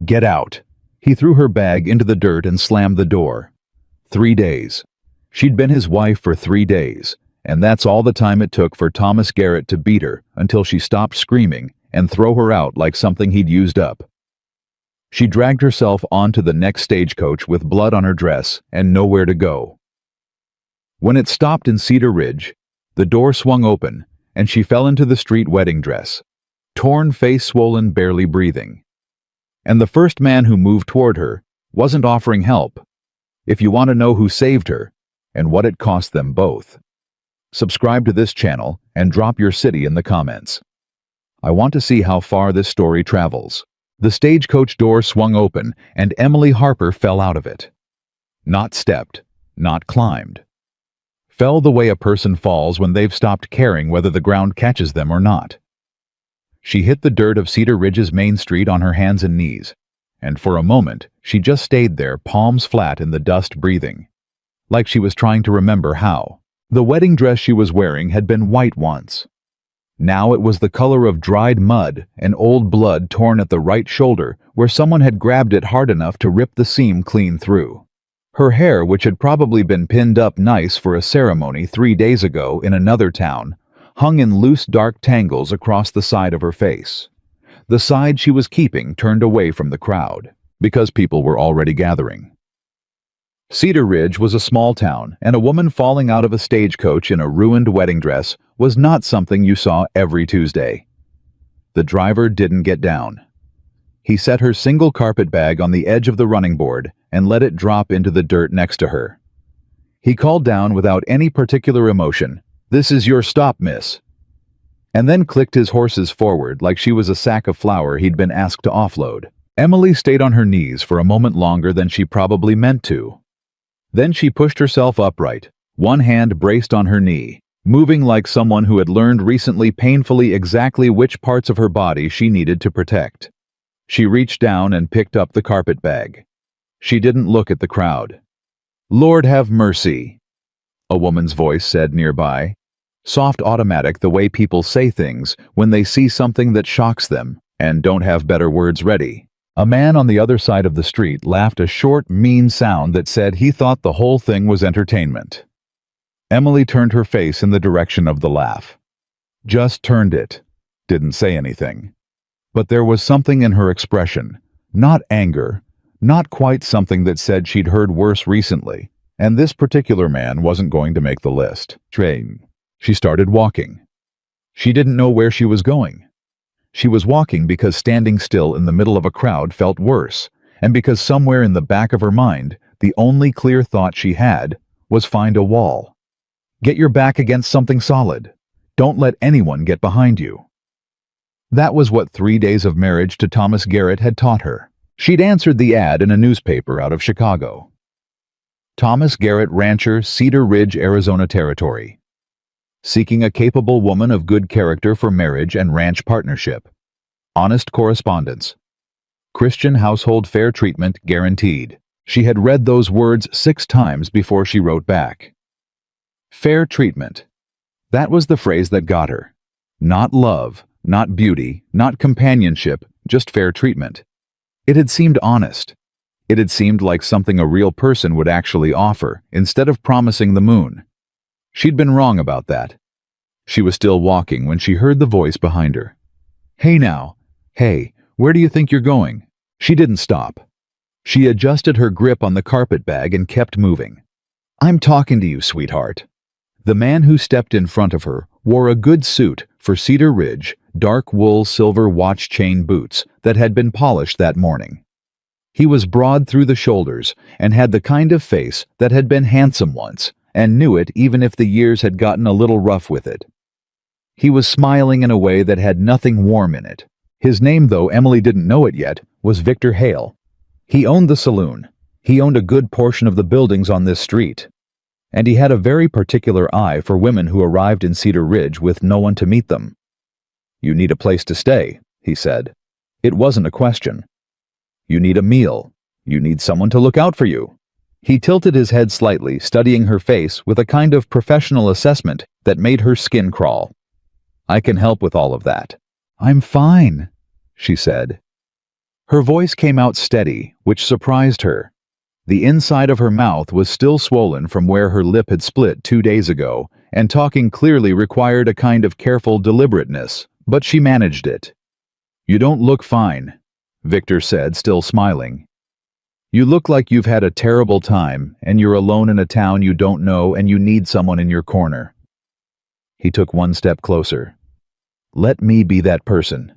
"Get out." He threw her bag into the dirt and slammed the door. 3 days. She'd been his wife for 3 days, and that's all the time it took for Thomas Garrett to beat her until she stopped screaming and throw her out like something he'd used up. She dragged herself onto the next stagecoach with blood on her dress and nowhere to go. When it stopped in Cedar Ridge, the door swung open and she fell into the street wedding dress, torn, face swollen, barely breathing. And the first man who moved toward her wasn't offering help. If you want to know who saved her and what it cost them both, subscribe to this channel and drop your city in the comments. I want to see how far this story travels. The stagecoach door swung open and Emily Harper fell out of it. Not stepped, not climbed. Fell the way a person falls when they've stopped caring whether the ground catches them or not. She hit the dirt of Cedar Ridge's main street on her hands and knees, and for a moment she just stayed there, palms flat in the dust, breathing, like she was trying to remember how. The wedding dress she was wearing had been white once. Now it was the color of dried mud and old blood, torn at the right shoulder where someone had grabbed it hard enough to rip the seam clean through. Her hair, which had probably been pinned up nice for a ceremony 3 days ago in another town, hung in loose dark tangles across the side of her face. The side she was keeping turned away from the crowd, because people were already gathering. Cedar Ridge was a small town, and a woman falling out of a stagecoach in a ruined wedding dress was not something you saw every Tuesday. The driver didn't get down. He set her single carpet bag on the edge of the running board and let it drop into the dirt next to her. He called down without any particular emotion, "This is your stop, miss," and then clicked his horses forward like she was a sack of flour he'd been asked to offload. Emily stayed on her knees for a moment longer than she probably meant to. Then she pushed herself upright, one hand braced on her knee, moving like someone who had learned recently painfully exactly which parts of her body she needed to protect. She reached down and picked up the carpet bag. She didn't look at the crowd. "Lord have mercy," a woman's voice said nearby, soft, automatic, the way people say things when they see something that shocks them and don't have better words ready. A man on the other side of the street laughed a short, mean sound that said he thought the whole thing was entertainment. Emily turned her face in the direction of the laugh. Just turned it. Didn't say anything. But there was something in her expression. Not anger. Not quite something that said she'd heard worse recently. And this particular man wasn't going to make the list. She started walking. She didn't know where she was going. She was walking because standing still in the middle of a crowd felt worse, and because somewhere in the back of her mind, the only clear thought she had was find a wall. Get your back against something solid. Don't let anyone get behind you. That was what 3 days of marriage to Thomas Garrett had taught her. She'd answered the ad in a newspaper out of Chicago. Thomas Garrett, rancher, Cedar Ridge, Arizona Territory. Seeking a capable woman of good character for marriage and ranch partnership. Honest correspondence. Christian household fair treatment guaranteed. She had read those words 6 times before she wrote back. Fair treatment. That was the phrase that got her. Not love, not beauty, not companionship, just fair treatment. It had seemed honest. It had seemed like something a real person would actually offer, instead of promising the moon. She'd been wrong about that. She was still walking when she heard the voice behind her. "Hey now. Hey, where do you think you're going?" She didn't stop. She adjusted her grip on the carpet bag and kept moving. "I'm talking to you, sweetheart." The man who stepped in front of her wore a good suit for Cedar Ridge, dark wool silver watch chain boots that had been polished that morning. He was broad through the shoulders and had the kind of face that had been handsome once, and knew it even if the years had gotten a little rough with it. He was smiling in a way that had nothing warm in it. His name, though Emily didn't know it yet, was Victor Hale. He owned the saloon. He owned a good portion of the buildings on this street. And he had a very particular eye for women who arrived in Cedar Ridge with no one to meet them. "You need a place to stay," he said. It wasn't a question. "You need a meal. You need someone to look out for you." He tilted his head slightly, studying her face with a kind of professional assessment that made her skin crawl. "I can help with all of that." "I'm fine," she said. Her voice came out steady, which surprised her. The inside of her mouth was still swollen from where her lip had split 2 days ago, and talking clearly required a kind of careful deliberateness, but she managed it. "You don't look fine," Victor said, still smiling. "You look like you've had a terrible time, and you're alone in a town you don't know and you need someone in your corner." He took one step closer. "Let me be that person."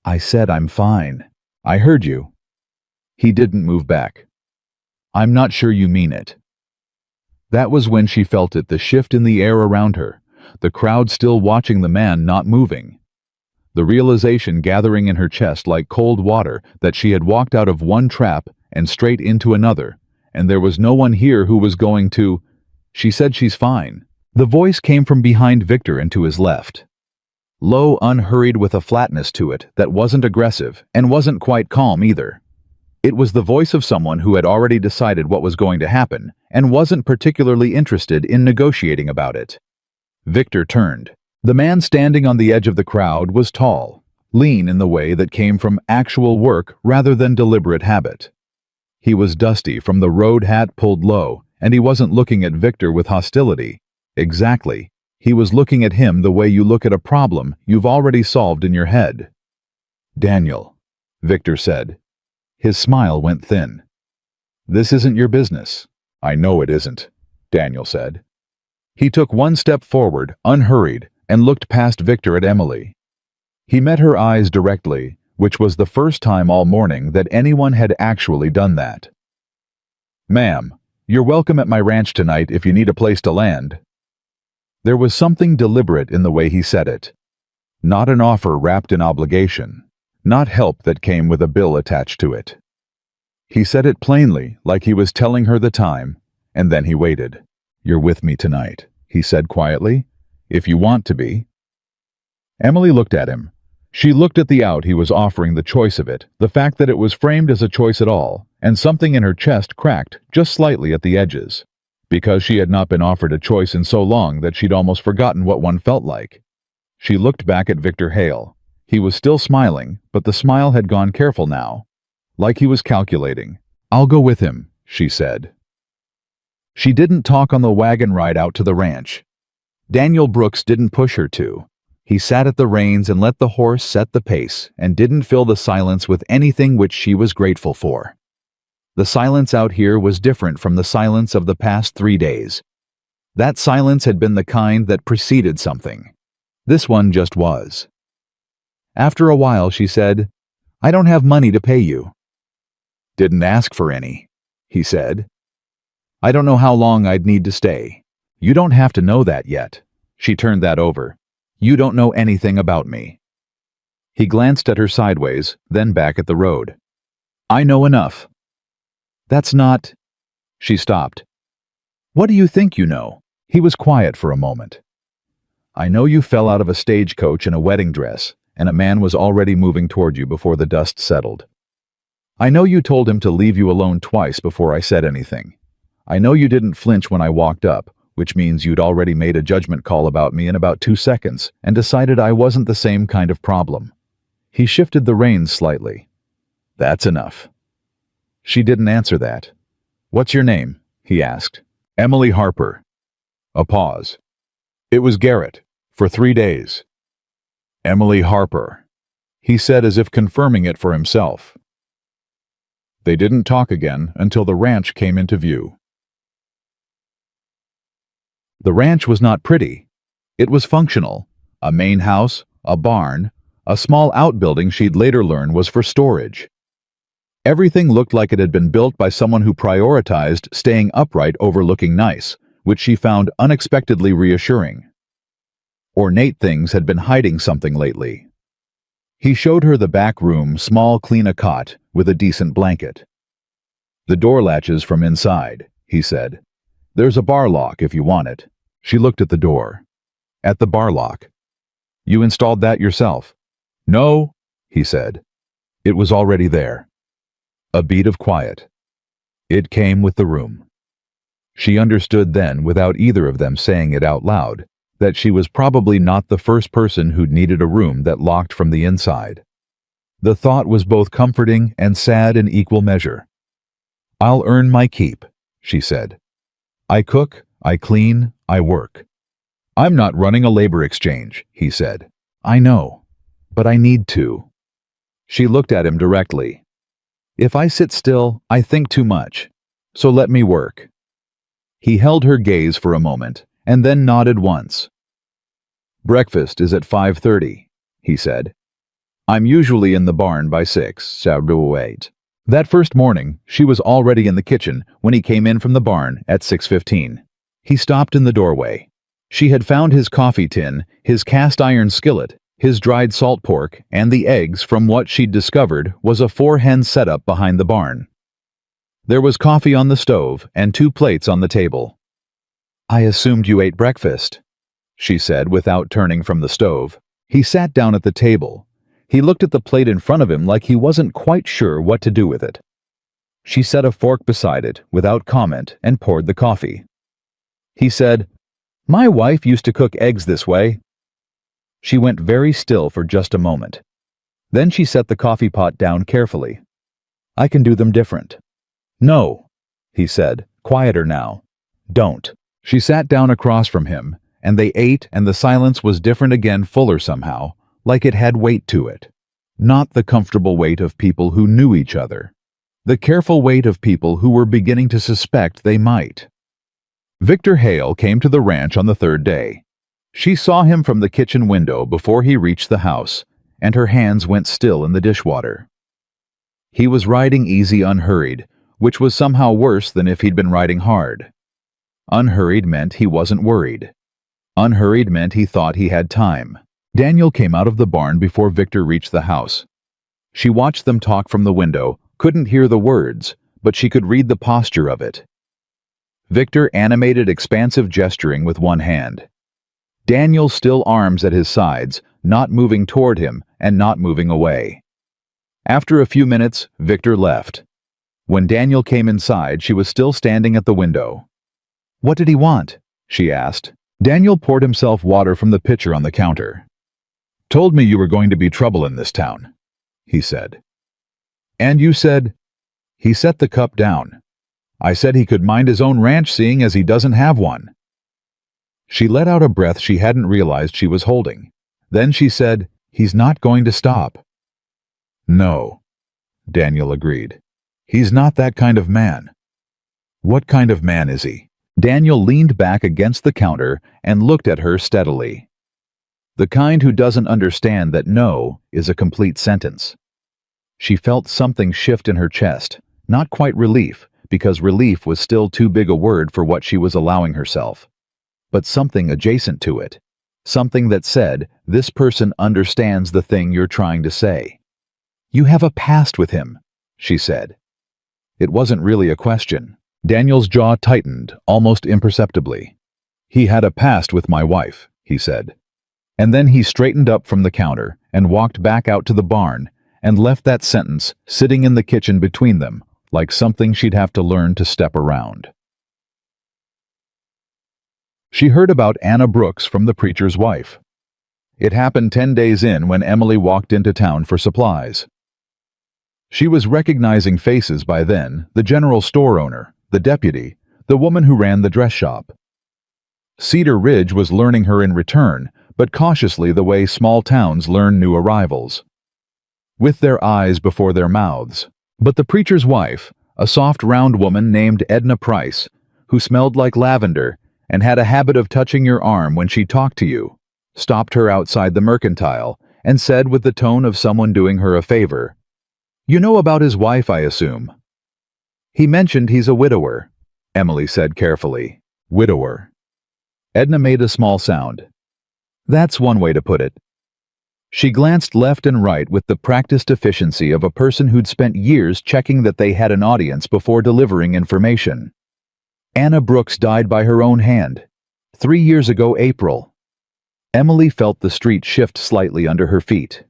"I said I'm fine. I heard you." He didn't move back. "I'm not sure you mean it." That was when she felt it, the shift in the air around her, the crowd still watching the man not moving. The realization gathering in her chest like cold water that she had walked out of one trap and straight into another, and there was no one here who was going to... She said she's fine. The voice came from behind Victor and to his left. Low, unhurried, with a flatness to it that wasn't aggressive and wasn't quite calm either. It was the voice of someone who had already decided what was going to happen and wasn't particularly interested in negotiating about it. Victor turned. The man standing on the edge of the crowd was tall, lean in the way that came from actual work rather than deliberate habit. He was dusty from the road hat pulled low, and he wasn't looking at Victor with hostility. Exactly. He was looking at him the way you look at a problem you've already solved in your head. "Daniel," Victor said. His smile went thin. "This isn't your business." "I know it isn't," Daniel said. He took one step forward, unhurried, and looked past Victor at Emily. He met her eyes directly, which was the first time all morning that anyone had actually done that. "Ma'am, you're welcome at my ranch tonight if you need a place to land." There was something deliberate in the way he said it. Not an offer wrapped in obligation, not help that came with a bill attached to it. He said it plainly, like he was telling her the time, and then he waited. "You're with me tonight," he said quietly, "if you want to be." Emily looked at him. She looked at the out he was offering, the choice of it, the fact that it was framed as a choice at all, and something in her chest cracked just slightly at the edges. Because she had not been offered a choice in so long that she'd almost forgotten what one felt like. She looked back at Victor Hale. He was still smiling, but the smile had gone careful now. Like he was calculating. "I'll go with him," she said. She didn't talk on the wagon ride out to the ranch. Daniel Brooks didn't push her to. He sat at the reins and let the horse set the pace and didn't fill the silence with anything which she was grateful for. The silence out here was different from the silence of the past 3 days. That silence had been the kind that preceded something. This one just was. After a while she said, "I don't have money to pay you." "Didn't ask for any," he said. "I don't know how long I'd need to stay." "You don't have to know that yet." She turned that over. "You don't know anything about me." He glanced at her sideways, then back at the road. "I know enough." "That's not..." She stopped. "What do you think you know?" He was quiet for a moment. "I know you fell out of a stagecoach in a wedding dress, and a man was already moving toward you before the dust settled. I know you told him to leave you alone twice before I said anything. I know you didn't flinch when I walked up, which means you'd already made a judgment call about me in about 2 seconds and decided I wasn't the same kind of problem." He shifted the reins slightly. "That's enough." She didn't answer that. "What's your name?" he asked. "Emily Harper." A pause. "It was Garrett, for 3 days." "Emily Harper," he said as if confirming it for himself. They didn't talk again until the ranch came into view. The ranch was not pretty. It was functional. A main house, a barn, a small outbuilding she'd later learn was for storage. Everything looked like it had been built by someone who prioritized staying upright over looking nice, which she found unexpectedly reassuring. Ornate things had been hiding something lately. He showed her the back room, small, clean a cot, with a decent blanket. "The door latches from inside," he said. "There's a bar lock if you want it." She looked at the door. At the bar lock. "You installed that yourself?" "No," he said. It was already there. A beat of quiet. It came with the room. She understood then, without either of them saying it out loud, that she was probably not the first person who'd needed a room that locked from the inside. The thought was both comforting and sad in equal measure. "I'll earn my keep," she said. "I cook, I clean, I work." "I'm not running a labor exchange," he said. "I know, but I need to." She looked at him directly. "If I sit still, I think too much. So let me work." He held her gaze for a moment, and then nodded once. "Breakfast is at 5:30, he said. "I'm usually in the barn by 6, so 8. That first morning, she was already in the kitchen when he came in from the barn at 6:15. He stopped in the doorway. She had found his coffee tin, his cast-iron skillet, his dried salt pork, and the eggs from what she'd discovered was a 4-hen setup behind the barn. There was coffee on the stove and 2 plates on the table. "I assumed you ate breakfast," she said without turning from the stove. He sat down at the table. He looked at the plate in front of him like he wasn't quite sure what to do with it. She set a fork beside it without comment and poured the coffee. He said, "My wife used to cook eggs this way." She went very still for just a moment. Then she set the coffee pot down carefully. "I can do them different." "No," he said, quieter now. "Don't." She sat down across from him, and they ate, and the silence was different again, fuller somehow, like it had weight to it. Not the comfortable weight of people who knew each other. The careful weight of people who were beginning to suspect they might. Victor Hale came to the ranch on the 3rd day. She saw him from the kitchen window before he reached the house, and her hands went still in the dishwater. He was riding easy, unhurried, which was somehow worse than if he'd been riding hard. Unhurried meant he wasn't worried. Unhurried meant he thought he had time. Daniel came out of the barn before Victor reached the house. She watched them talk from the window, couldn't hear the words, but she could read the posture of it. Victor animated expansive gesturing with one hand. Daniel still arms at his sides, not moving toward him and not moving away. After a few minutes, Victor left. When Daniel came inside, she was still standing at the window. "What did he want?" she asked. Daniel poured himself water from the pitcher on the counter. "Told me you were going to be trouble in this town," he said. "And you said—" He set the cup down. "I said he could mind his own ranch, seeing as he doesn't have one." She let out a breath she hadn't realized she was holding. Then she said, "He's not going to stop." "No," Daniel agreed. "He's not that kind of man." "What kind of man is he?" Daniel leaned back against the counter and looked at her steadily. "The kind who doesn't understand that no is a complete sentence." She felt something shift in her chest, not quite relief, because relief was still too big a word for what she was allowing herself, but something adjacent to it, something that said, "This person understands the thing you're trying to say." "You have a past with him," she said. It wasn't really a question. Daniel's jaw tightened, almost imperceptibly. "He had a past with my wife," he said. And then he straightened up from the counter and walked back out to the barn and left that sentence sitting in the kitchen between them, like something she'd have to learn to step around. She heard about Anna Brooks from the preacher's wife. It happened 10 days in when Emily walked into town for supplies. She was recognizing faces by then, the general store owner, the deputy, the woman who ran the dress shop. Cedar Ridge was learning her in return, but cautiously the way small towns learn new arrivals. With their eyes before their mouths. But the preacher's wife, a soft round woman named Edna Price, who smelled like lavender and had a habit of touching your arm when she talked to you, stopped her outside the mercantile and said with the tone of someone doing her a favor, "You know about his wife, I assume." "He mentioned he's a widower," Emily said carefully. "Widower." Edna made a small sound. "That's one way to put it." She glanced left and right with the practiced efficiency of a person who'd spent years checking that they had an audience before delivering information. Anna Brooks died by her own hand. 3 years ago, April. Emily felt the street shift slightly under her feet.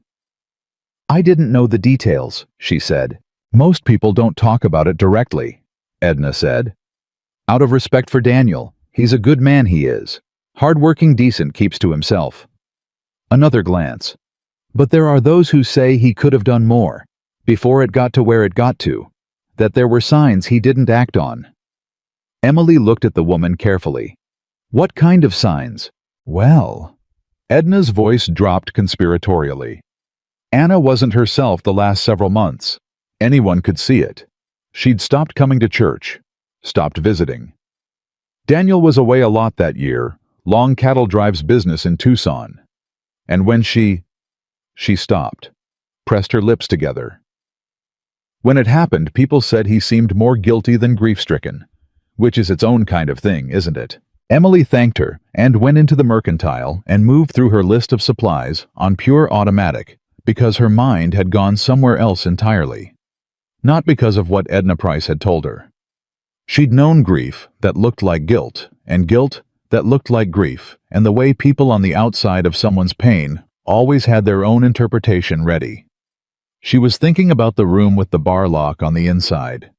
"I didn't know the details," she said. "Most people don't talk about it directly," Edna said. "Out of respect for Daniel. He's a good man, he is. Hard-working, decent, keeps to himself." Another glance. But there are those who say he could have done more, before it got to where it got to, that there were signs he didn't act on. Emily looked at the woman carefully. What kind of signs? Well, Edna's voice dropped conspiratorially. Anna wasn't herself the last several months. Anyone could see it. She'd stopped coming to church, stopped visiting. Daniel was away a lot that year, long cattle drives business in Tucson. And when she stopped, pressed her lips together. When it happened, people said he seemed more guilty than grief-stricken, which is its own kind of thing, isn't it? Emily thanked her and went into the mercantile and moved through her list of supplies on pure automatic because her mind had gone somewhere else entirely. Not because of what Edna Price had told her. She'd known grief that looked like guilt, and guilt that looked like grief, and the way people on the outside of someone's pain always had their own interpretation ready. She was thinking about the room with the bar lock on the inside.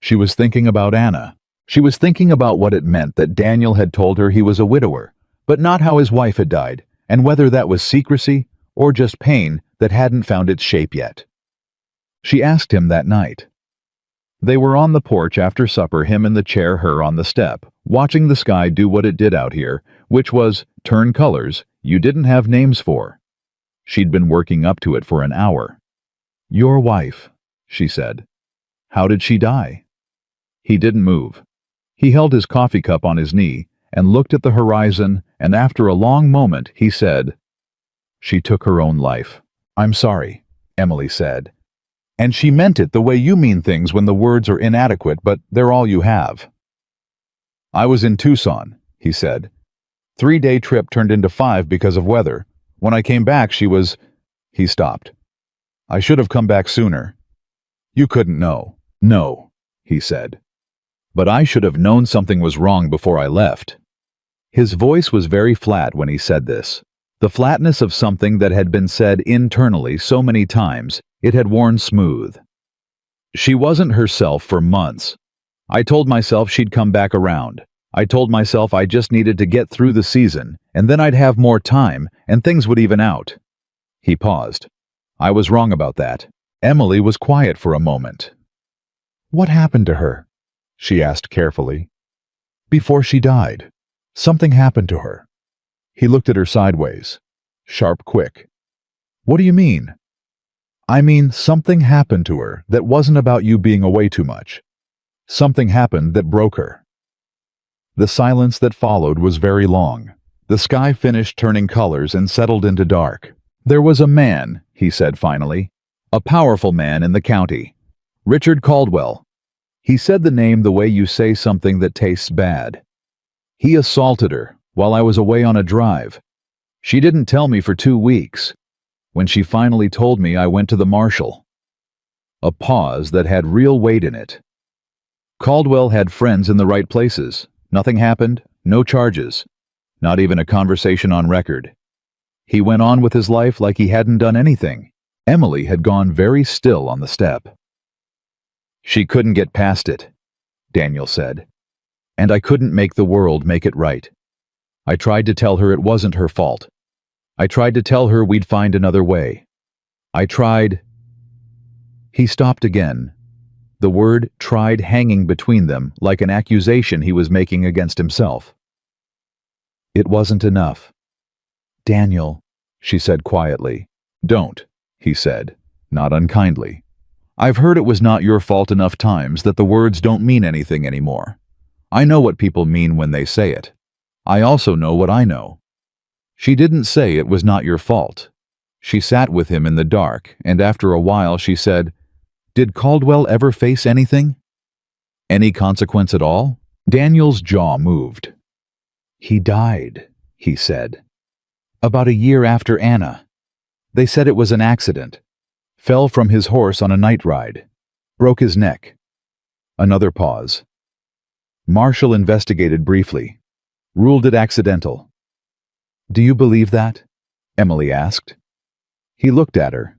She was thinking about Anna. She was thinking about what it meant that Daniel had told her he was a widower, but not how his wife had died, and whether that was secrecy or just pain that hadn't found its shape yet. She asked him that night. They were on the porch after supper, him in the chair, her on the step, watching the sky do what it did out here, which was turn colors you didn't have names for. She'd been working up to it for an hour. Your wife, she said. How did she die? He didn't move. He held his coffee cup on his knee and looked at the horizon, and after a long moment he said, She took her own life. I'm sorry, Emily said. And she meant it the way you mean things when the words are inadequate, but they're all you have. I was in Tucson, he said. 3-day trip turned into 5 because of weather. When I came back, she was... He stopped. I should have come back sooner. You couldn't know. No, he said. But I should have known something was wrong before I left. His voice was very flat when he said this. The flatness of something that had been said internally so many times, it had worn smooth. She wasn't herself for months. I told myself she'd come back around. I told myself I just needed to get through the season, and then I'd have more time, and things would even out. He paused. I was wrong about that. Emily was quiet for a moment. What happened to her? She asked carefully. Before she died. Something happened to her. He looked at her sideways. Sharp, quick. What do you mean? I mean, something happened to her that wasn't about you being away too much. Something happened that broke her. The silence that followed was very long. The sky finished turning colors and settled into dark. There was a man, he said finally, a powerful man in the county. Richard Caldwell. He said the name the way you say something that tastes bad. He assaulted her while I was away on a drive. She didn't tell me for 2 weeks. When she finally told me, I went to the marshal. A pause that had real weight in it. Caldwell had friends in the right places. Nothing happened, no charges, not even a conversation on record. He went on with his life like he hadn't done anything. Emily had gone very still on the step. She couldn't get past it, Daniel said. And I couldn't make the world make it right. I tried to tell her it wasn't her fault. I tried to tell her we'd find another way. I tried... He stopped again. The word tried hanging between them like an accusation he was making against himself. It wasn't enough. Daniel, she said quietly. Don't, he said, not unkindly. I've heard it was not your fault enough times that the words don't mean anything anymore. I know what people mean when they say it. I also know what I know. She didn't say it was not your fault. She sat with him in the dark, and after a while she said, Did Caldwell ever face anything? Any consequence at all? Daniel's jaw moved. He died, he said. About a year after Anna. They said it was an accident. Fell from his horse on a night ride. Broke his neck. Another pause. Marshall investigated briefly. Ruled it accidental. Do you believe that? Emily asked. He looked at her.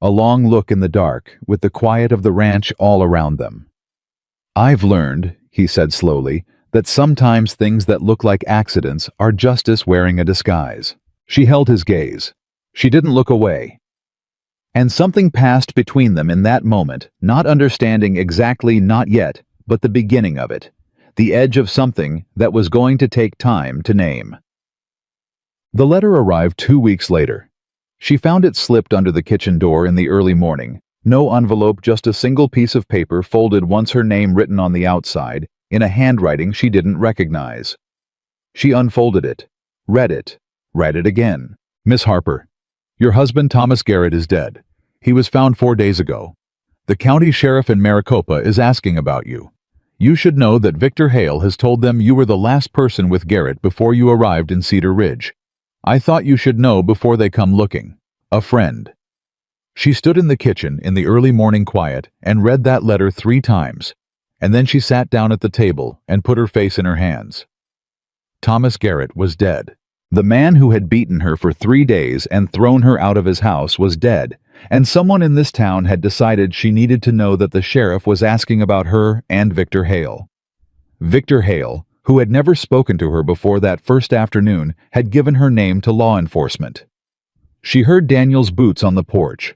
A long look in the dark, with the quiet of the ranch all around them. I've learned, he said slowly, that sometimes things that look like accidents are justice wearing a disguise. She held his gaze. She didn't look away. And something passed between them in that moment, not understanding exactly not yet, but the beginning of it, the edge of something that was going to take time to name. The letter arrived 2 weeks later. She found it slipped under the kitchen door in the early morning. No envelope, just a single piece of paper folded, once her name written on the outside, in a handwriting she didn't recognize. She unfolded it, read it again. Miss Harper, your husband Thomas Garrett is dead. He was found 4 days ago. The county sheriff in Maricopa is asking about you. You should know that Victor Hale has told them you were the last person with Garrett before you arrived in Cedar Ridge. I thought you should know before they come looking. A friend. She stood in the kitchen in the early morning quiet and read that letter 3 times, and then she sat down at the table and put her face in her hands. Thomas Garrett was dead. The man who had beaten her for 3 days and thrown her out of his house was dead, and someone in this town had decided she needed to know that the sheriff was asking about her and Victor Hale. Victor Hale, who had never spoken to her before that first afternoon, had given her name to law enforcement. She heard Daniel's boots on the porch.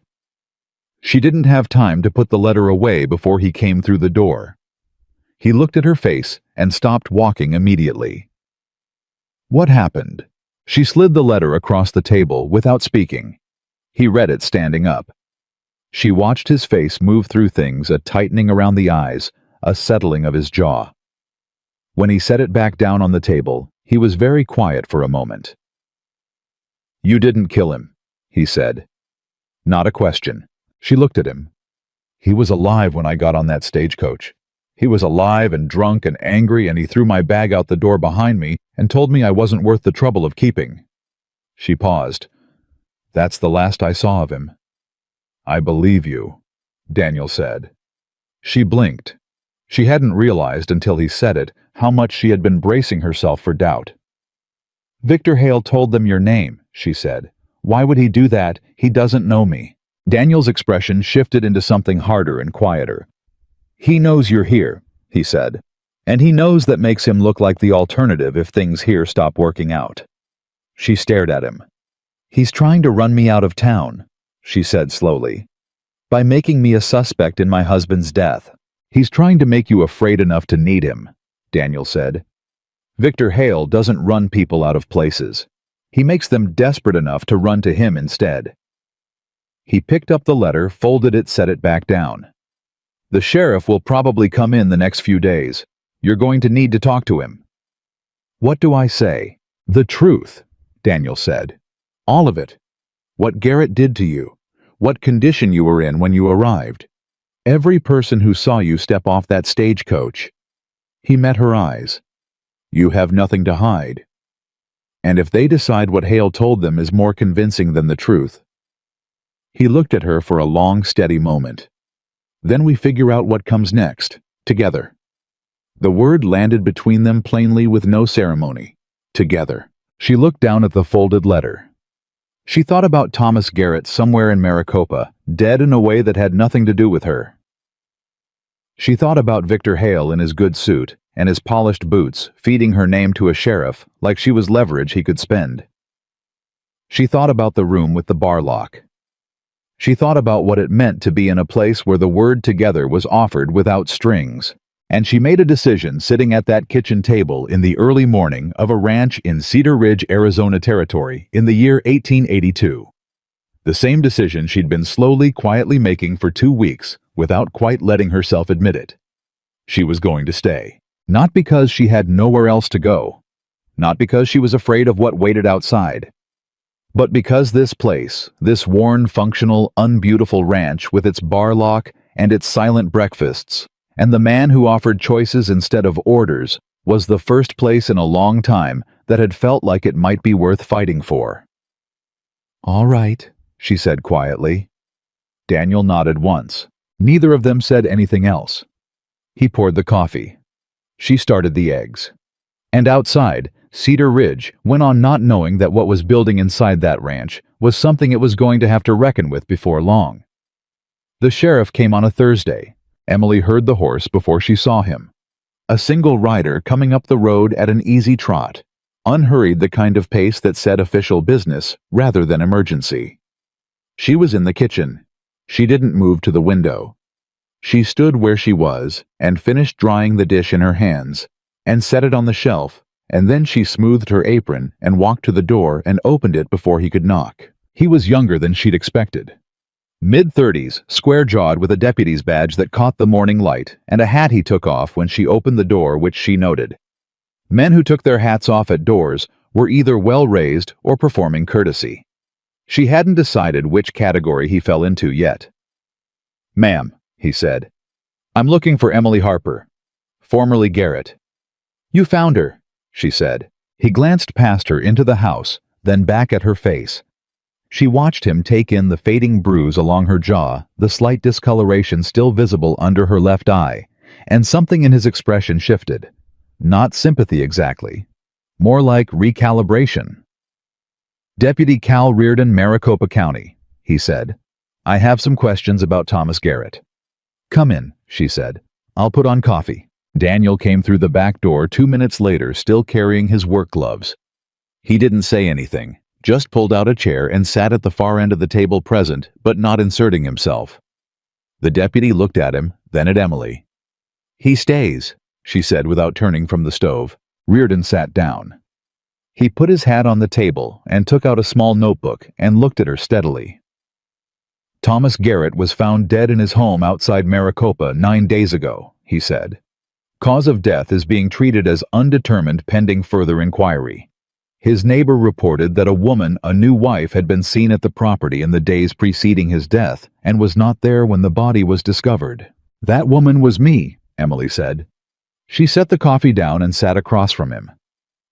She didn't have time to put the letter away before he came through the door. He looked at her face and stopped walking immediately. What happened? She slid the letter across the table without speaking. He read it standing up. She watched his face move through things, a tightening around the eyes, a settling of his jaw. When he set it back down on the table, he was very quiet for a moment. You didn't kill him, he said. Not a question. She looked at him. He was alive when I got on that stagecoach. He was alive and drunk and angry, and he threw my bag out the door behind me and told me I wasn't worth the trouble of keeping. She paused. That's the last I saw of him. I believe you, Daniel said. She blinked. She hadn't realized until he said it how much she had been bracing herself for doubt. Victor Hale told them your name, she said. Why would he do that? He doesn't know me. Daniel's expression shifted into something harder and quieter. He knows you're here, he said. And he knows that makes him look like the alternative if things here stop working out. She stared at him. He's trying to run me out of town, she said slowly, by making me a suspect in my husband's death. He's trying to make you afraid enough to need him, Daniel said. Victor Hale doesn't run people out of places. He makes them desperate enough to run to him instead. He picked up the letter, folded it, set it back down. The sheriff will probably come in the next few days. You're going to need to talk to him. What do I say? The truth, Daniel said. All of it. What Garrett did to you. What condition you were in when you arrived. Every person who saw you step off that stagecoach. He met her eyes. You have nothing to hide. And if they decide what Hale told them is more convincing than the truth. He looked at her for a long, steady moment. Then we figure out what comes next, together. The word landed between them plainly with no ceremony. Together. She looked down at the folded letter. She thought about Thomas Garrett somewhere in Maricopa, dead in a way that had nothing to do with her. She thought about Victor Hale in his good suit and his polished boots, feeding her name to a sheriff like she was leverage he could spend. She thought about the room with the bar lock. She thought about what it meant to be in a place where the word together was offered without strings. And she made a decision sitting at that kitchen table in the early morning of a ranch in Cedar Ridge, Arizona Territory in the year 1882. The same decision she'd been slowly, quietly making for 2 weeks without quite letting herself admit it. She was going to stay. Not because she had nowhere else to go. Not because she was afraid of what waited outside. But because this place, this worn, functional, unbeautiful ranch with its bar lock and its silent breakfasts, and the man who offered choices instead of orders, was the first place in a long time that had felt like it might be worth fighting for. All right, she said quietly. Daniel nodded once. Neither of them said anything else. He poured the coffee. She started the eggs. And outside, Cedar Ridge went on not knowing that what was building inside that ranch was something it was going to have to reckon with before long. The sheriff came on a Thursday. Emily heard the horse before she saw him. A single rider coming up the road at an easy trot. unhurried, the kind of pace that said official business rather than emergency. She was in the kitchen. She didn't move to the window. She stood where she was and finished drying the dish in her hands and set it on the shelf, and then she smoothed her apron and walked to the door and opened it before he could knock. He was younger than she'd expected. Mid-30s, square-jawed, with a deputy's badge that caught the morning light and a hat he took off when she opened the door, which she noted. Men who took their hats off at doors were either well-raised or performing courtesy. She hadn't decided which category he fell into yet. "Ma'am," he said, "I'm looking for Emily Harper, formerly Garrett." "You found her," she said. He glanced past her into the house, then back at her face. She watched him take in the fading bruise along her jaw, the slight discoloration still visible under her left eye, and something in his expression shifted. Not sympathy exactly, more like recalibration. "Deputy Cal Reardon, Maricopa County," he said. "I have some questions about Thomas Garrett." "Come in," she said. "I'll put on coffee." Daniel came through the back door 2 minutes later, still carrying his work gloves. He didn't say anything, just pulled out a chair and sat at the far end of the table, present but not inserting himself. The deputy looked at him, then at Emily. "He stays," she said without turning from the stove. Reardon sat down. He put his hat on the table and took out a small notebook and looked at her steadily. "Thomas Garrett was found dead in his home outside Maricopa 9 days ago," he said. "Cause of death is being treated as undetermined pending further inquiry. His neighbor reported that a woman, a new wife, had been seen at the property in the days preceding his death and was not there when the body was discovered." "That woman was me," Emily said. She set the coffee down and sat across from him.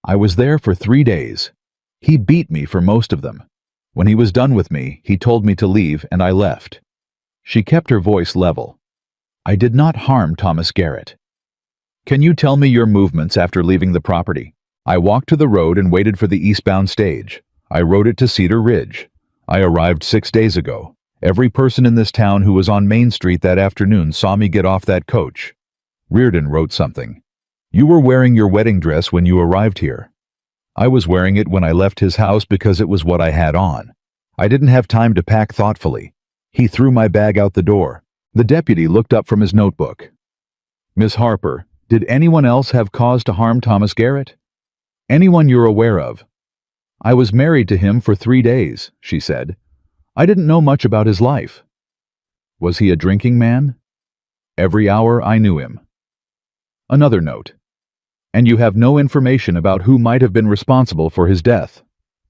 "I was there for 3 days. He beat me for most of them. When he was done with me, he told me to leave, and I left." She kept her voice level. "I did not harm Thomas Garrett." "Can you tell me your movements after leaving the property?" "I walked to the road and waited for the eastbound stage. I rode it to Cedar Ridge. I arrived 6 days ago. Every person in this town who was on Main Street that afternoon saw me get off that coach." Reardon wrote something. "You were wearing your wedding dress when you arrived here. I was wearing it when I left his house because it was what I had on. I didn't have time to pack thoughtfully. He threw my bag out the door." The deputy looked up from his notebook. "Miss Harper, did anyone else have cause to harm Thomas Garrett? Anyone you're aware of?" "I was married to him for 3 days," she said. "I didn't know much about his life." "Was he a drinking man?" "Every hour I knew him." Another note. "And you have no information about who might have been responsible for his death?"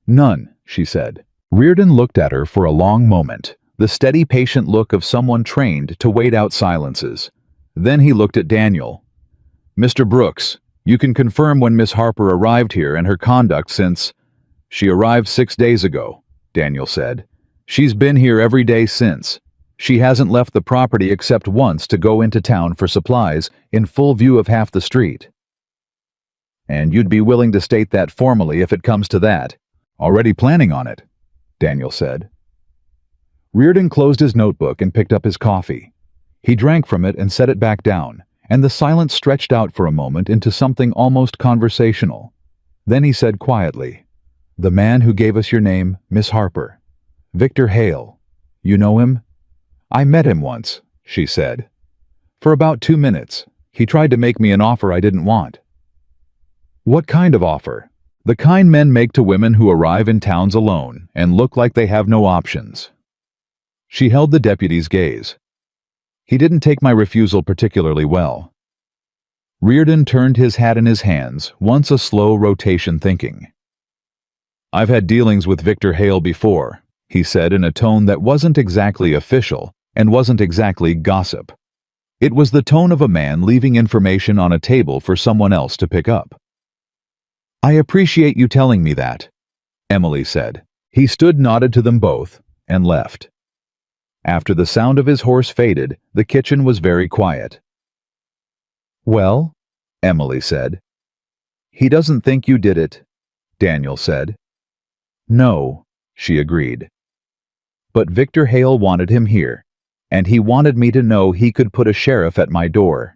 "None," she said. Reardon looked at her for a long moment, the steady, patient look of someone trained to wait out silences. Then he looked at Daniel. "Mr. Brooks, you can confirm when Miss Harper arrived here and her conduct since—" "She arrived 6 days ago," Daniel said. "She's been here every day since. She hasn't left the property except once to go into town for supplies in full view of half the street." "And you'd be willing to state that formally if it comes to that?" "Already planning on it," Daniel said. Reardon closed his notebook and picked up his coffee. He drank from it and set it back down, and the silence stretched out for a moment into something almost conversational. Then he said quietly, "The man who gave us your name, Miss Harper. Victor Hale. You know him?" "I met him once," she said. "For about 2 minutes. He tried to make me an offer I didn't want." "What kind of offer?" "The kind men make to women who arrive in towns alone and look like they have no options." She held the deputy's gaze. "He didn't take my refusal particularly well." Reardon turned his hat in his hands, once a slow rotation, thinking. "I've had dealings with Victor Hale before," he said in a tone that wasn't exactly official and wasn't exactly gossip. It was the tone of a man leaving information on a table for someone else to pick up. "I appreciate you telling me that," Emily said. He stood, nodded to them both, and left. After the sound of his horse faded, the kitchen was very quiet. "Well," Emily said. "He doesn't think you did it," Daniel said. "No," she agreed. "But Victor Hale wanted him here, and he wanted me to know he could put a sheriff at my door."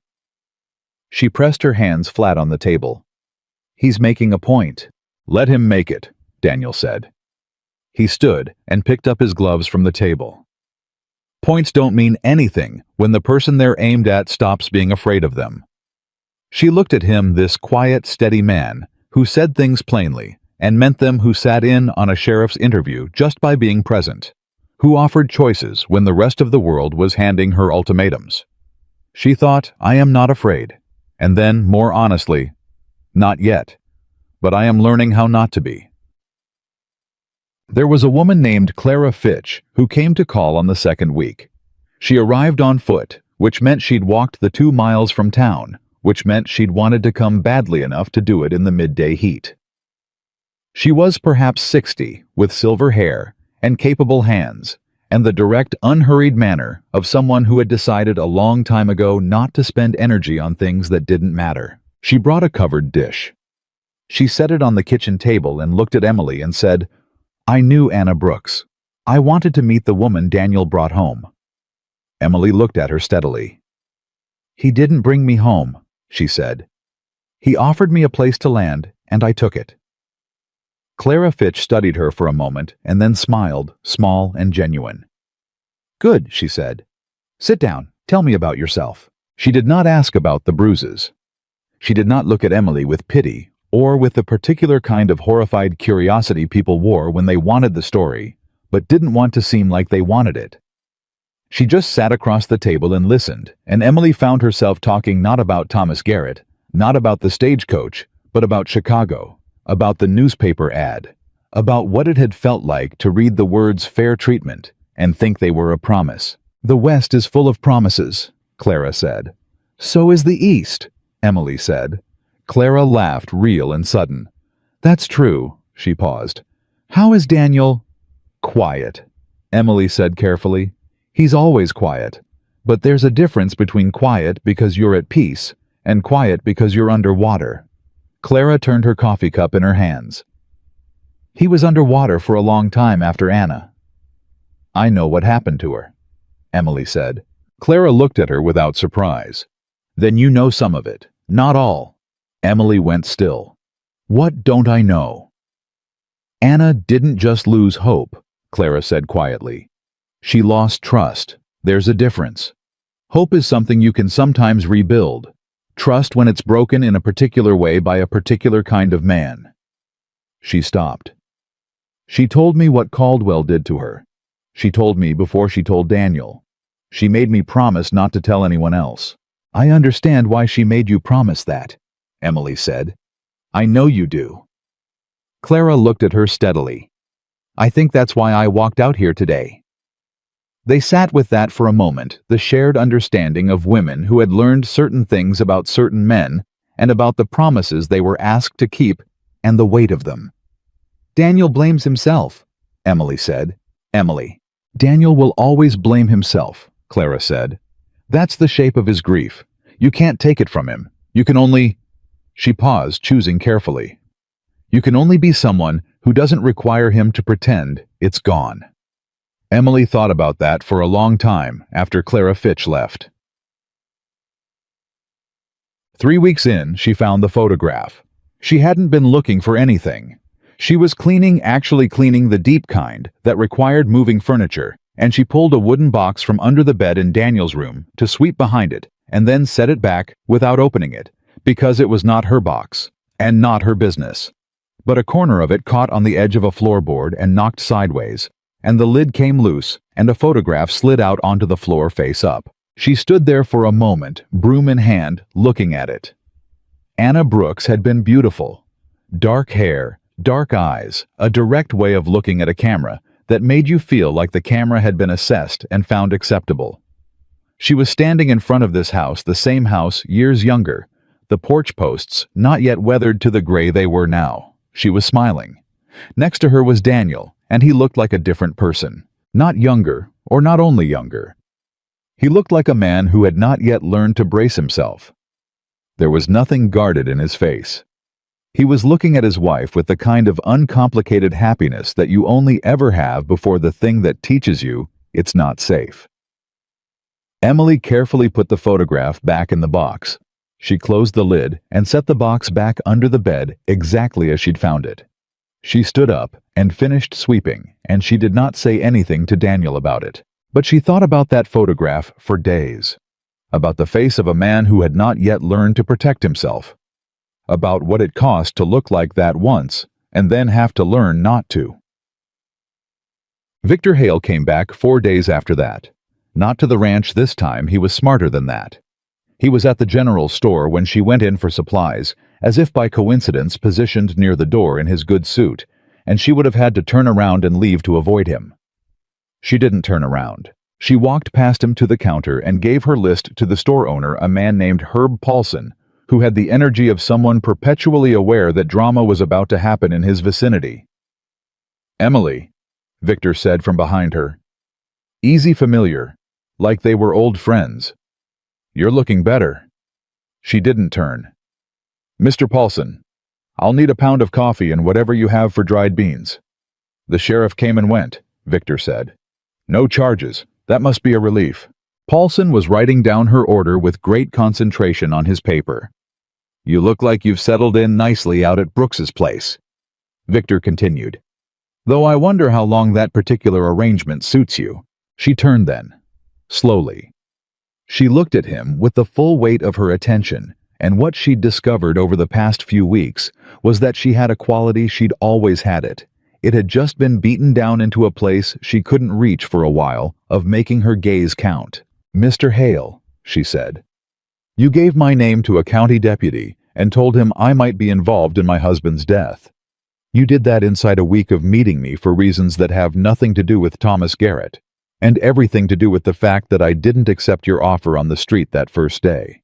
She pressed her hands flat on the table. "He's making a point," Let him make it, Daniel said. He stood and picked up his gloves from the table. Points don't mean anything when the person they're aimed at stops being afraid of them. She looked at him, this quiet, steady man, who said things plainly, and meant them, who sat in on a sheriff's interview just by being present, who offered choices when the rest of the world was handing her ultimatums. She thought, I am not afraid. And then, more honestly, not yet, but I am learning how not to be. There was a woman named Clara Fitch who came to call on the second week. She arrived on foot, which meant she'd walked the 2 miles from town, which meant she'd wanted to come badly enough to do it in the midday heat. She was perhaps 60, with silver hair and capable hands, and the direct, unhurried manner of someone who had decided a long time ago not to spend energy on things that didn't matter. She brought a covered dish. She set it on the kitchen table and looked at Emily and said, I knew Anna Brooks. I wanted to meet the woman Daniel brought home. Emily looked at her steadily. He didn't bring me home, she said. He offered me a place to land, and I took it. Clara Fitch studied her for a moment and then smiled, small and genuine. Good, she said. Sit down. Tell me about yourself. She did not ask about the bruises. She did not look at Emily with pity or with the particular kind of horrified curiosity people wore when they wanted the story, but didn't want to seem like they wanted it. She just sat across the table and listened, and Emily found herself talking not about Thomas Garrett, not about the stagecoach, but about Chicago, about the newspaper ad, about what it had felt like to read the words fair treatment and think they were a promise. The West is full of promises, Clara said. So is the East, Emily said. Clara laughed, real and sudden. That's true, she paused. How is Daniel? Quiet, Emily said carefully. He's always quiet, but there's a difference between quiet because you're at peace and quiet because you're underwater. Clara turned her coffee cup in her hands. He was underwater for a long time after Anna. I know what happened to her, Emily said. Clara looked at her without surprise. Then you know some of it, not all. Emily went still. What don't I know? Anna didn't just lose hope, Clara said quietly. She lost trust. There's a difference. Hope is something you can sometimes rebuild. Trust when it's broken in a particular way by a particular kind of man. She stopped. She told me what Caldwell did to her. She told me before she told Daniel. She made me promise not to tell anyone else. I understand why she made you promise that, Emily said. I know you do. Clara looked at her steadily. I think that's why I walked out here today. They sat with that for a moment, the shared understanding of women who had learned certain things about certain men and about the promises they were asked to keep and the weight of them. Daniel blames himself, Emily said. Emily. Daniel will always blame himself, Clara said. That's the shape of his grief. You can't take it from him. You can only... She paused, choosing carefully. You can only be someone who doesn't require him to pretend it's gone. Emily thought about that for a long time after Clara Fitch left. 3 weeks in, she found the photograph. She hadn't been looking for anything. She was actually cleaning the deep kind that required moving furniture, and she pulled a wooden box from under the bed in Daniel's room to sweep behind it and then set it back without opening it, because it was not her box and not her business. But a corner of it caught on the edge of a floorboard and knocked sideways, and the lid came loose, and a photograph slid out onto the floor face up. She stood there for a moment, broom in hand, looking at it. Anna Brooks had been beautiful. Dark hair, dark eyes, a direct way of looking at a camera that made you feel like the camera had been assessed and found acceptable. She was standing in front of this house, the same house, years younger, the porch posts not yet weathered to the gray they were now. She was smiling. Next to her was Daniel, and he looked like a different person. Not younger, or not only younger. He looked like a man who had not yet learned to brace himself. There was nothing guarded in his face. He was looking at his wife with the kind of uncomplicated happiness that you only ever have before the thing that teaches you it's not safe. Emily carefully put the photograph back in the box. She closed the lid and set the box back under the bed exactly as she'd found it. She stood up and finished sweeping, and she did not say anything to Daniel about it. But she thought about that photograph for days. About the face of a man who had not yet learned to protect himself. About what it cost to look like that once, and then have to learn not to. Victor Hale came back 4 days after that. Not to the ranch this time, he was smarter than that. He was at the general store when she went in for supplies, as if by coincidence positioned near the door in his good suit, and she would have had to turn around and leave to avoid him. She didn't turn around. She walked past him to the counter and gave her list to the store owner, a man named Herb Paulson, who had the energy of someone perpetually aware that drama was about to happen in his vicinity. "Emily," Victor said from behind her. Easy familiar, like they were old friends. "You're looking better." She didn't turn. "Mr. Paulson, I'll need a pound of coffee and whatever you have for dried beans." "The sheriff came and went," Victor said. "No charges. That must be a relief." Paulson was writing down her order with great concentration on his paper. "You look like you've settled in nicely out at Brooks's place," Victor continued. "Though I wonder how long that particular arrangement suits you." She turned then, slowly. She looked at him with the full weight of her attention, and what she'd discovered over the past few weeks was that she had a quality she'd always had it. It had just been beaten down into a place she couldn't reach for a while, of making her gaze count. "Mr. Hale," she said, "you gave my name to a county deputy and told him I might be involved in my husband's death. You did that inside a week of meeting me for reasons that have nothing to do with Thomas Garrett, and everything to do with the fact that I didn't accept your offer on the street that first day."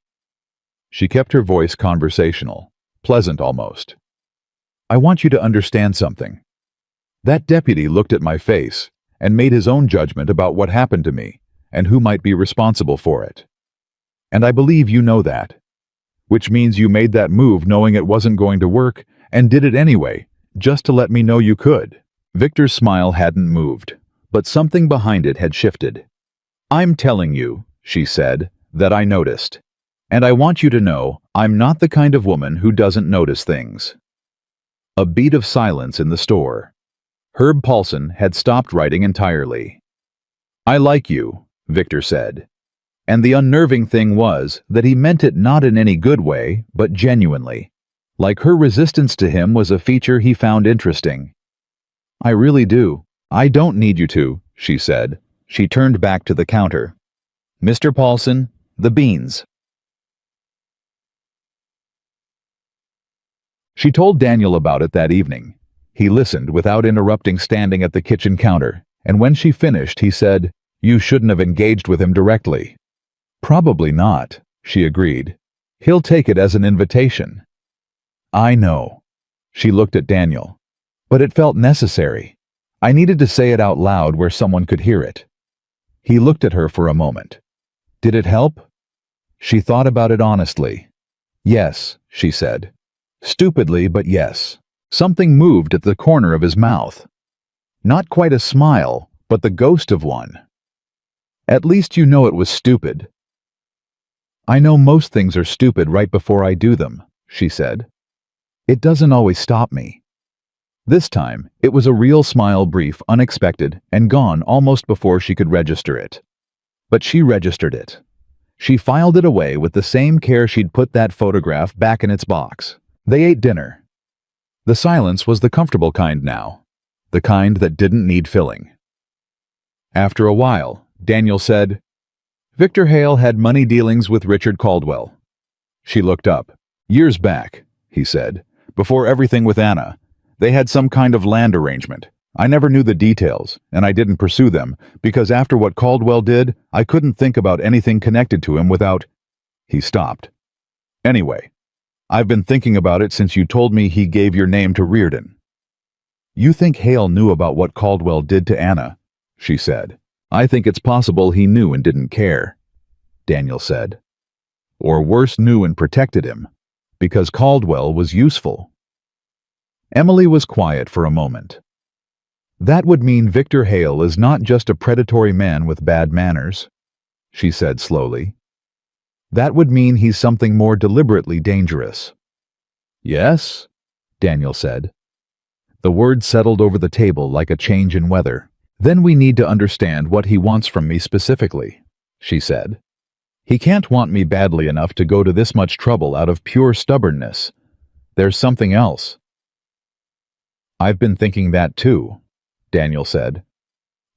She kept her voice conversational, pleasant almost. "I want you to understand something. That deputy looked at my face and made his own judgment about what happened to me and who might be responsible for it. And I believe you know that. Which means you made that move knowing it wasn't going to work and did it anyway, just to let me know you could." Victor's smile hadn't moved, but something behind it had shifted. "I'm telling you," she said, "that I noticed. And I want you to know I'm not the kind of woman who doesn't notice things." A beat of silence in the store. Herb Paulson had stopped writing entirely. "I like you," Victor said. And the unnerving thing was that he meant it not in any good way, but genuinely. Like her resistance to him was a feature he found interesting. "I really do. I don't need you to," she said. She turned back to the counter. "Mr. Paulson, the beans." She told Daniel about it that evening. He listened without interrupting, standing at the kitchen counter, and when she finished he said, "You shouldn't have engaged with him directly." "Probably not," she agreed. "He'll take it as an invitation." "I know." She looked at Daniel. "But it felt necessary. I needed to say it out loud where someone could hear it." He looked at her for a moment. "Did it help?" She thought about it honestly. "Yes," she said. Stupidly, but yes. Something moved at the corner of his mouth. Not quite a smile, but the ghost of one. "At least you know it was stupid." "I know most things are stupid right before I do them," she said. "It doesn't always stop me." This time, it was a real smile, brief, unexpected, and gone almost before she could register it. But she registered it. She filed it away with the same care she'd put that photograph back in its box. They ate dinner. The silence was the comfortable kind now, the kind that didn't need filling. After a while, Daniel said, "Victor Hale had money dealings with Richard Caldwell." She looked up. "Years back," he said, "before everything with Anna. They had some kind of land arrangement. I never knew the details, and I didn't pursue them, because after what Caldwell did, I couldn't think about anything connected to him without—" He stopped. "Anyway, I've been thinking about it since you told me he gave your name to Reardon." "You think Hale knew about what Caldwell did to Anna?" she said. "I think it's possible he knew and didn't care," Daniel said. "Or worse, knew and protected him, because Caldwell was useful." Emily was quiet for a moment. "That would mean Victor Hale is not just a predatory man with bad manners," she said slowly. "That would mean he's something more deliberately dangerous." "Yes?" Daniel said. The word settled over the table like a change in weather. Then we need to understand what he wants from me specifically, she said. He can't want me badly enough to go to this much trouble out of pure stubbornness. There's something else. I've been thinking that too, Daniel said.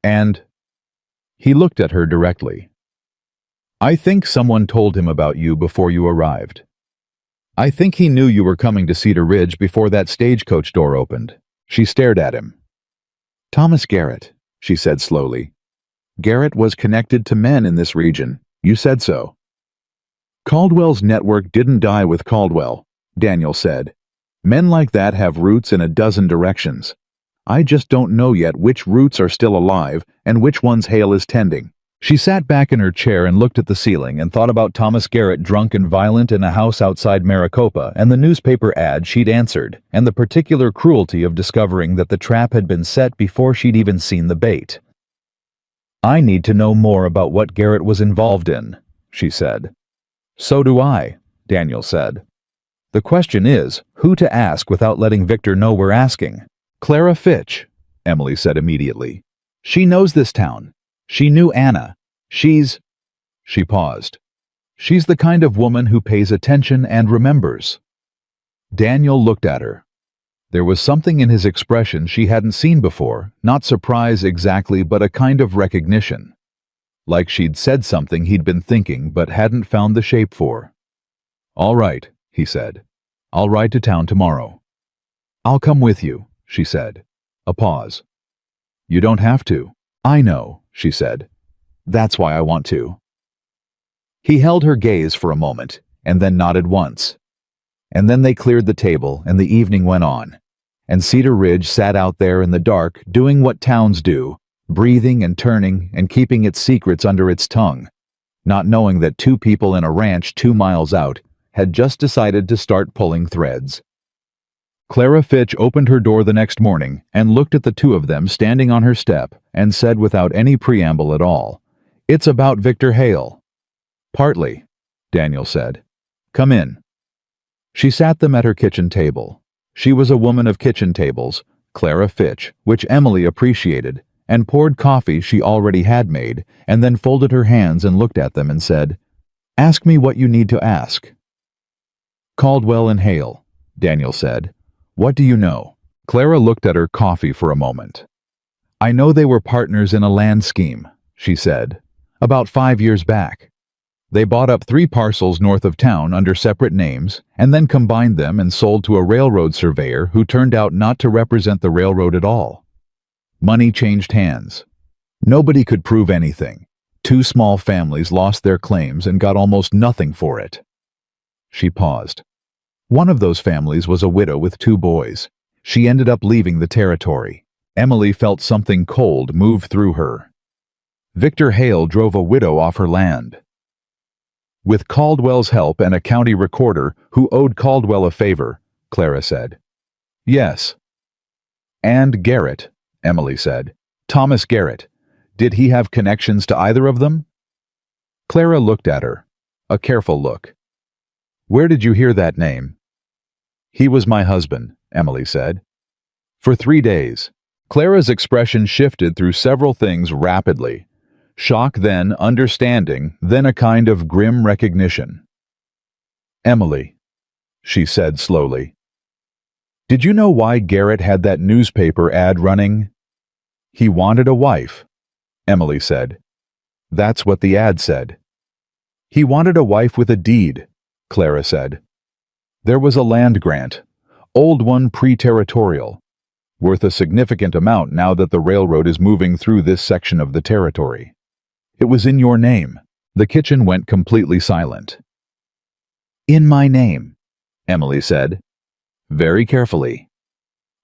And he looked at her directly. I think someone told him about you before you arrived. I think he knew you were coming to Cedar Ridge before that stagecoach door opened. She stared at him. Thomas Garrett, she said slowly. Garrett was connected to men in this region. You said so. Caldwell's network didn't die with Caldwell, Daniel said. Men like that have roots in a dozen directions. I just don't know yet which roots are still alive and which ones Hale is tending. She sat back in her chair and looked at the ceiling and thought about Thomas Garrett drunk and violent in a house outside Maricopa and the newspaper ad she'd answered, and the particular cruelty of discovering that the trap had been set before she'd even seen the bait. I need to know more about what Garrett was involved in, she said. So do I, Daniel said. The question is, who to ask without letting Victor know we're asking? Clara Fitch, Emily said immediately. She knows this town. She knew Anna. She paused. She's the kind of woman who pays attention and remembers. Daniel looked at her. There was something in his expression she hadn't seen before, not surprise exactly, but a kind of recognition. Like she'd said something he'd been thinking but hadn't found the shape for. All right, he said. I'll ride to town tomorrow. I'll come with you, she said. A pause. You don't have to. I know, she said. That's why I want to. He held her gaze for a moment, and then nodded once. And then they cleared the table, and the evening went on. And Cedar Ridge sat out there in the dark, doing what towns do, breathing and turning and keeping its secrets under its tongue, not knowing that two people in a ranch 2 miles out had just decided to start pulling threads. Clara Fitch opened her door the next morning and looked at the two of them standing on her step and said without any preamble at all, "It's about Victor Hale." "Partly," Daniel said. "Come in." She sat them at her kitchen table. She was a woman of kitchen tables, Clara Fitch, which Emily appreciated, and poured coffee she already had made, and then folded her hands and looked at them and said, "Ask me what you need to ask." "Caldwell and Hale," Daniel said. "What do you know?" Clara looked at her coffee for a moment. "I know they were partners in a land scheme," she said, "about 5 years back. They bought up 3 parcels north of town under separate names and then combined them and sold to a railroad surveyor who turned out not to represent the railroad at all. Money changed hands. Nobody could prove anything. 2 small families lost their claims and got almost nothing for it." She paused. One of those families was a widow with 2 boys. She ended up leaving the territory. Emily felt something cold move through her. Victor Hale drove a widow off her land. With Caldwell's help and a county recorder who owed Caldwell a favor, Clara said. "Yes." "And Garrett," Emily said. "Thomas Garrett. Did he have connections to either of them?" Clara looked at her. A careful look. "Where did you hear that name?" "He was my husband," Emily said. For 3 days. Clara's expression shifted through several things rapidly. Shock, then understanding, then a kind of grim recognition. "Emily," she said slowly. "Did you know why Garrett had that newspaper ad running?" "He wanted a wife," Emily said. "That's what the ad said." "He wanted a wife with a deed," Clara said. "There was a land grant, old one pre-territorial, worth a significant amount now that the railroad is moving through this section of the territory. It was in your name." The kitchen went completely silent. "In my name," Emily said, very carefully.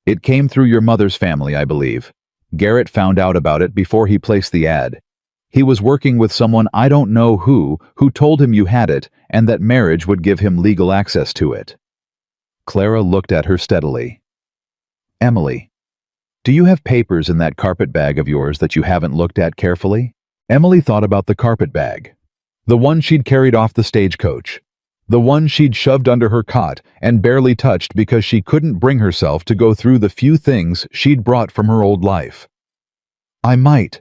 "It came through your mother's family, I believe. Garrett found out about it before he placed the ad. He was working with someone I don't know who told him you had it and that marriage would give him legal access to it." Clara looked at her steadily. "Emily, do you have papers in that carpet bag of yours that you haven't looked at carefully?" Emily thought about the carpet bag. The one she'd carried off the stagecoach. The one she'd shoved under her cot and barely touched because she couldn't bring herself to go through the few things she'd brought from her old life. "I might,"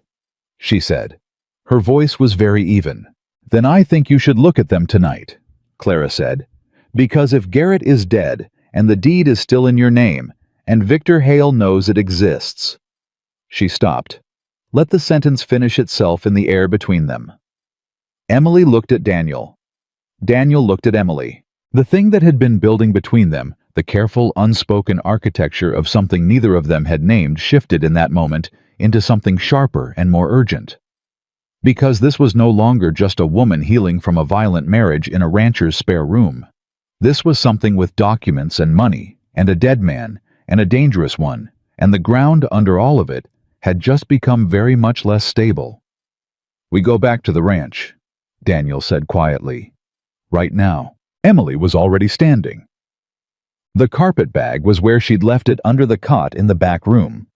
she said. Her voice was very even. "Then I think you should look at them tonight," Clara said. "Because if Garrett is dead, and the deed is still in your name, and Victor Hale knows it exists." She stopped. Let the sentence finish itself in the air between them. Emily looked at Daniel. Daniel looked at Emily. The thing that had been building between them, the careful, unspoken architecture of something neither of them had named, shifted in that moment into something sharper and more urgent. Because this was no longer just a woman healing from a violent marriage in a rancher's spare room. This was something with documents and money, and a dead man, and a dangerous one, and the ground under all of it had just become very much less stable. "We go back to the ranch," Daniel said quietly. "Right now." Emily was already standing. The carpet bag was where she'd left it under the cot in the back room.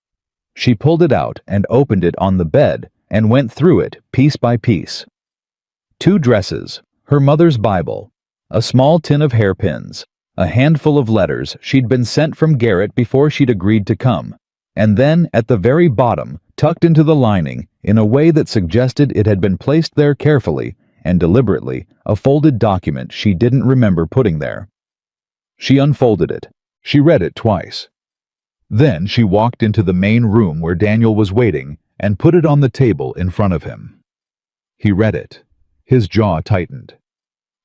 She pulled it out and opened it on the bed and went through it piece by piece. 2 dresses, her mother's Bible, a small tin of hairpins, a handful of letters she'd been sent from Garrett before she'd agreed to come, and then at the very bottom, tucked into the lining in a way that suggested it had been placed there carefully and deliberately, a folded document she didn't remember putting there. She unfolded it. She read it twice. Then she walked into the main room where Daniel was waiting and put it on the table in front of him. He read it. His jaw tightened.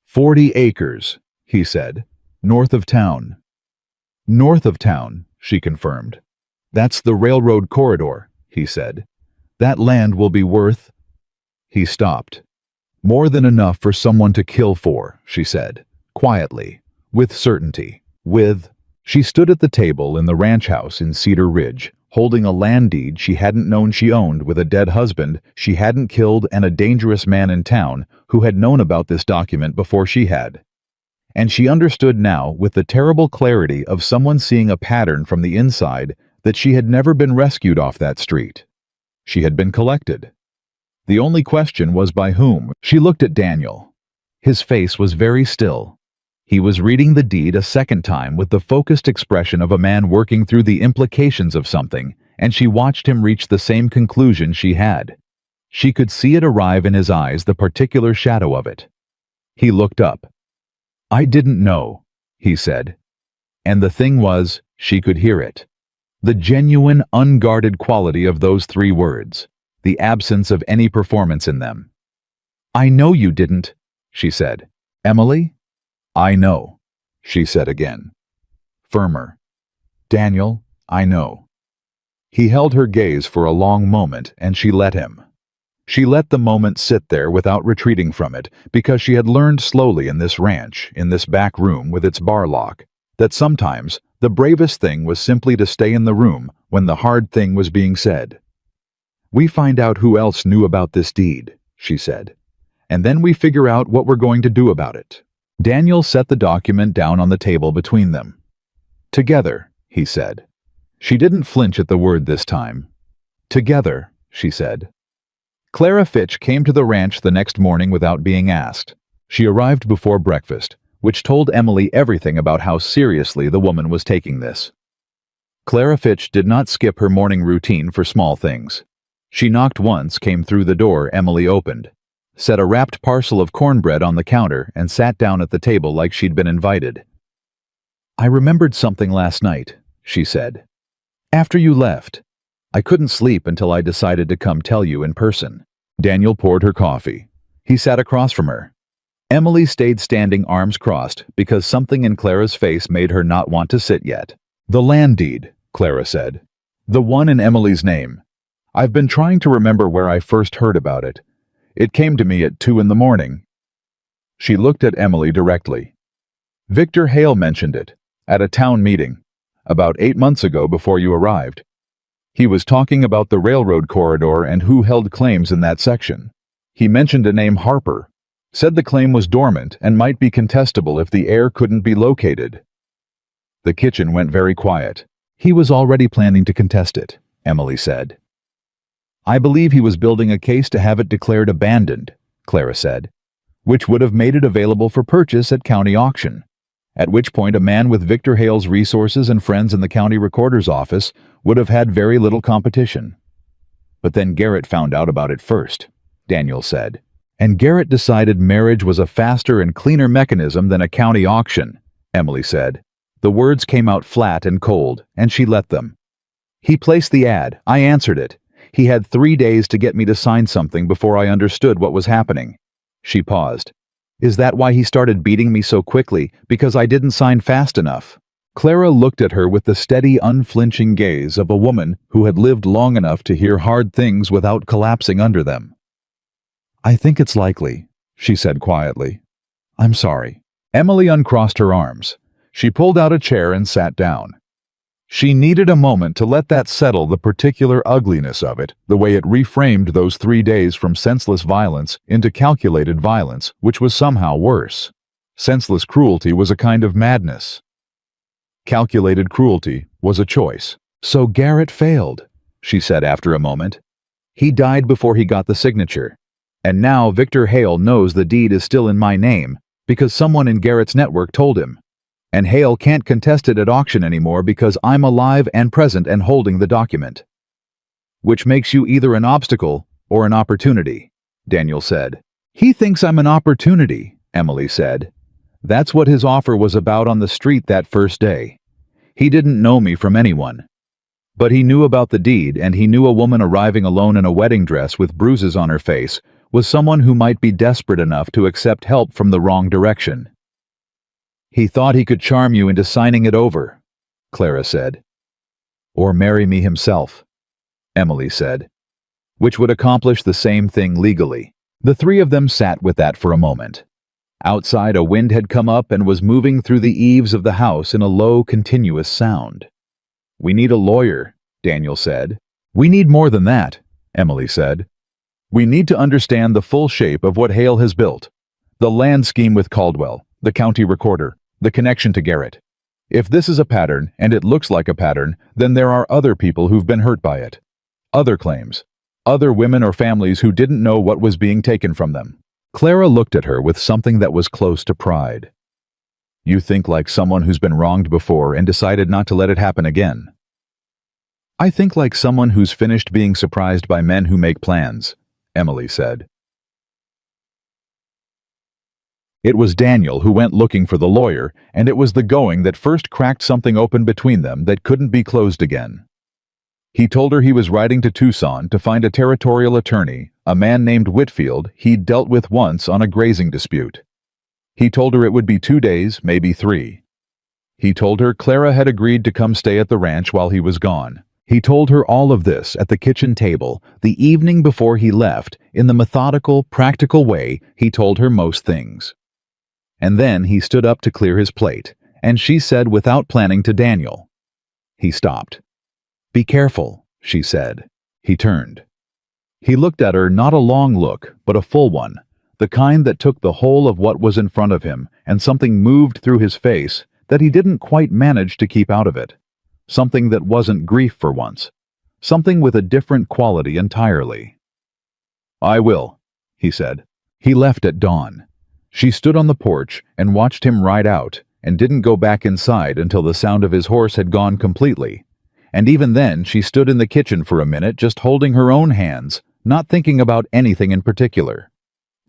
40 acres, he said, north of town. North of town, she confirmed. That's the railroad corridor, he said. That land will be worth... He stopped. More than enough for someone to kill for, she said, quietly, with certainty, She stood at the table in the ranch house in Cedar Ridge, holding a land deed she hadn't known she owned with a dead husband she hadn't killed and a dangerous man in town who had known about this document before she had. And she understood now with the terrible clarity of someone seeing a pattern from the inside that she had never been rescued off that street. She had been collected. The only question was by whom. She looked at Daniel. His face was very still. He was reading the deed a second time with the focused expression of a man working through the implications of something, and she watched him reach the same conclusion she had. She could see it arrive in his eyes, the particular shadow of it. He looked up. "I didn't know," he said. And the thing was, she could hear it. The genuine, unguarded quality of those 3 words. The absence of any performance in them. "I know you didn't," she said. "Emily?" "I know," she said again. Firmer. "Daniel, I know." He held her gaze for a long moment, and she let him. She let the moment sit there without retreating from it, because she had learned slowly in this ranch, in this back room with its bar lock, that sometimes the bravest thing was simply to stay in the room when the hard thing was being said. "We find out who else knew about this deed," she said, "and then we figure out what we're going to do about it." Daniel set the document down on the table between them. "Together," he said. She didn't flinch at the word this time. "Together," she said. Clara Fitch came to the ranch the next morning without being asked. She arrived before breakfast, which told Emily everything about how seriously the woman was taking this. Clara Fitch did not skip her morning routine for small things. She knocked once, came through the door Emily opened, set a wrapped parcel of cornbread on the counter, and sat down at the table like she'd been invited. "I remembered something last night," she said. "After you left. I couldn't sleep until I decided to come tell you in person." Daniel poured her coffee. He sat across from her. Emily stayed standing, arms crossed, because something in Clara's face made her not want to sit yet. "The land deed," Clara said. "The one in Emily's name. I've been trying to remember where I first heard about it. It came to me at 2 a.m. She looked at Emily directly. "Victor Hale mentioned it, at a town meeting, about 8 months ago before you arrived. He was talking about the railroad corridor and who held claims in that section. He mentioned a name, Harper. Said the claim was dormant and might be contestable if the heir couldn't be located." The kitchen went very quiet. "He was already planning to contest it," Emily said. "I believe he was building a case to have it declared abandoned," Clara said. which would have made it available for purchase at county auction, at which point a man with Victor Hale's resources and friends in the county recorder's office would have had very little competition. But then Garrett found out about it first, Daniel said. And Garrett decided marriage was a faster and cleaner mechanism than a county auction, Emily said. The words came out flat and cold, and she let them. He placed the ad. I answered it. He had 3 days to get me to sign something before I understood what was happening. She paused. Is that why he started beating me so quickly? Because I didn't sign fast enough? Clara looked at her with the steady, unflinching gaze of a woman who had lived long enough to hear hard things without collapsing under them. I think it's likely, she said quietly. I'm sorry. Emily uncrossed her arms. She pulled out a chair and sat down. She needed a moment to let that settle, the particular ugliness of it, the way it reframed those 3 days from senseless violence into calculated violence, which was somehow worse. Senseless cruelty was a kind of madness. Calculated cruelty was a choice. So Garrett failed, she said after a moment. He died before he got the signature. And now Victor Hale knows the deed is still in my name, because someone in Garrett's network told him. And Hale can't contest it at auction anymore because I'm alive and present and holding the document. Which makes you either an obstacle or an opportunity, Daniel said. He thinks I'm an opportunity, Emily said. That's what his offer was about on the street that first day. He didn't know me from anyone. But he knew about the deed, and he knew a woman arriving alone in a wedding dress with bruises on her face was someone who might be desperate enough to accept help from the wrong direction. He thought he could charm you into signing it over, Clara said. Or marry me himself, Emily said, which would accomplish the same thing legally. The three of them sat with that for a moment. Outside, a wind had come up and was moving through the eaves of the house in a low, continuous sound. We need a lawyer, Daniel said. We need more than that, Emily said. We need to understand the full shape of what Hale has built. The land scheme with Caldwell, the county recorder, the connection to Garrett. If this is a pattern, and it looks like a pattern, then there are other people who've been hurt by it. Other claims. Other women or families who didn't know what was being taken from them. Clara looked at her with something that was close to pride. You think like someone who's been wronged before and decided not to let it happen again. I think like someone who's finished being surprised by men who make plans, Emily said. It was Daniel who went looking for the lawyer, and it was the going that first cracked something open between them that couldn't be closed again. He told her he was riding to Tucson to find a territorial attorney, a man named Whitfield he'd dealt with once on a grazing dispute. He told her it would be 2 days, maybe 3. He told her Clara had agreed to come stay at the ranch while he was gone. He told her all of this at the kitchen table, the evening before he left, in the methodical, practical way he told her most things. And then he stood up to clear his plate, and she said without planning to Daniel. He stopped. Be careful, she said. He turned. He looked at her, not a long look, but a full one, the kind that took the whole of what was in front of him, and something moved through his face that he didn't quite manage to keep out of it. Something that wasn't grief for once. Something with a different quality entirely. I will, he said. He left at dawn. She stood on the porch and watched him ride out, and didn't go back inside until the sound of his horse had gone completely. And even then she stood in the kitchen for a minute just holding her own hands, not thinking about anything in particular.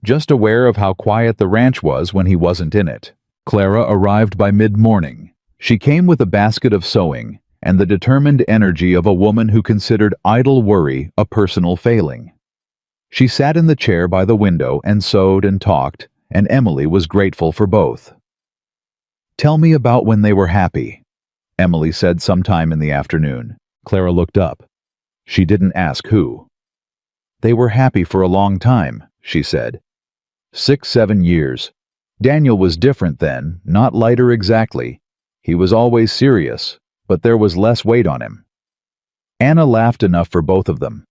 Just aware of how quiet the ranch was when he wasn't in it. Clara arrived by mid-morning. She came with a basket of sewing, and the determined energy of a woman who considered idle worry a personal failing. She sat in the chair by the window and sewed and talked, and Emily was grateful for both. Tell me about when they were happy, Emily said sometime in the afternoon. Clara looked up. She didn't ask who. They were happy for a long time, she said. 6-7 years. Daniel was different then, not lighter exactly. He was always serious, but there was less weight on him. Anna laughed enough for both of them.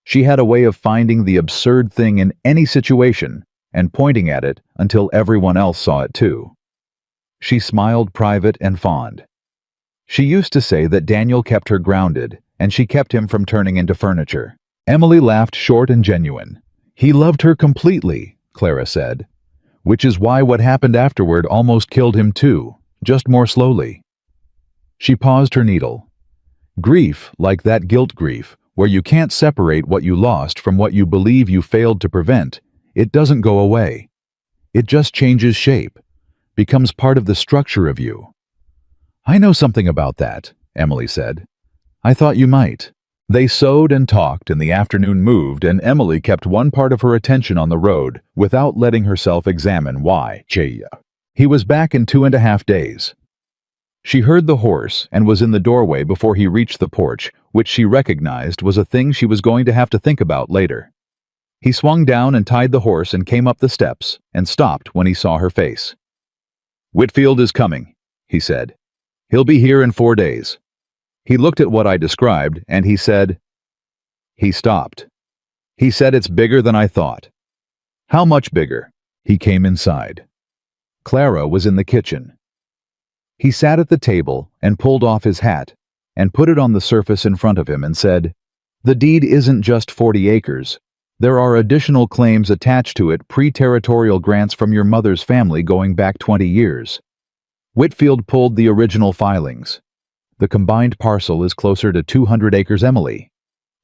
She had a way of finding the absurd thing in any situation and pointing at it until everyone else saw it too. She smiled, private and fond. She used to say that Daniel kept her grounded, and she kept him from turning into furniture. Emily laughed, short and genuine. He loved her completely, Clara said. which is why what happened afterward almost killed him too, just more slowly. She paused her needle. Grief, like that guilt grief, where you can't separate what you lost from what you believe you failed to prevent, it doesn't go away. It just changes shape, becomes part of the structure of you. I know something about that, Emily said. I thought you might. They sewed and talked, and the afternoon moved, and Emily kept one part of her attention on the road without letting herself examine why. He was back in 2.5 days. She heard the horse and was in the doorway before he reached the porch, which she recognized was a thing she was going to have to think about later. He swung down and tied the horse and came up the steps and stopped when he saw her face. "Whitfield is coming," he said. "He'll be here in 4 days." He looked at what I described, and he said, He stopped. He said, "It's bigger than I thought." "How much bigger?" He came inside. Clara was in the kitchen. He sat at the table and pulled off his hat and put it on the surface in front of him and said, "The deed isn't just 40 acres. There are additional claims attached to it, pre-territorial grants from your mother's family going back 20 years. Whitfield pulled the original filings. The combined parcel is closer to 200 acres, Emily,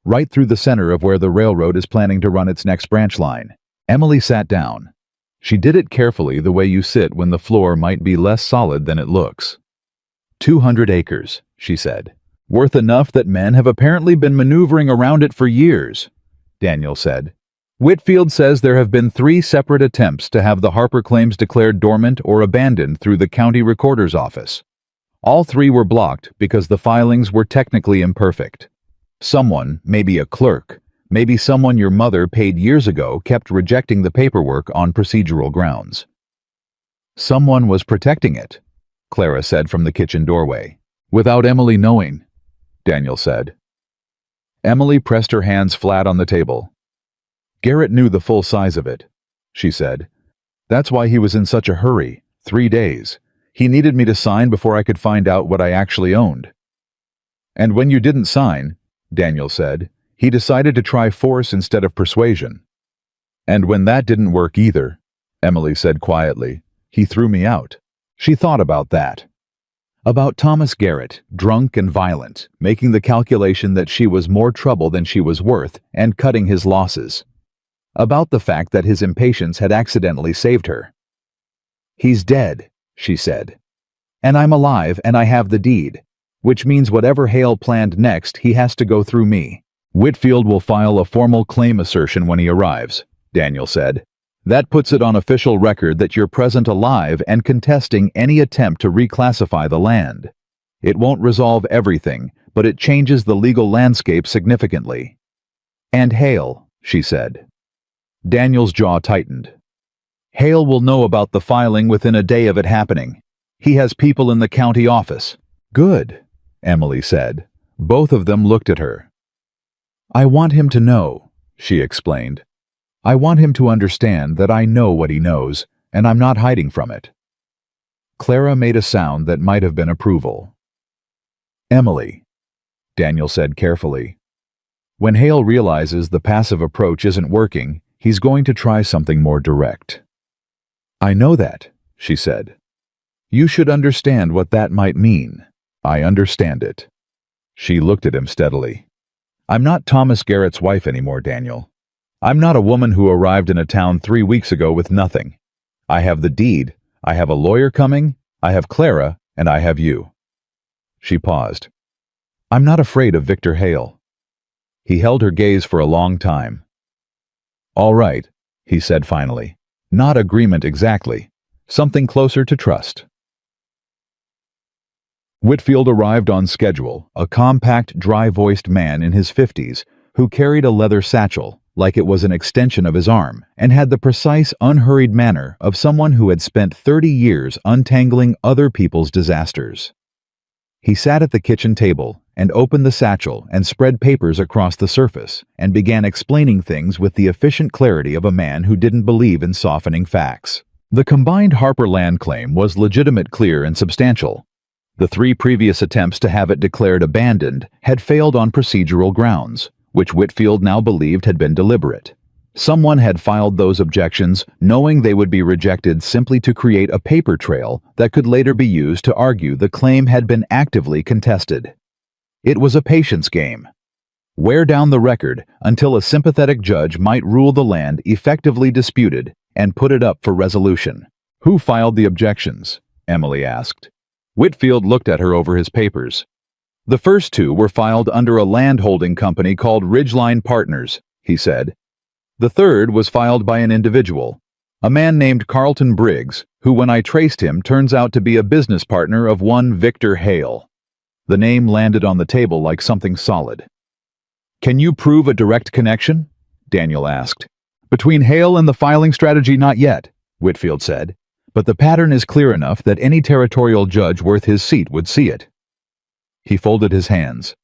right through the center of where the railroad is planning to run its next branch line." Emily sat down. She did it carefully, the way you sit when the floor might be less solid than it looks. 200 acres, she said. "Worth enough that men have apparently been maneuvering around it for years," Daniel said. "Whitfield says there have been 3 separate attempts to have the Harper claims declared dormant or abandoned through the county recorder's office. All 3 were blocked because the filings were technically imperfect. Someone, maybe a clerk, maybe someone your mother paid years ago, kept rejecting the paperwork on procedural grounds." "Someone was protecting it," Clara said from the kitchen doorway. "Without Emily knowing," Daniel said. Emily pressed her hands flat on the table. "Garrett knew the full size of it," she said. "That's why he was in such a hurry. 3 days. He needed me to sign before I could find out what I actually owned." "And when you didn't sign," Daniel said, "he decided to try force instead of persuasion." "And when that didn't work either," Emily said quietly, "he threw me out." She thought about that. About Thomas Garrett, drunk and violent, making the calculation that she was more trouble than she was worth and cutting his losses. About the fact that his impatience had accidentally saved her. "He's dead," she said. "And I'm alive and I have the deed, which means whatever Hale planned next, he has to go through me." "Whitfield will file a formal claim assertion when he arrives," Daniel said. "That puts it on official record that you're present alive and contesting any attempt to reclassify the land. It won't resolve everything, but it changes the legal landscape significantly." "And Hale," she said. Daniel's jaw tightened. "Hale will know about the filing within a day of it happening. He has people in the county office." "Good," Emily said. Both of them looked at her. "I want him to know," she explained. "I want him to understand that I know what he knows, and I'm not hiding from it." Clara made a sound that might have been approval. "Emily," Daniel said carefully, "when Hale realizes the passive approach isn't working, he's going to try something more direct." "I know that," she said. "You should understand what that might mean." "I understand it." She looked at him steadily. "I'm not Thomas Garrett's wife anymore, Daniel. I'm not a woman who arrived in a town 3 weeks ago with nothing. I have the deed, I have a lawyer coming, I have Clara, and I have you." She paused. "I'm not afraid of Victor Hale." He held her gaze for a long time. "All right," he said finally. "Not agreement exactly. Something closer to trust." Whitfield arrived on schedule, a compact, dry-voiced man in his 50s who carried a leather satchel, like it was an extension of his arm, and had the precise, unhurried manner of someone who had spent 30 years untangling other people's disasters. He sat at the kitchen table and opened the satchel and spread papers across the surface and began explaining things with the efficient clarity of a man who didn't believe in softening facts. The combined Harper land claim was legitimate, clear, and substantial. The 3 previous attempts to have it declared abandoned had failed on procedural grounds, which Whitfield now believed had been deliberate. Someone had filed those objections knowing they would be rejected simply to create a paper trail that could later be used to argue the claim had been actively contested. It was a patience game. Wear down the record until a sympathetic judge might rule the land effectively disputed and put it up for resolution. "Who filed the objections?" Emily asked. Whitfield looked at her over his papers. "The first two were filed under a land holding company called Ridgeline Partners," he said. "The third was filed by an individual, a man named Carlton Briggs, who when I traced him turns out to be a business partner of one Victor Hale." The name landed on the table like something solid. "Can you prove a direct connection?" Daniel asked. "Between Hale and the filing strategy, not yet," Whitfield said, "but the pattern is clear enough that any territorial judge worth his seat would see it." He folded his hands.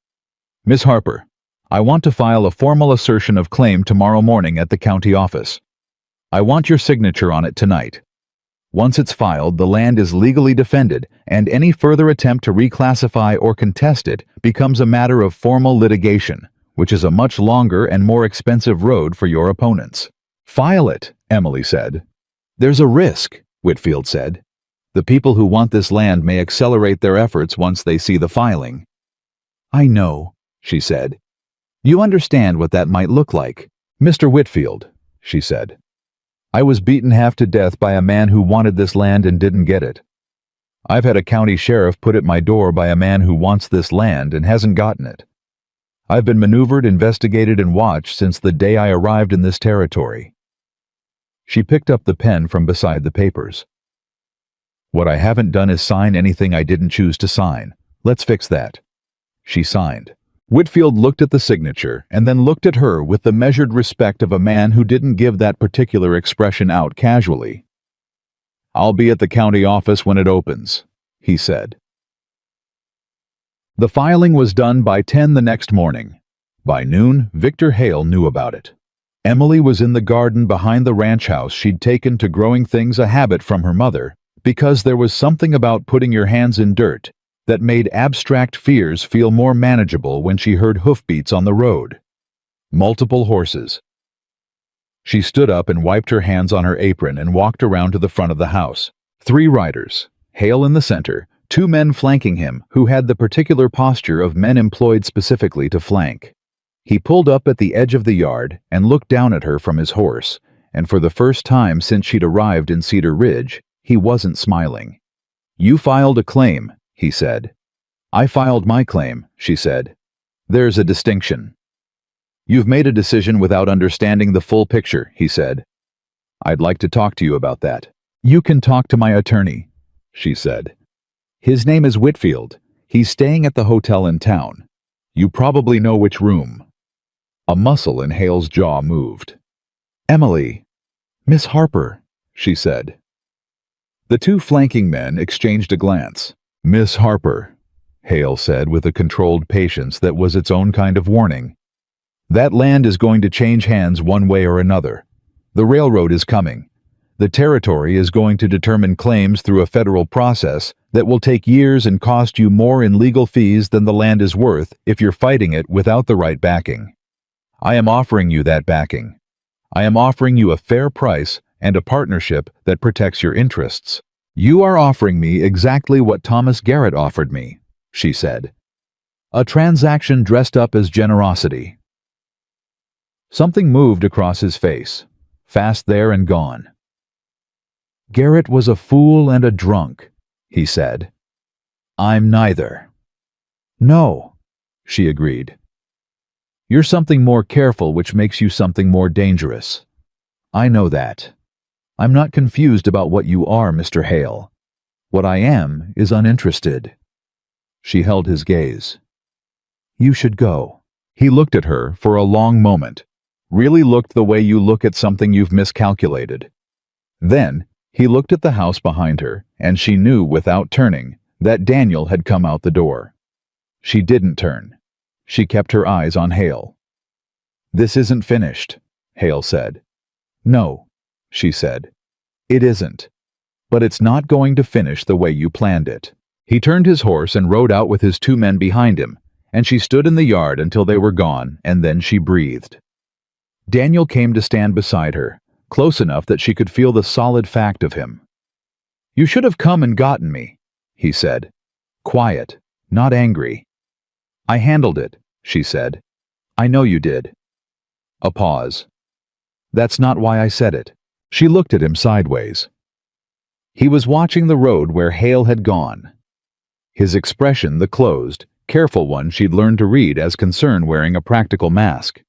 "Miss Harper, I want to file a formal assertion of claim tomorrow morning at the county office. I want your signature on it tonight. Once it's filed, the land is legally defended, and any further attempt to reclassify or contest it becomes a matter of formal litigation, which is a much longer and more expensive road for your opponents." "File it," Emily said. "There's a risk," Whitfield said. "The people who want this land may accelerate their efforts once they see the filing." "I know," she said. "You understand what that might look like." "Mr. Whitfield," she said, "I was beaten half to death by a man who wanted this land and didn't get it. I've had a county sheriff put at my door by a man who wants this land and hasn't gotten it. I've been maneuvered, investigated, and watched since the day I arrived in this territory." She picked up the pen from beside the papers. "What I haven't done is sign anything I didn't choose to sign. Let's fix that." She signed. Whitfield looked at the signature and then looked at her with the measured respect of a man who didn't give that particular expression out casually. "I'll be at the county office when it opens," he said. The filing was done by 10 the next morning. By noon, Victor Hale knew about it. Emily was in the garden behind the ranch house she'd taken to growing things a habit from her mother, because there was something about putting your hands in dirt that made abstract fears feel more manageable when she heard hoofbeats on the road. Multiple horses. She stood up and wiped her hands on her apron and walked around to the front of the house. 3 riders, Hale in the center, 2 men flanking him who had the particular posture of men employed specifically to flank. He pulled up at the edge of the yard and looked down at her from his horse, and for the first time since she'd arrived in Cedar Ridge, he wasn't smiling. "You filed a claim," he said. "I filed my claim," she said. "There's a distinction." "You've made a decision without understanding the full picture," he said. "I'd like to talk to you about that." "You can talk to my attorney," she said. "His name is Whitfield. He's staying at the hotel in town. You probably know which room." A muscle in Hale's jaw moved. "Emily." "Miss Harper," she said. The 2 flanking men exchanged a glance. "Miss Harper," Hale said with a controlled patience that was its own kind of warning. "That land is going to change hands one way or another. The railroad is coming. The territory is going to determine claims through a federal process that will take years and cost you more in legal fees than the land is worth if you're fighting it without the right backing. I am offering you that backing. I am offering you a fair price and a partnership that protects your interests. You are offering me exactly what Thomas Garrett offered me," she said. "A transaction dressed up as generosity." Something moved across his face, fast there and gone. "Garrett was a fool and a drunk," he said. "I'm neither." "No," she agreed. "You're something more careful, which makes you something more dangerous. I know that. I'm not confused about what you are, Mr. Hale. What I am is uninterested." She held his gaze. "You should go." He looked at her for a long moment, really looked the way you look at something you've miscalculated. Then he looked at the house behind her, and she knew without turning that Daniel had come out the door. She didn't turn. She kept her eyes on Hale. "This isn't finished," Hale said. "No," she said. "It isn't. But it's not going to finish the way you planned it." He turned his horse and rode out with his 2 men behind him, and she stood in the yard until they were gone, and then she breathed. Daniel came to stand beside her, close enough that she could feel the solid fact of him. "You should have come and gotten me," he said. Quiet, not angry. "I handled it," she said. "I know you did." A pause. "That's not why I said it." She looked at him sideways. He was watching the road where Hale had gone. His expression, the closed, careful one she'd learned to read as concern wearing a practical mask.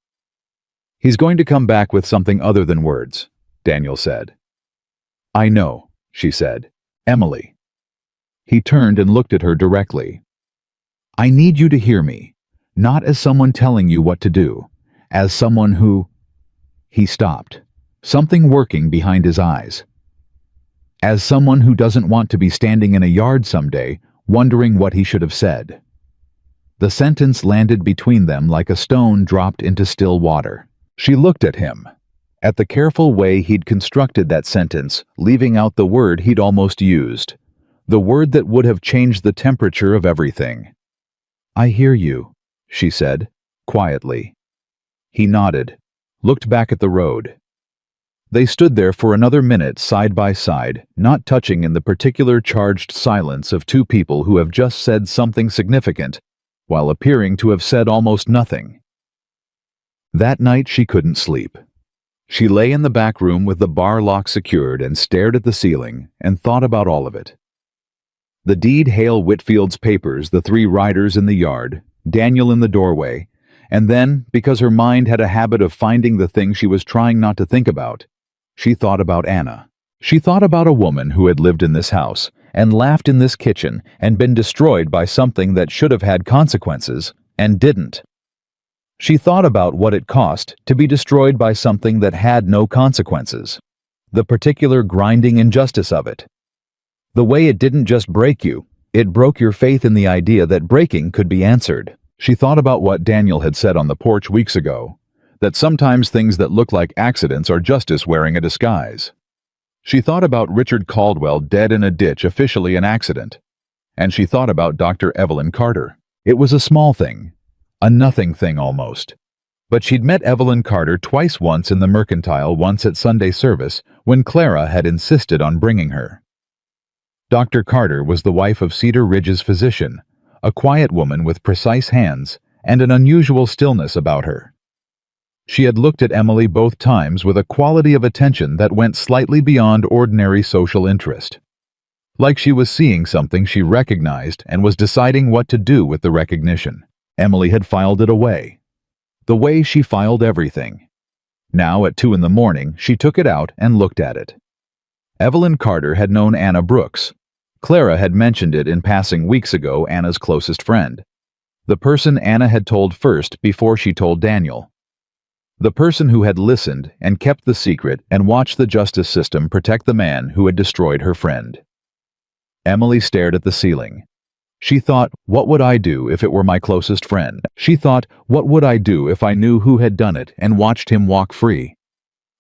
"He's going to come back with something other than words," Daniel said. "I know," she said. "Emily." He turned and looked at her directly. "I need you to hear me, not as someone telling you what to do, as someone who—" He stopped, something working behind his eyes. "As someone who doesn't want to be standing in a yard someday, wondering what he should have said." The sentence landed between them like a stone dropped into still water. She looked at him, at the careful way he'd constructed that sentence, leaving out the word he'd almost used, the word that would have changed the temperature of everything. "I hear you," she said, quietly. He nodded, looked back at the road. They stood there for another minute side by side, not touching in the particular charged silence of two people who have just said something significant, while appearing to have said almost nothing. That night she couldn't sleep. She lay in the back room with the bar lock secured and stared at the ceiling and thought about all of it. The deed, Hale Whitfield's papers, the three riders in the yard, Daniel in the doorway, and then, because her mind had a habit of finding the thing she was trying not to think about, she thought about Anna. She thought about a woman who had lived in this house and laughed in this kitchen and been destroyed by something that should have had consequences and didn't. She thought about what it cost to be destroyed by something that had no consequences, the particular grinding injustice of it. The way it didn't just break you, it broke your faith in the idea that breaking could be answered. She thought about what Daniel had said on the porch weeks ago, that sometimes things that look like accidents are justice wearing a disguise. She thought about Richard Caldwell dead in a ditch, officially an accident. And she thought about Dr. Evelyn Carter. It was a small thing, a nothing thing almost. But she'd met Evelyn Carter twice, once in the Mercantile, once at Sunday service, when Clara had insisted on bringing her. Dr. Carter was the wife of Cedar Ridge's physician, a quiet woman with precise hands and an unusual stillness about her. She had looked at Emily both times with a quality of attention that went slightly beyond ordinary social interest. Like she was seeing something she recognized and was deciding what to do with the recognition. Emily had filed it away. The way she filed everything. Now at 2 a.m, she took it out and looked at it. Evelyn Carter had known Anna Brooks. Clara had mentioned it in passing weeks ago, Anna's closest friend. The person Anna had told first before she told Daniel. The person who had listened and kept the secret and watched the justice system protect the man who had destroyed her friend. Emily stared at the ceiling. She thought, what would I do if it were my closest friend? She thought, what would I do if I knew who had done it and watched him walk free?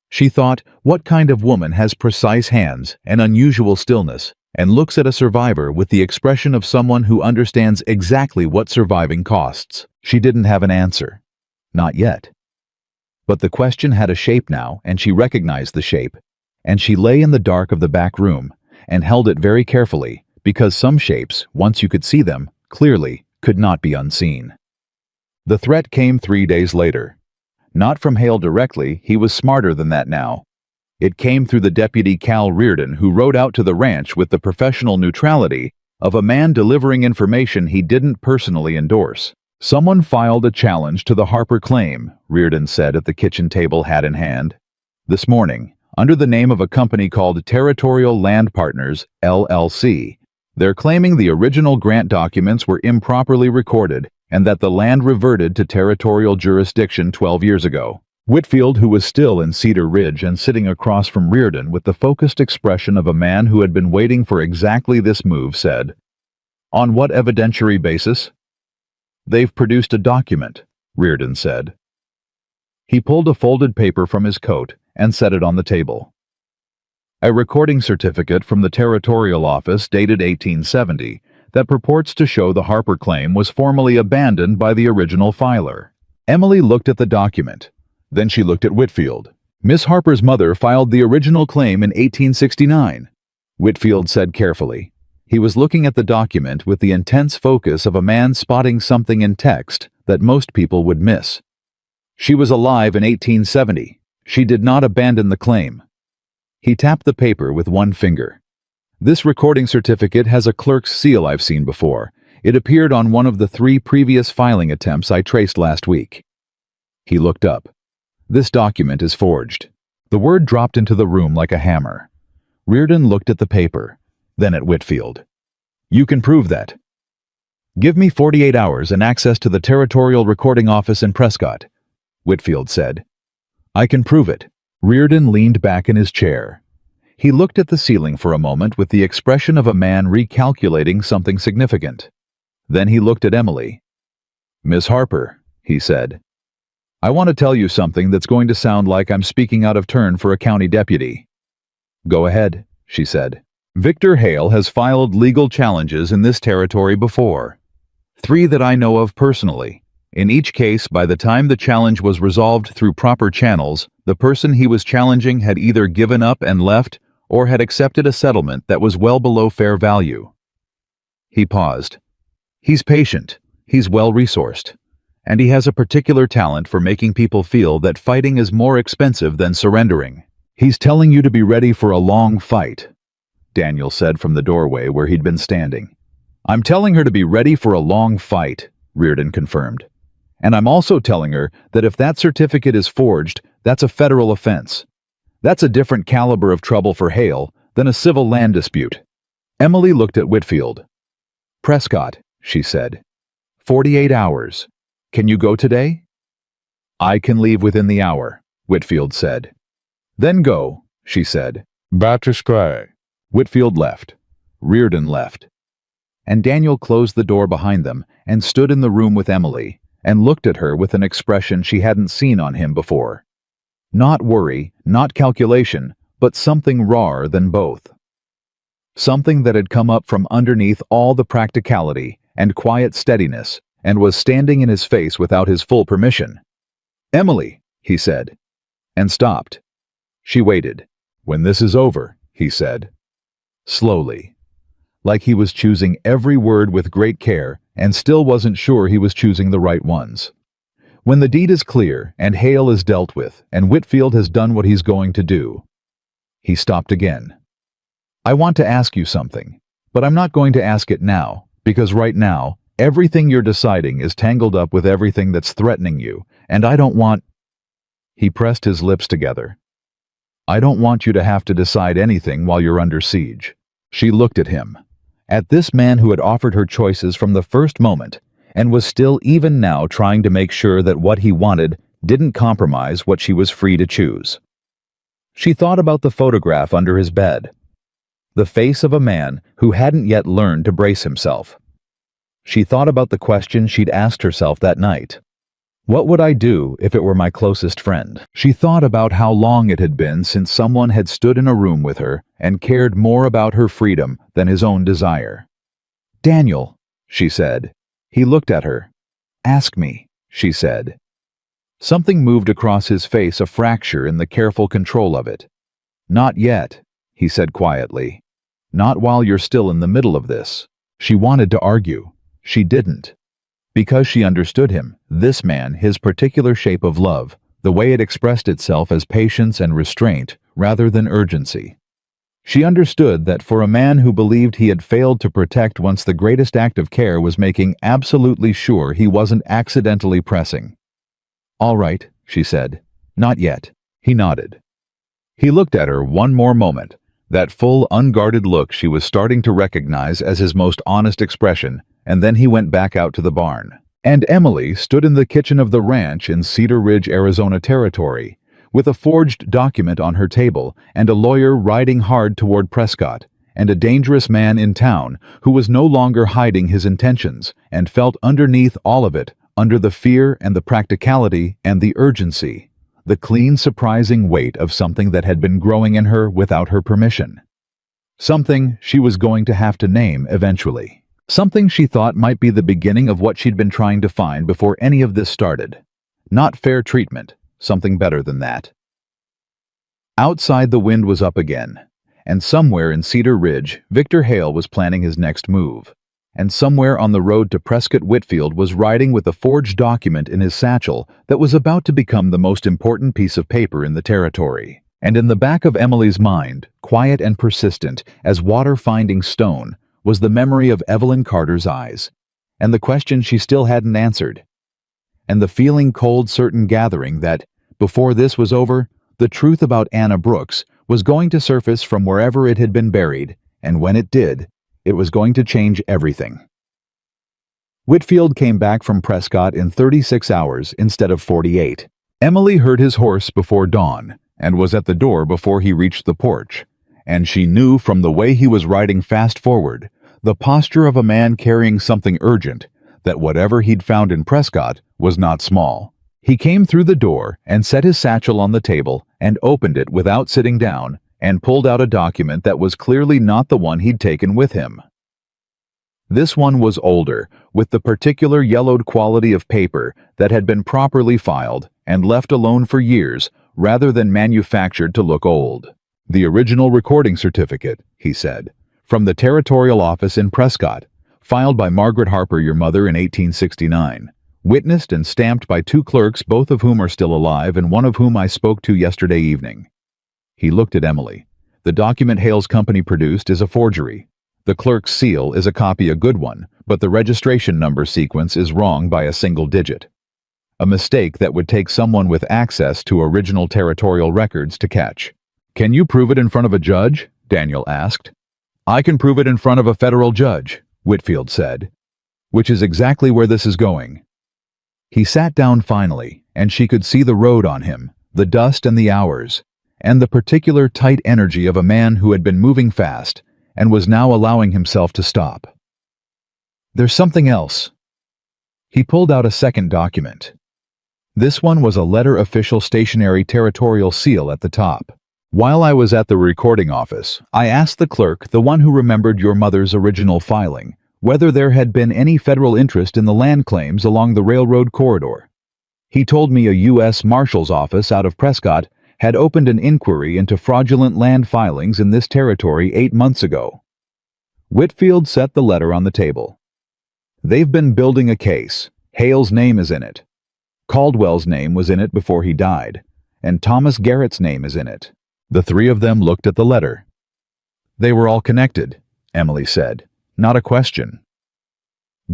She thought, what kind of woman has precise hands and unusual stillness and looks at a survivor with the expression of someone who understands exactly what surviving costs? She didn't have an answer. Not yet. But the question had a shape now, and she recognized the shape, and she lay in the dark of the back room and held it very carefully, because some shapes, once you could see them, clearly, could not be unseen. The threat came 3 days later. Not from Hale directly, he was smarter than that now. It came through the deputy Cal Reardon, who rode out to the ranch with the professional neutrality of a man delivering information he didn't personally endorse. Someone filed a challenge to the Harper claim, Reardon said at the kitchen table, hat in hand. This morning, under the name of a company called Territorial Land Partners, LLC. They're claiming the original grant documents were improperly recorded and that the land reverted to territorial jurisdiction 12 years ago. Whitfield, who was still in Cedar Ridge and sitting across from Reardon with the focused expression of a man who had been waiting for exactly this move, said, "On what evidentiary basis?" "They've produced a document," Reardon said. He pulled a folded paper from his coat and set it on the table. "A recording certificate from the Territorial Office dated 1870 that purports to show the Harper claim was formally abandoned by the original filer." Emily looked at the document. Then she looked at Whitfield. Miss Harper's mother filed the original claim in 1869. Whitfield said carefully. He was looking at the document with the intense focus of a man spotting something in text that most people would miss. She was alive in 1870. She did not abandon the claim. He tapped the paper with one finger. This recording certificate has a clerk's seal I've seen before. It appeared on one of the 3 previous filing attempts I traced last week. He looked up. This document is forged. The word dropped into the room like a hammer. Reardon looked at the paper, then at Whitfield. You can prove that. Give me 48 hours and access to the Territorial Recording Office in Prescott, Whitfield said. I can prove it. Reardon leaned back in his chair. He looked at the ceiling for a moment with the expression of a man recalculating something significant. Then he looked at Emily. Miss Harper, he said, I want to tell you something that's going to sound like I'm speaking out of turn for a county deputy. Go ahead, she said. Victor Hale has filed legal challenges in this territory before. 3 that I know of personally. In each case, by the time the challenge was resolved through proper channels, the person he was challenging had either given up and left or had accepted a settlement that was well below fair value. He paused. He's patient, he's well-resourced, and he has a particular talent for making people feel that fighting is more expensive than surrendering. He's telling you to be ready for a long fight, Daniel said from the doorway where he'd been standing. I'm telling her to be ready for a long fight, Reardon confirmed. And I'm also telling her that if that certificate is forged, that's a federal offense. That's a different caliber of trouble for Hale than a civil land dispute. Emily looked at Whitfield. Prescott, she said. 48 hours. Can you go today? I can leave within the hour, Whitfield said. Then go, she said. Batter Whitfield left. Reardon left. And Daniel closed the door behind them and stood in the room with Emily and looked at her with an expression she hadn't seen on him before. Not worry, not calculation, but something rawer than both. Something that had come up from underneath all the practicality and quiet steadiness and was standing in his face without his full permission. Emily, he said, and stopped. She waited. When this is over, he said. Slowly, like he was choosing every word with great care and still wasn't sure he was choosing the right ones. When the deed is clear and Hale is dealt with and Whitfield has done what he's going to do. He stopped again. I want to ask you something, but I'm not going to ask it now, because right now, everything you're deciding is tangled up with everything that's threatening you, and I don't want... He pressed his lips together. I don't want you to have to decide anything while you're under siege. She looked at him, at this man who had offered her choices from the first moment, and was still even now trying to make sure that what he wanted didn't compromise what she was free to choose. She thought about the photograph under his bed, the face of a man who hadn't yet learned to brace himself. She thought about the question she'd asked herself that night. What would I do if it were my closest friend? She thought about how long it had been since someone had stood in a room with her and cared more about her freedom than his own desire. Daniel, she said. He looked at her. Ask me, she said. Something moved across his face, a fracture in the careful control of it. Not yet, he said quietly. Not while you're still in the middle of this. She wanted to argue. She didn't. Because she understood him, this man, his particular shape of love, the way it expressed itself as patience and restraint rather than urgency. She understood that for a man who believed he had failed to protect once the greatest act of care was making absolutely sure he wasn't accidentally pressing. All right, she said. Not yet. He nodded. He looked at her one more moment, that full, unguarded look she was starting to recognize as his most honest expression, and then he went back out to the barn. And Emily stood in the kitchen of the ranch in Cedar Ridge, Arizona territory, with a forged document on her table and a lawyer riding hard toward Prescott, and a dangerous man in town who was no longer hiding his intentions and felt underneath all of it, under the fear and the practicality and the urgency, the clean, surprising weight of something that had been growing in her without her permission. Something she was going to have to name eventually. Something she thought might be the beginning of what she'd been trying to find before any of this started. Not fair treatment, something better than that. Outside, the wind was up again, and somewhere in Cedar Ridge, Victor Hale was planning his next move. And somewhere on the road to Prescott, Whitfield was riding with a forged document in his satchel that was about to become the most important piece of paper in the territory. And in the back of Emily's mind, quiet and persistent as water finding stone, was the memory of Evelyn Carter's eyes, and the question she still hadn't answered, and the feeling cold certain gathering that, before this was over, the truth about Anna Brooks was going to surface from wherever it had been buried, and when it did, it was going to change everything. Whitfield came back from Prescott in 36 hours instead of 48. Emily heard his horse before dawn and was at the door before he reached the porch, and she knew from the way he was riding fast forward, the posture of a man carrying something urgent, that whatever he'd found in Prescott was not small. He came through the door and set his satchel on the table and opened it without sitting down and pulled out a document that was clearly not the one he'd taken with him. This one was older, with the particular yellowed quality of paper that had been properly filed and left alone for years rather than manufactured to look old. The original recording certificate, he said, from the territorial office in Prescott, filed by Margaret Harper, your mother, in 1869, witnessed and stamped by 2 clerks, both of whom are still alive and one of whom I spoke to yesterday evening. He looked at Emily. The document Hale's company produced is a forgery. The clerk's seal is a copy, a good one, but the registration number sequence is wrong by a single digit. A mistake that would take someone with access to original territorial records to catch. "Can you prove it in front of a judge?" Daniel asked. "I can prove it in front of a federal judge," Whitfield said, "which is exactly where this is going." He sat down finally, and she could see the road on him, the dust and the hours, and the particular tight energy of a man who had been moving fast and was now allowing himself to stop. "There's something else." He pulled out a second document. This one was a letter official stationery territorial seal at the top. "While I was at the recording office, I asked the clerk, the one who remembered your mother's original filing, whether there had been any federal interest in the land claims along the railroad corridor. He told me a U.S. Marshal's office out of Prescott had opened an inquiry into fraudulent land filings in this territory 8 months ago." Whitfield set the letter on the table. "They've been building a case. Hale's name is in it. Caldwell's name was in it before he died, and Thomas Garrett's name is in it." The 3 of them looked at the letter. "They were all connected," Emily said. "Not a question."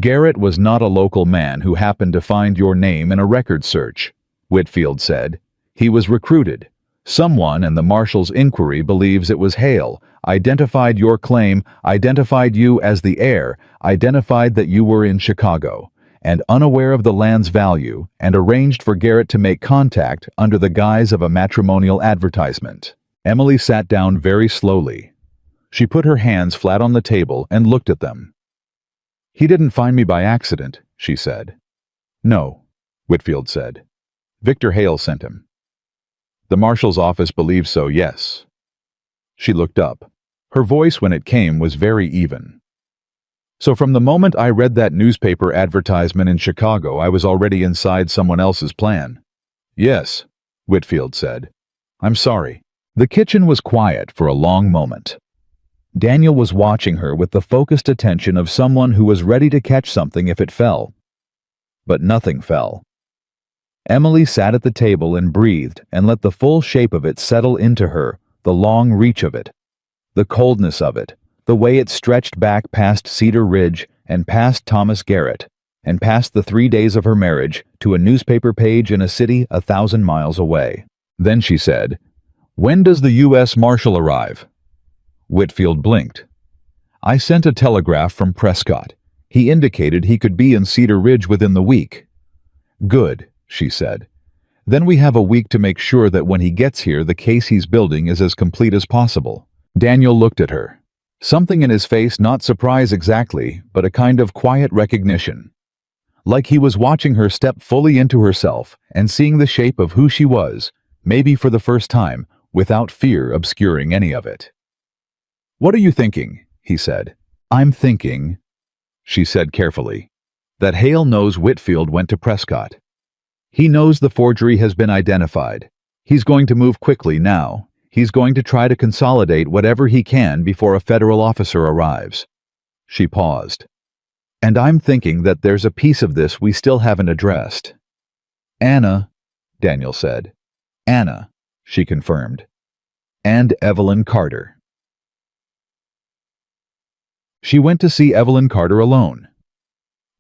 "Garrett was not a local man who happened to find your name in a record search," Whitfield said. "He was recruited. Someone in the Marshal's inquiry believes it was Hale, identified your claim, identified you as the heir, identified that you were in Chicago, and unaware of the land's value, and arranged for Garrett to make contact under the guise of a matrimonial advertisement." Emily sat down very slowly. She put her hands flat on the table and looked at them. "He didn't find me by accident," she said. "No," Whitfield said. "Victor Hale sent him." "The Marshal's office believes so, yes." She looked up. Her voice, when it came, was very even. "So from the moment I read that newspaper advertisement in Chicago, I was already inside someone else's plan." "Yes," Whitfield said. "I'm sorry." The kitchen was quiet for a long moment. Daniel was watching her with the focused attention of someone who was ready to catch something if it fell. But nothing fell. Emily sat at the table and breathed and let the full shape of it settle into her, the long reach of it, the coldness of it, the way it stretched back past Cedar Ridge and past Thomas Garrett, and past the 3 days of her marriage to a newspaper page in a city 1,000 miles away. Then she said, "When does the U.S. Marshal arrive?" Whitfield blinked. "I sent a telegraph from Prescott. He indicated he could be in Cedar Ridge within the week." "Good," she said. "Then we have a week to make sure that when he gets here the case he's building is as complete as possible." Daniel looked at her. Something in his face, not surprise exactly, but a kind of quiet recognition. Like he was watching her step fully into herself and seeing the shape of who she was, maybe for the first time, without fear obscuring any of it. "What are you thinking?" he said. "I'm thinking," she said carefully, "that Hale knows Whitfield went to Prescott. He knows the forgery has been identified. He's going to move quickly now. He's going to try to consolidate whatever he can before a federal officer arrives. She paused. And I'm thinking that there's a piece of this we still haven't addressed. Anna, Daniel said. Anna, she confirmed. And Evelyn Carter. She went to see Evelyn Carter alone.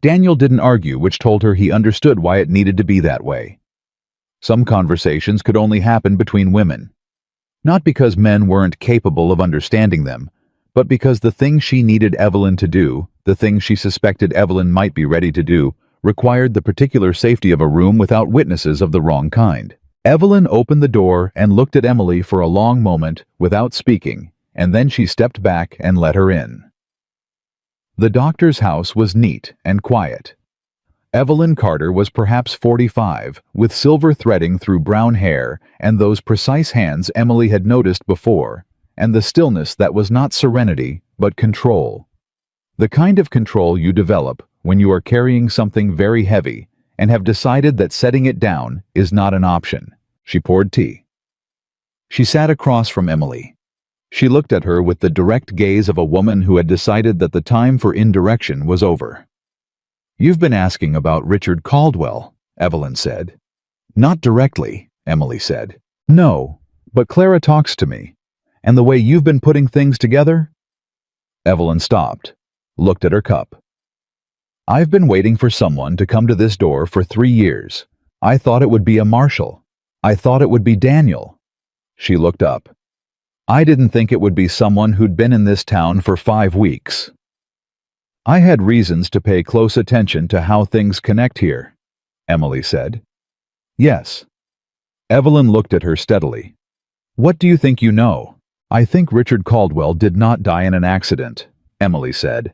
Daniel didn't argue, which told her he understood why it needed to be that way. Some conversations could only happen between women. Not because men weren't capable of understanding them, but because the thing she needed Evelyn to do, the thing she suspected Evelyn might be ready to do, required the particular safety of a room without witnesses of the wrong kind. Evelyn opened the door and looked at Emily for a long moment without speaking, and then she stepped back and let her in. The doctor's house was neat and quiet. Evelyn Carter was perhaps 45, with silver threading through brown hair and those precise hands Emily had noticed before, and the stillness that was not serenity, but control. The kind of control you develop when you are carrying something very heavy and have decided that setting it down is not an option. She poured tea. She sat across from Emily. She looked at her with the direct gaze of a woman who had decided that the time for indirection was over. "You've been asking about Richard Caldwell," Evelyn said. "Not directly," Emily said. "No, but Clara talks to me. And the way you've been putting things together?" Evelyn stopped, looked at her cup. "I've been waiting for someone to come to this door for 3 years. I thought it would be a marshal. I thought it would be Daniel." She looked up. "I didn't think it would be someone who'd been in this town for 5 weeks. I had reasons to pay close attention to how things connect here," Emily said. "Yes." Evelyn looked at her steadily. "What do you think you know?" "I think Richard Caldwell did not die in an accident," Emily said.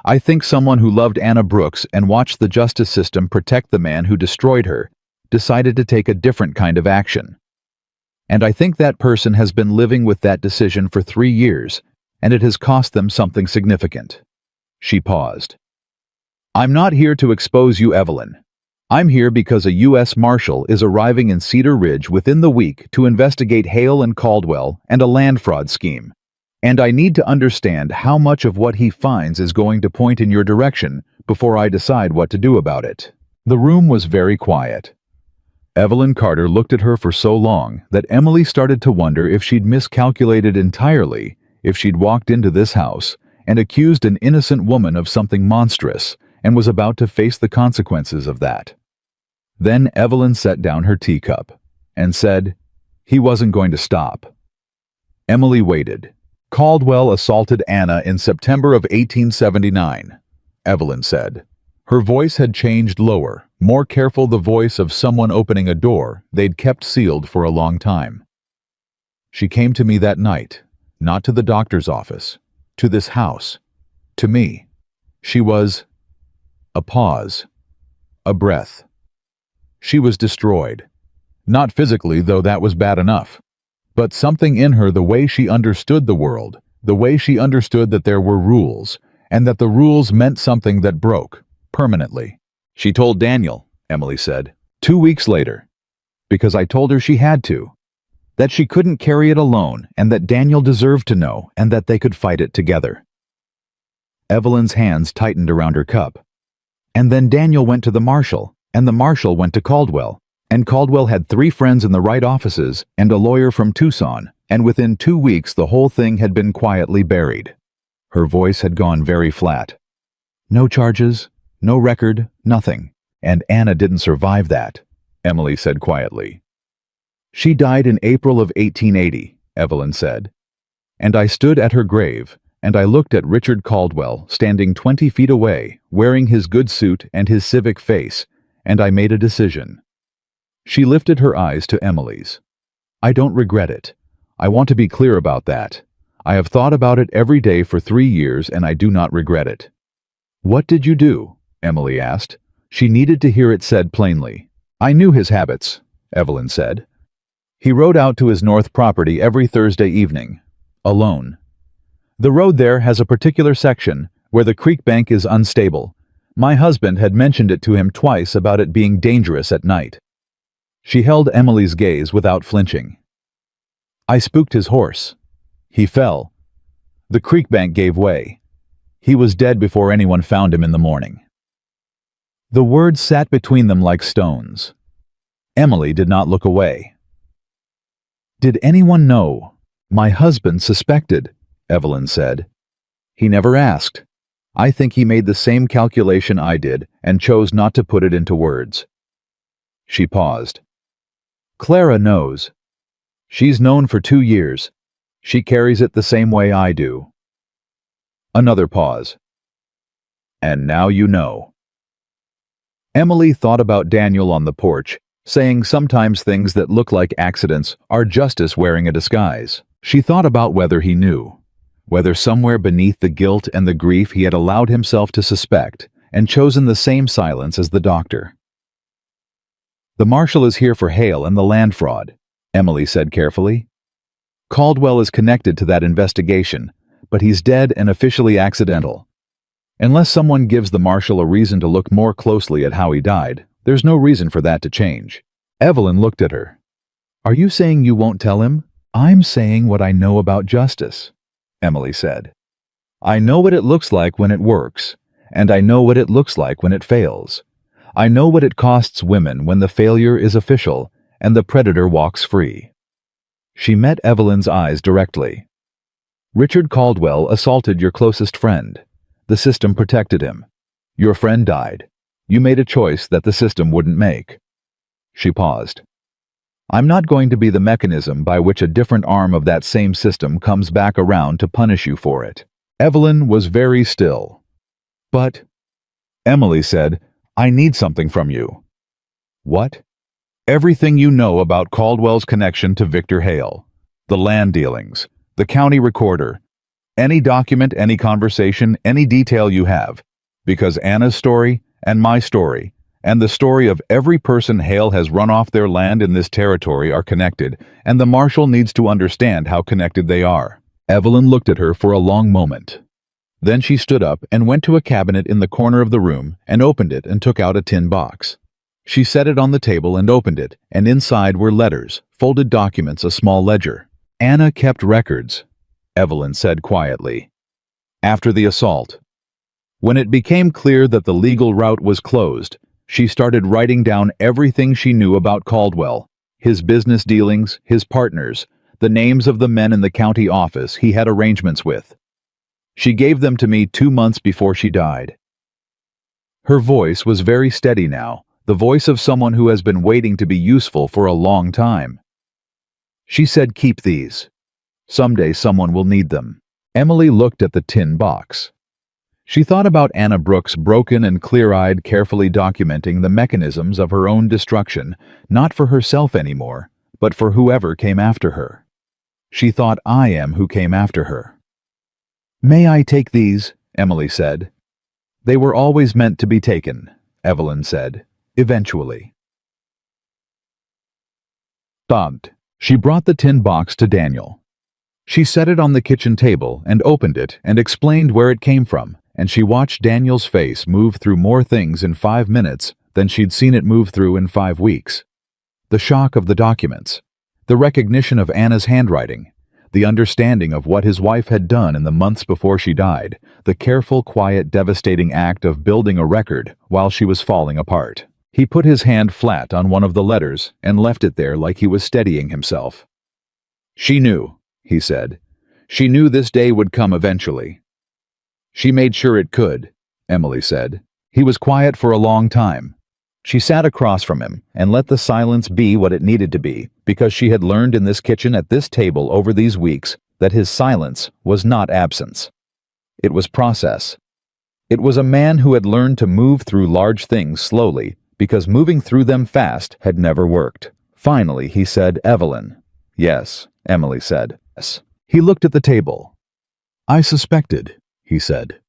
"I think someone who loved Anna Brooks and watched the justice system protect the man who destroyed her decided to take a different kind of action. And I think that person has been living with that decision for 3 years, and it has cost them something significant." She paused. "I'm not here to expose you, Evelyn. I'm here because a U.S. Marshal is arriving in Cedar Ridge within the week to investigate Hale and Caldwell and a land fraud scheme. And I need to understand how much of what he finds is going to point in your direction before I decide what to do about it." The room was very quiet. Evelyn Carter looked at her for so long that Emily started to wonder if she'd miscalculated entirely, if she'd walked into this house and accused an innocent woman of something monstrous and was about to face the consequences of that. Then Evelyn set down her teacup and said, "He wasn't going to stop." Emily waited. "Caldwell assaulted Anna in September of 1879, Evelyn said. Her voice had changed lower, more careful, the voice of someone opening a door they'd kept sealed for a long time. "She came to me that night, not to the doctor's office, to this house, to me. She was—" A pause. A breath. "She was destroyed. Not physically, though that was bad enough. But something in her, the way she understood the world, the way she understood that there were rules, and that the rules meant something that broke, permanently. She told Daniel," Emily said, 2 weeks later, "because I told her she had to. That she couldn't carry it alone, and that Daniel deserved to know, and that they could fight it together." Evelyn's hands tightened around her cup. "And then Daniel went to the marshal, and the marshal went to Caldwell, and Caldwell had 3 friends in the right offices and a lawyer from Tucson, and within 2 weeks the whole thing had been quietly buried." Her voice had gone very flat. "No charges, no record, nothing. And Anna didn't survive that," Emily said quietly. "She died in April of 1880, Evelyn said. And I stood at her grave, and I looked at Richard Caldwell standing 20 feet away, wearing his good suit and his civic face, and I made a decision." She lifted her eyes to Emily's. "I don't regret it. I want to be clear about that. I have thought about it every day for 3 years, and I do not regret it." "What did you do?" Emily asked. She needed to hear it said plainly. "I knew his habits," Evelyn said. "He rode out to his north property every Thursday evening, alone. The road there has a particular section where the creek bank is unstable. My husband had mentioned it to him twice about it being dangerous at night. She held Emily's gaze without flinching. I spooked his horse. He fell. The creek bank gave way. He was dead before anyone found him in the morning. The words sat between them like stones. Emily did not look away. Did anyone know? My husband suspected, Evelyn said. He never asked. I think he made the same calculation I did and chose not to put it into words. She paused. Clara knows. She's known for 2 years. She carries it the same way I do. Another pause. And now you know. Emily thought about Daniel on the porch, saying sometimes things that look like accidents are justice wearing a disguise. She thought about whether he knew, whether somewhere beneath the guilt and the grief he had allowed himself to suspect and chosen the same silence as the doctor. The marshal is here for Hale and the land fraud, Emily said carefully. Caldwell is connected to that investigation, but he's dead and officially accidental. Unless someone gives the marshal a reason to look more closely at how he died, there's no reason for that to change. Evelyn looked at her. Are you saying you won't tell him? I'm saying what I know about justice, Emily said. I know what it looks like when it works, and I know what it looks like when it fails. I know what it costs women when the failure is official and the predator walks free. She met Evelyn's eyes directly. Richard Caldwell assaulted your closest friend. The system protected him. Your friend died. You made a choice that the system wouldn't make. She paused. I'm not going to be the mechanism by which a different arm of that same system comes back around to punish you for it. Evelyn was very still. But, Emily said, I need something from you. What? Everything you know about Caldwell's connection to Victor Hale. The land dealings, the county recorder, any document, any conversation, any detail you have. Because Anna's story and my story and the story of every person Hale has run off their land in this territory are connected, and the marshal needs to understand how connected they are. Evelyn looked at her for a long moment. Then she stood up and went to a cabinet in the corner of the room and opened it and took out a tin box. She set it on the table and opened it, and inside were letters, folded documents, a small ledger. Anna kept records, Evelyn said quietly. After the assault, when it became clear that the legal route was closed, she started writing down everything she knew about Caldwell, his business dealings, his partners, the names of the men in the county office he had arrangements with. She gave them to me 2 months before she died. Her voice was very steady now, the voice of someone who has been waiting to be useful for a long time. She said, keep these. Someday someone will need them. Emily looked at the tin box. She thought about Anna Brooks, broken and clear-eyed, carefully documenting the mechanisms of her own destruction, not for herself anymore, but for whoever came after her. She thought, I am who came after her. May I take these? Emily said. They were always meant to be taken, Evelyn said, eventually. Sobbed. She brought the tin box to Daniel. She set it on the kitchen table and opened it and explained where it came from, and she watched Daniel's face move through more things in 5 minutes than she'd seen it move through in 5 weeks. The shock of the documents, the recognition of Anna's handwriting, the understanding of what his wife had done in the months before she died, the careful, quiet, devastating act of building a record while she was falling apart. He put his hand flat on one of the letters and left it there like he was steadying himself. She knew, he said. She knew this day would come eventually. She made sure it could, Emily said. He was quiet for a long time. She sat across from him and let the silence be what it needed to be, because she had learned in this kitchen at this table over these weeks that his silence was not absence. It was process. It was a man who had learned to move through large things slowly, because moving through them fast had never worked. Finally, he said, Evelyn. Yes, Emily said. Yes. He looked at the table. I suspected, he said.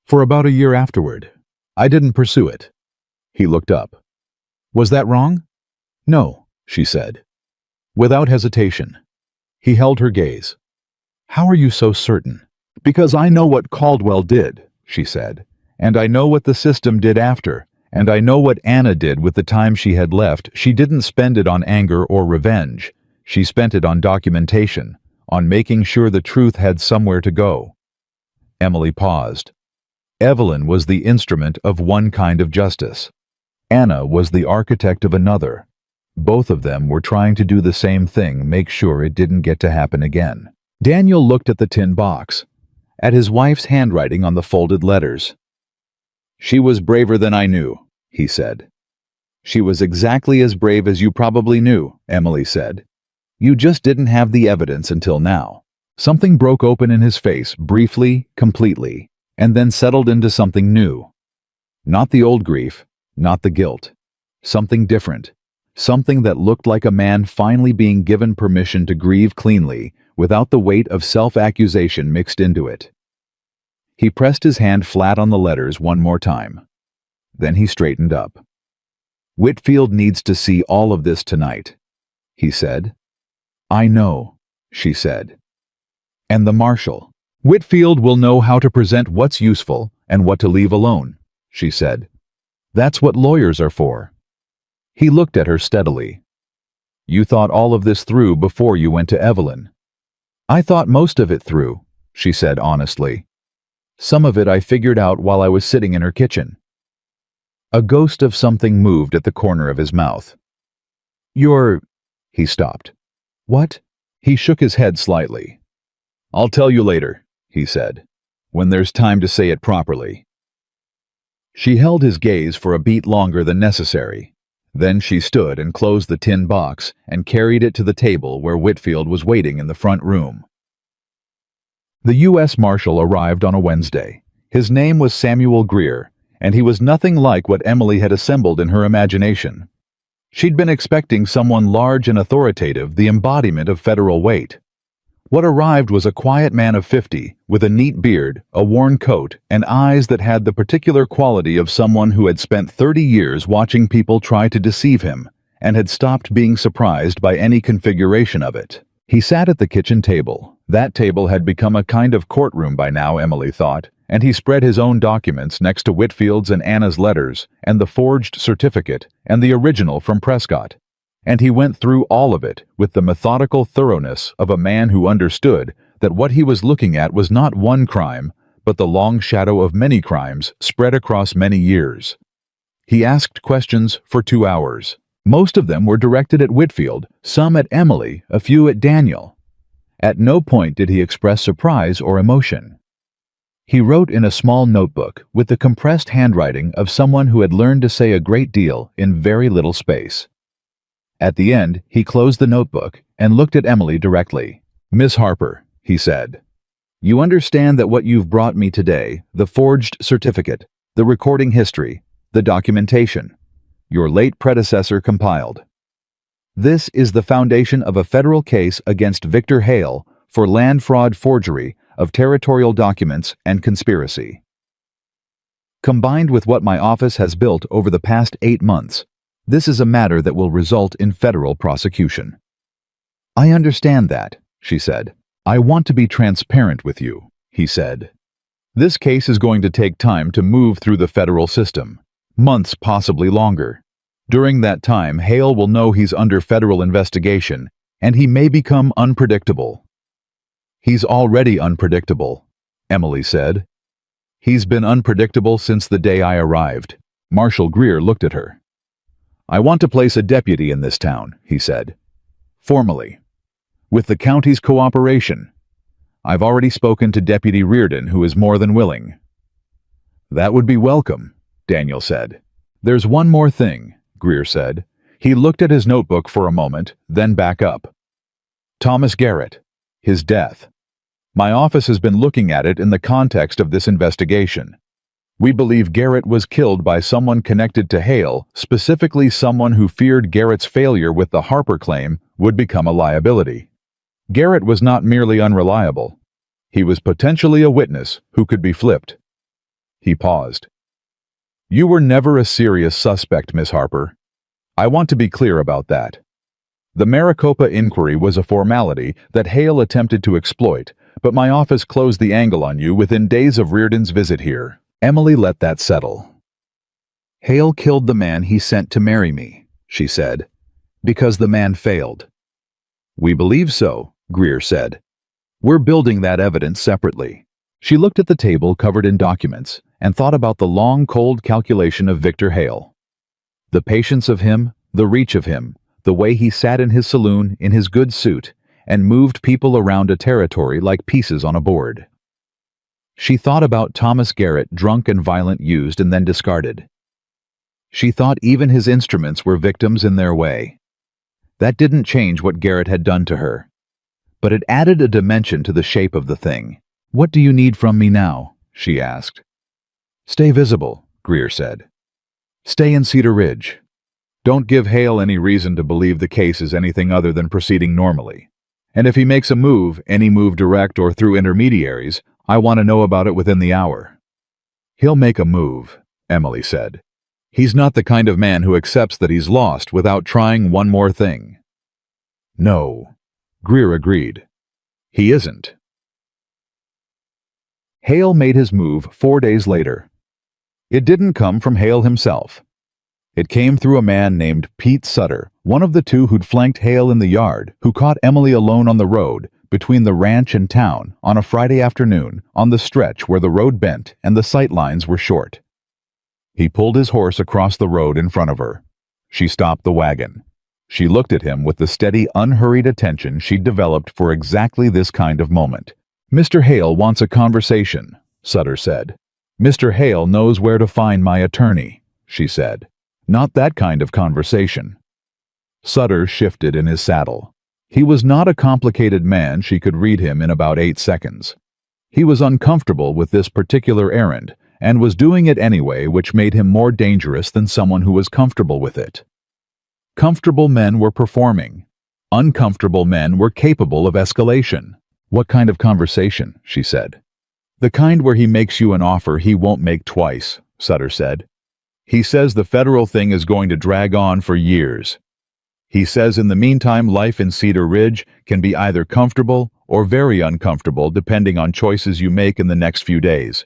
For about a year afterward. I didn't pursue it. He looked up. Was that wrong? No, she said. Without hesitation. He held her gaze. How are you so certain? Because I know what Caldwell did, she said, and I know what the system did after, And I know what Anna did with the time she had left. She didn't spend it on anger or revenge. She spent it on documentation, on making sure the truth had somewhere to go. Emily paused. Evelyn was the instrument of one kind of justice. Anna was the architect of another. Both of them were trying to do the same thing, make sure it didn't get to happen again. Daniel looked at the tin box, at his wife's handwriting on the folded letters. "She was braver than I knew," he said. "She was exactly as brave as you probably knew," Emily said. "You just didn't have the evidence until now." Something broke open in his face, briefly, completely, and then settled into something new. Not the old grief, not the guilt. Something different. Something that looked like a man finally being given permission to grieve cleanly, without the weight of self-accusation mixed into it. He pressed his hand flat on the letters one more time. Then he straightened up. "Whitfield needs to see all of this tonight," he said. "I know," she said. "And the marshal. Whitfield will know how to present what's useful and what to leave alone," she said. "That's what lawyers are for." He looked at her steadily. "You thought all of this through before you went to Evelyn." "I thought most of it through," she said honestly. "Some of it I figured out while I was sitting in her kitchen." A ghost of something moved at the corner of his mouth. He stopped. "What?" He shook his head slightly. "I'll tell you later," he said, "when there's time to say it properly." She held his gaze for a beat longer than necessary. Then she stood and closed the tin box and carried it to the table where Whitfield was waiting in the front room. The U.S. Marshal arrived on a Wednesday. His name was Samuel Greer, and he was nothing like what Emily had assembled in her imagination. She'd been expecting someone large and authoritative, the embodiment of federal weight. What arrived was a quiet man of 50, with a neat beard, a worn coat, and eyes that had the particular quality of someone who had spent 30 years watching people try to deceive him, and had stopped being surprised by any configuration of it. He sat at the kitchen table. That table had become a kind of courtroom by now, Emily thought, and he spread his own documents next to Whitfield's and Anna's letters, and the forged certificate, and the original from Prescott. And he went through all of it with the methodical thoroughness of a man who understood that what he was looking at was not one crime, but the long shadow of many crimes spread across many years. He asked questions for 2 hours. Most of them were directed at Whitfield, some at Emily, a few at Daniel. At no point did he express surprise or emotion. He wrote in a small notebook with the compressed handwriting of someone who had learned to say a great deal in very little space. At the end, he closed the notebook and looked at Emily directly. "Miss Harper," he said, "you understand that what you've brought me today, the forged certificate, the recording history, the documentation, your late predecessor compiled. This is the foundation of a federal case against Victor Hale for land fraud, forgery of territorial documents, and conspiracy. Combined with what my office has built over the past 8 months, this is a matter that will result in federal prosecution." "I understand that," she said. "I want to be transparent with you," he said. "This case is going to take time to move through the federal system, months, possibly longer. During that time, Hale will know he's under federal investigation, and he may become unpredictable." "He's already unpredictable," Emily said. "He's been unpredictable since the day I arrived." Marshal Greer looked at her. "I want to place a deputy in this town," he said. "Formally. With the county's cooperation. I've already spoken to Deputy Reardon, who is more than willing." "That would be welcome," Daniel said. "There's one more thing," Greer said. He looked at his notebook for a moment, then back up. "Thomas Garrett. His death. My office has been looking at it in the context of this investigation. We believe Garrett was killed by someone connected to Hale, specifically someone who feared Garrett's failure with the Harper claim would become a liability. Garrett was not merely unreliable. He was potentially a witness who could be flipped." He paused. "You were never a serious suspect, Miss Harper. I want to be clear about that. The Maricopa inquiry was a formality that Hale attempted to exploit, but my office closed the angle on you within days of Reardon's visit here." Emily let that settle. Hale killed the man he sent to marry me, she said, because the man failed. We believe so, Greer said. We're building that evidence separately. She looked at the table covered in documents and thought about the long, cold calculation of Victor Hale. The patience of him, the reach of him, the way he sat in his saloon in his good suit and moved people around a territory like pieces on a board. She thought about Thomas Garrett, drunk and violent, used and then discarded. She thought even his instruments were victims in their way. That didn't change what Garrett had done to her, but it added a dimension to the shape of the thing. What do you need from me now? She asked. Stay visible, Greer said. Stay in Cedar Ridge. Don't give Hale any reason to believe the case is anything other than proceeding normally. And if he makes a move, any move direct or through intermediaries, I want to know about it within the hour. He'll make a move, Emily said. He's not the kind of man who accepts that he's lost without trying one more thing. No, Greer agreed. He isn't. Hale made his move 4 days later. It didn't come from Hale himself. It came through a man named Pete Sutter, one of the two who'd flanked Hale in the yard, who caught Emily alone on the road between the ranch and town on a Friday afternoon on the stretch where the road bent and the sight lines were short. He pulled his horse across the road in front of her. She stopped the wagon. She looked at him with the steady, unhurried attention she'd developed for exactly this kind of moment. Mr. Hale wants a conversation, Sutter said. Mr. Hale knows where to find my attorney, she said. Not that kind of conversation. Sutter shifted in his saddle. He was not a complicated man. She could read him in about 8 seconds. He was uncomfortable with this particular errand, and was doing it anyway, which made him more dangerous than someone who was comfortable with it. Comfortable men were performing. Uncomfortable men were capable of escalation. What kind of conversation? She said. The kind where he makes you an offer he won't make twice, Sutter said. He says the federal thing is going to drag on for years. He says in the meantime life in Cedar Ridge can be either comfortable or very uncomfortable depending on choices you make in the next few days.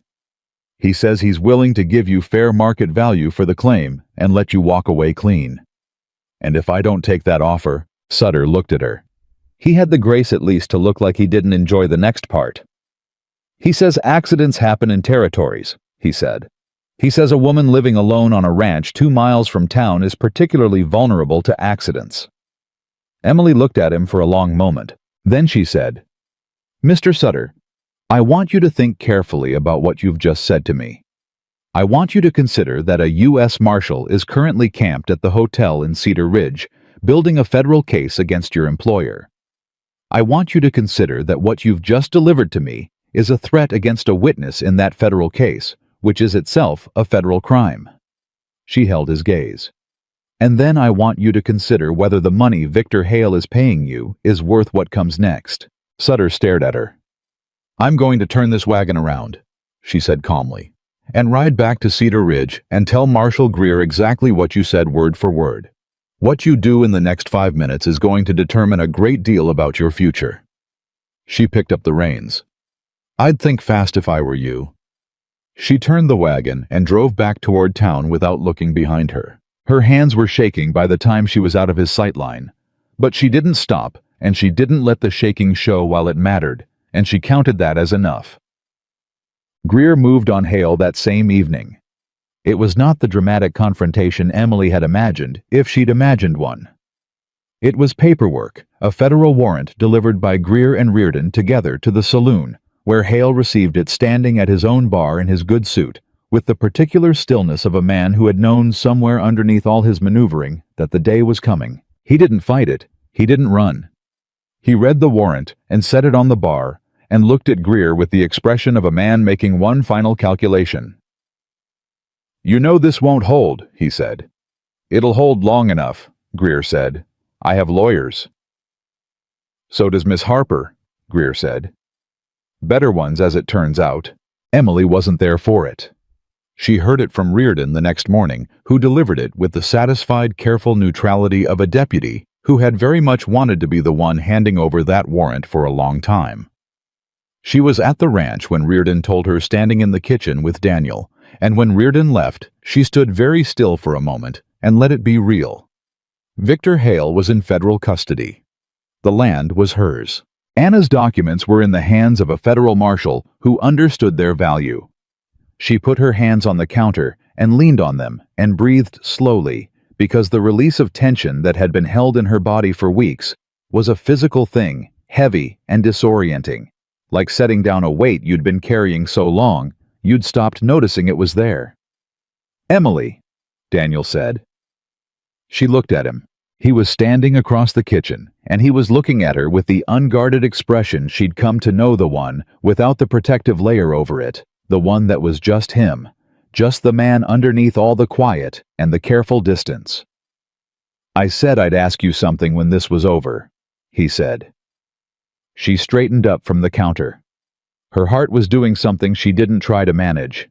He says he's willing to give you fair market value for the claim and let you walk away clean. And if I don't take that offer, Sutter looked at her. He had the grace at least to look like he didn't enjoy the next part. He says accidents happen in territories, he said. He says a woman living alone on a ranch 2 miles from town is particularly vulnerable to accidents. Emily looked at him for a long moment. Then she said, Mr. Sutter, I want you to think carefully about what you've just said to me. I want you to consider that a U.S. Marshal is currently camped at the hotel in Cedar Ridge, building a federal case against your employer. I want you to consider that what you've just delivered to me is a threat against a witness in that federal case, which is itself a federal crime. She held his gaze. And then I want you to consider whether the money Victor Hale is paying you is worth what comes next. Sutter stared at her. I'm going to turn this wagon around, she said calmly, and ride back to Cedar Ridge and tell Marshal Greer exactly what you said word for word. What you do in the next 5 minutes is going to determine a great deal about your future. She picked up the reins. I'd think fast if I were you. She turned the wagon and drove back toward town without looking behind her. Her hands were shaking by the time she was out of his sight line, but she didn't stop, and she didn't let the shaking show while it mattered, and she counted that as enough. Greer moved on Hale that same evening. It was not the dramatic confrontation Emily had imagined, if she'd imagined one. It was paperwork, a federal warrant delivered by Greer and Reardon together to the saloon, where Hale received it standing at his own bar in his good suit, with the particular stillness of a man who had known somewhere underneath all his maneuvering that the day was coming. He didn't fight it. He didn't run. He read the warrant and set it on the bar and looked at Greer with the expression of a man making one final calculation. You know this won't hold, he said. It'll hold long enough, Greer said. I have lawyers. So does Miss Harper, Greer said. Better ones, as it turns out. Emily wasn't there for it. She heard it from Reardon the next morning, who delivered it with the satisfied, careful neutrality of a deputy who had very much wanted to be the one handing over that warrant for a long time. She was at the ranch when Reardon told her standing in the kitchen with Daniel, and when Reardon left, she stood very still for a moment and let it be real. Victor Hale was in federal custody. The land was hers. Anna's documents were in the hands of a federal marshal who understood their value. She put her hands on the counter and leaned on them and breathed slowly, because the release of tension that had been held in her body for weeks was a physical thing, heavy and disorienting. Like setting down a weight you'd been carrying so long, you'd stopped noticing it was there. "Emily," Daniel said. She looked at him. He was standing across the kitchen, and he was looking at her with the unguarded expression she'd come to know, the one without the protective layer over it, the one that was just him, just the man underneath all the quiet and the careful distance. "I said I'd ask you something when this was over," he said. She straightened up from the counter. Her heart was doing something she didn't try to manage.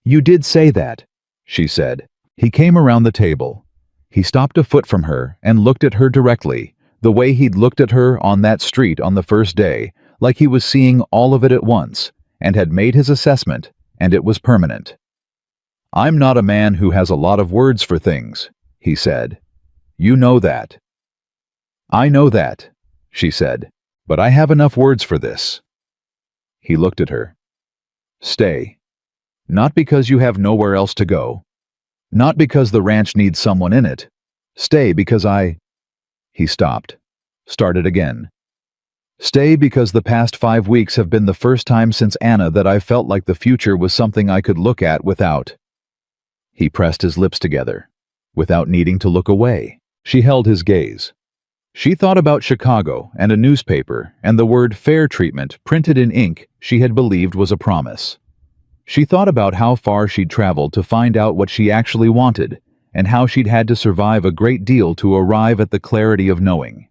"You did say that," she said. He came around the table. He stopped a foot from her and looked at her directly, the way he'd looked at her on that street on the first day, like he was seeing all of it at once, and had made his assessment, and it was permanent. "I'm not a man who has a lot of words for things," he said. "You know that." "I know that," she said, "but I have enough words for this." He looked at her. "Stay. Not because you have nowhere else to go. Not because the ranch needs someone in it. Stay because He stopped. Started again. "Stay because the past 5 weeks have been the first time since Anna that I felt like the future was something I could look at without." He pressed his lips together. Without needing to look away, she held his gaze. She thought about Chicago and a newspaper and the word fair treatment printed in ink she had believed was a promise. She thought about how far she'd traveled to find out what she actually wanted, and how she'd had to survive a great deal to arrive at the clarity of knowing.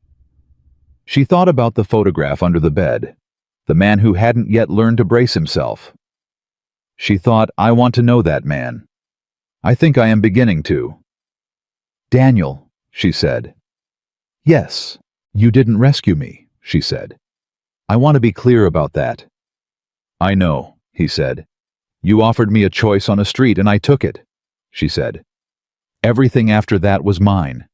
She thought about the photograph under the bed, the man who hadn't yet learned to brace himself. She thought, "I want to know that man. I think I am beginning to." "Daniel," she said. "Yes, you didn't rescue me," she said. "I want to be clear about that." "I know," he said. "You offered me a choice on a street and I took it," she said. "Everything after that was mine."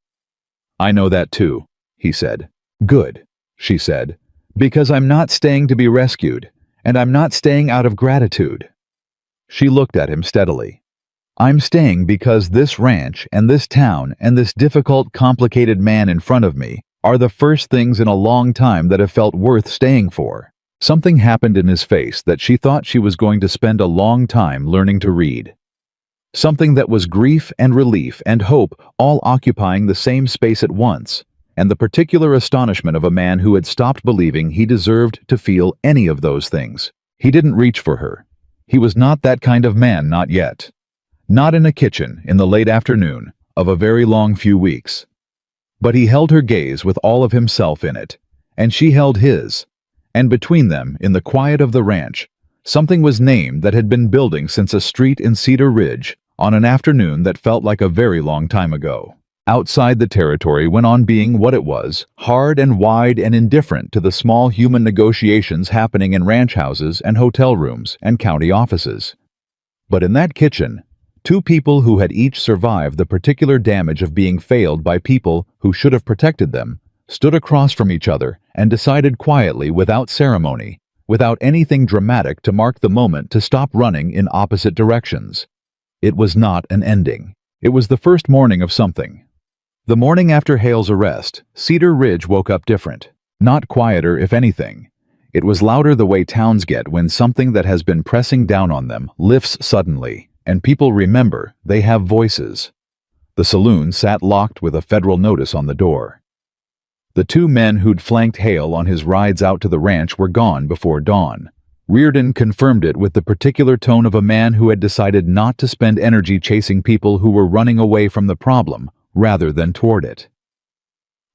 "I know that too," he said. "Good," she said, "because I'm not staying to be rescued, and I'm not staying out of gratitude." She looked at him steadily. "I'm staying because this ranch and this town and this difficult, complicated man in front of me are the first things in a long time that have felt worth staying for." Something happened in his face that she thought she was going to spend a long time learning to read. Something that was grief and relief and hope all occupying the same space at once, and the particular astonishment of a man who had stopped believing he deserved to feel any of those things. He didn't reach for her. He was not that kind of man, not yet. Not in a kitchen in the late afternoon of a very long few weeks. But he held her gaze with all of himself in it, and she held his. And between them, in the quiet of the ranch, something was named that had been building since a street in Cedar Ridge on an afternoon that felt like a very long time ago. Outside the territory went on being what it was, hard and wide and indifferent to the small human negotiations happening in ranch houses and hotel rooms and county offices. But in that kitchen, two people who had each survived the particular damage of being failed by people who should have protected them stood across from each other and decided quietly, without ceremony, without anything dramatic to mark the moment, to stop running in opposite directions. It was not an ending. It was the first morning of something. The morning after Hale's arrest, Cedar Ridge woke up different. Not quieter, if anything. It was louder, the way towns get when something that has been pressing down on them lifts suddenly, and people remember they have voices. The saloon sat locked with a federal notice on the door. The two men who'd flanked Hale on his rides out to the ranch were gone before dawn. Reardon confirmed it with the particular tone of a man who had decided not to spend energy chasing people who were running away from the problem, rather than toward it.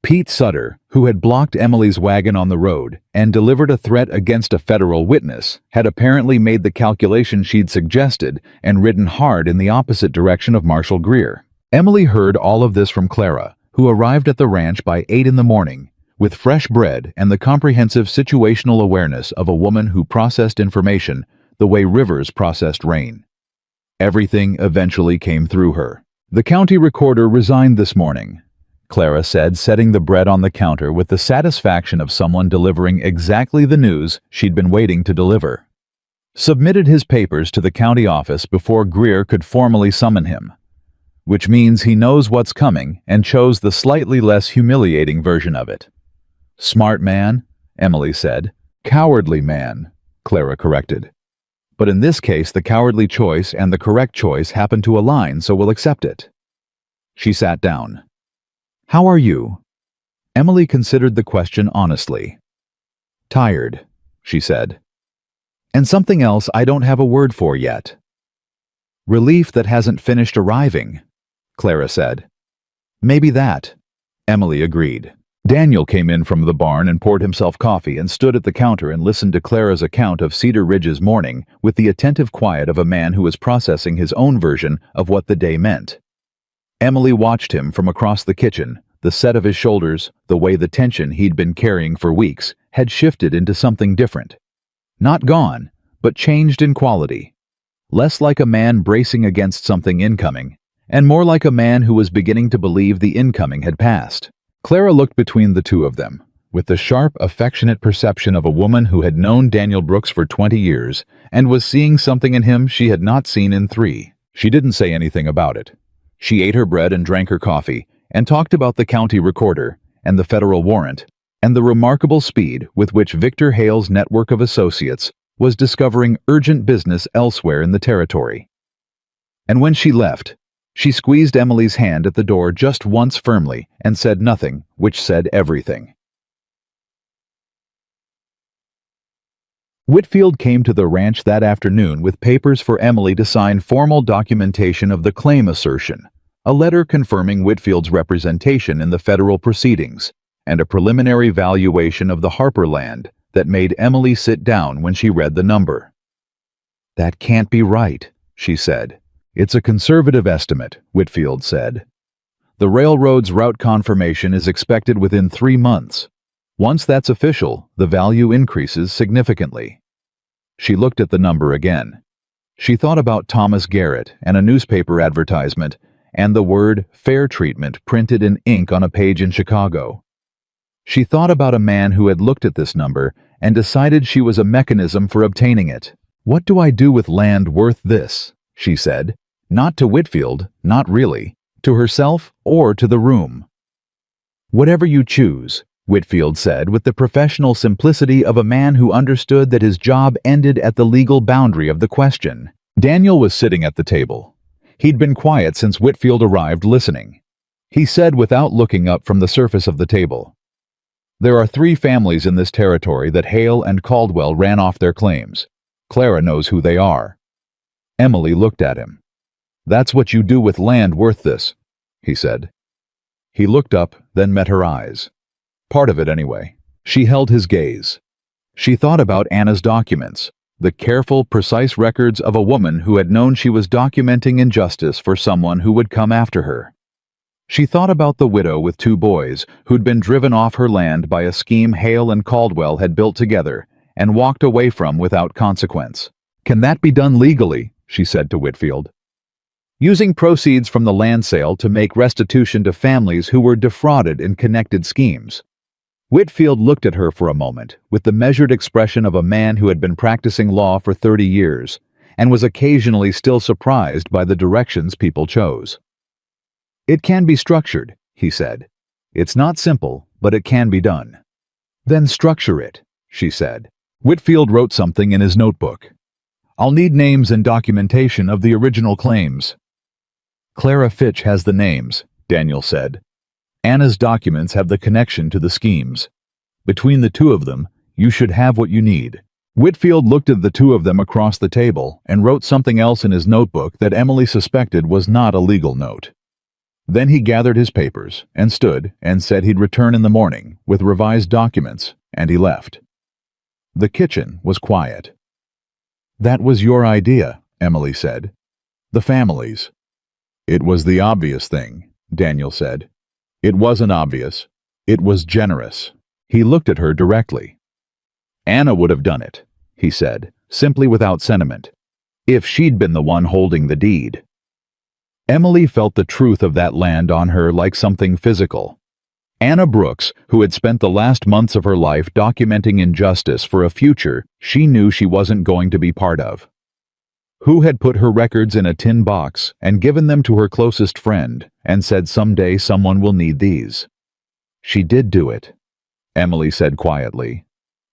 Pete Sutter, who had blocked Emily's wagon on the road and delivered a threat against a federal witness, had apparently made the calculation she'd suggested and ridden hard in the opposite direction of Marshall Greer. Emily heard all of this from Clara, who arrived at the ranch by 8 in the morning, with fresh bread and the comprehensive situational awareness of a woman who processed information the way rivers processed rain. Everything eventually came through her. "The county recorder resigned this morning," Clara said, setting the bread on the counter with the satisfaction of someone delivering exactly the news she'd been waiting to deliver. "Submitted his papers to the county office before Greer could formally summon him. Which means he knows what's coming and chose the slightly less humiliating version of it." "Smart man," Emily said. "Cowardly man," Clara corrected. "But in this case, the cowardly choice and the correct choice happen to align, so we'll accept it." She sat down. "How are you?" Emily considered the question honestly. "Tired," she said. "And something else I don't have a word for yet." "Relief that hasn't finished arriving," Clara said. "Maybe that," Emily agreed. Daniel came in from the barn and poured himself coffee and stood at the counter and listened to Clara's account of Cedar Ridge's morning with the attentive quiet of a man who was processing his own version of what the day meant. Emily watched him from across the kitchen. The set of his shoulders, the way the tension he'd been carrying for weeks, had shifted into something different. Not gone, but changed in quality. Less like a man bracing against something incoming, and more like a man who was beginning to believe the incoming had passed. Clara looked between the two of them, with the sharp, affectionate perception of a woman who had known Daniel Brooks for 20 years and was seeing something in him she had not seen in 3. She didn't say anything about it. She ate her bread and drank her coffee and talked about the county recorder and the federal warrant and the remarkable speed with which Victor Hale's network of associates was discovering urgent business elsewhere in the territory. And when she left, she squeezed Emily's hand at the door just once firmly and said nothing, which said everything. Whitfield came to the ranch that afternoon with papers for Emily to sign formal documentation of the claim assertion, a letter confirming Whitfield's representation in the federal proceedings, and a preliminary valuation of the Harper land that made Emily sit down when she read the number. "That can't be right," she said. "It's a conservative estimate," Whitfield said. "The railroad's route confirmation is expected within 3 months. Once that's official, the value increases significantly." She looked at the number again. She thought about Thomas Garrett and a newspaper advertisement and the word "fair treatment" printed in ink on a page in Chicago. She thought about a man who had looked at this number and decided she was a mechanism for obtaining it. "What do I do with land worth this?" she said. Not to Whitfield, not really, to herself or to the room. "Whatever you choose," Whitfield said with the professional simplicity of a man who understood that his job ended at the legal boundary of the question. Daniel was sitting at the table. He'd been quiet since Whitfield arrived, listening. He said without looking up from the surface of the table, "There are 3 families in this territory that Hale and Caldwell ran off their claims. Clara knows who they are." Emily looked at him. "That's what you do with land worth this," he said. He looked up, then met her eyes. Part of it, anyway. She held his gaze. She thought about Anna's documents, the careful, precise records of a woman who had known she was documenting injustice for someone who would come after her. She thought about the widow with 2 boys who'd been driven off her land by a scheme Hale and Caldwell had built together and walked away from without consequence. "Can that be done legally?" she said to Whitfield. "Using proceeds from the land sale to make restitution to families who were defrauded in connected schemes." Whitfield looked at her for a moment with the measured expression of a man who had been practicing law for 30 years and was occasionally still surprised by the directions people chose. "It can be structured," he said. "It's not simple, but it can be done." "Then structure it," she said. Whitfield wrote something in his notebook. "I'll need names and documentation of the original claims." "Clara Fitch has the names," Daniel said. "Anna's documents have the connection to the schemes. Between the 2 of them, you should have what you need." Whitfield looked at the 2 of them across the table and wrote something else in his notebook that Emily suspected was not a legal note. Then he gathered his papers and stood and said he'd return in the morning with revised documents, and he left. The kitchen was quiet. "That was your idea," Emily said. "The families." "It was the obvious thing," Daniel said. "It wasn't obvious. It was generous." He looked at her directly. "Anna would have done it," he said, simply without sentiment. if she'd been the one holding the deed. Emily felt the truth of that land on her like something physical. Anna Brooks, who had spent the last months of her life documenting injustice for a future she knew she wasn't going to be part of. Who had put her records in a tin box and given them to her closest friend and said someday someone will need these. She did do it, Emily said quietly,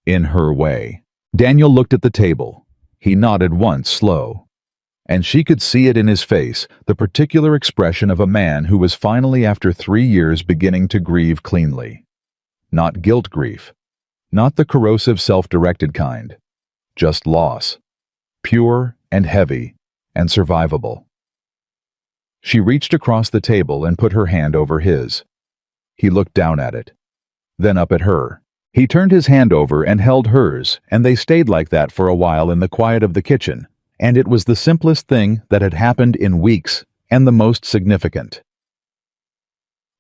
in her way. Daniel looked at the table. He nodded once, slow. And she could see it in his face, the particular expression of a man who was finally, after 3 years, beginning to grieve cleanly. Not guilt grief. Not the corrosive, self-directed kind. Just loss. Pure and heavy and survivable. She reached across the table and put her hand over his. He looked down at it. Then up at her. He turned his hand over and held hers, and they stayed like that for a while in the quiet of the kitchen. And it was the simplest thing that had happened in weeks, and the most significant.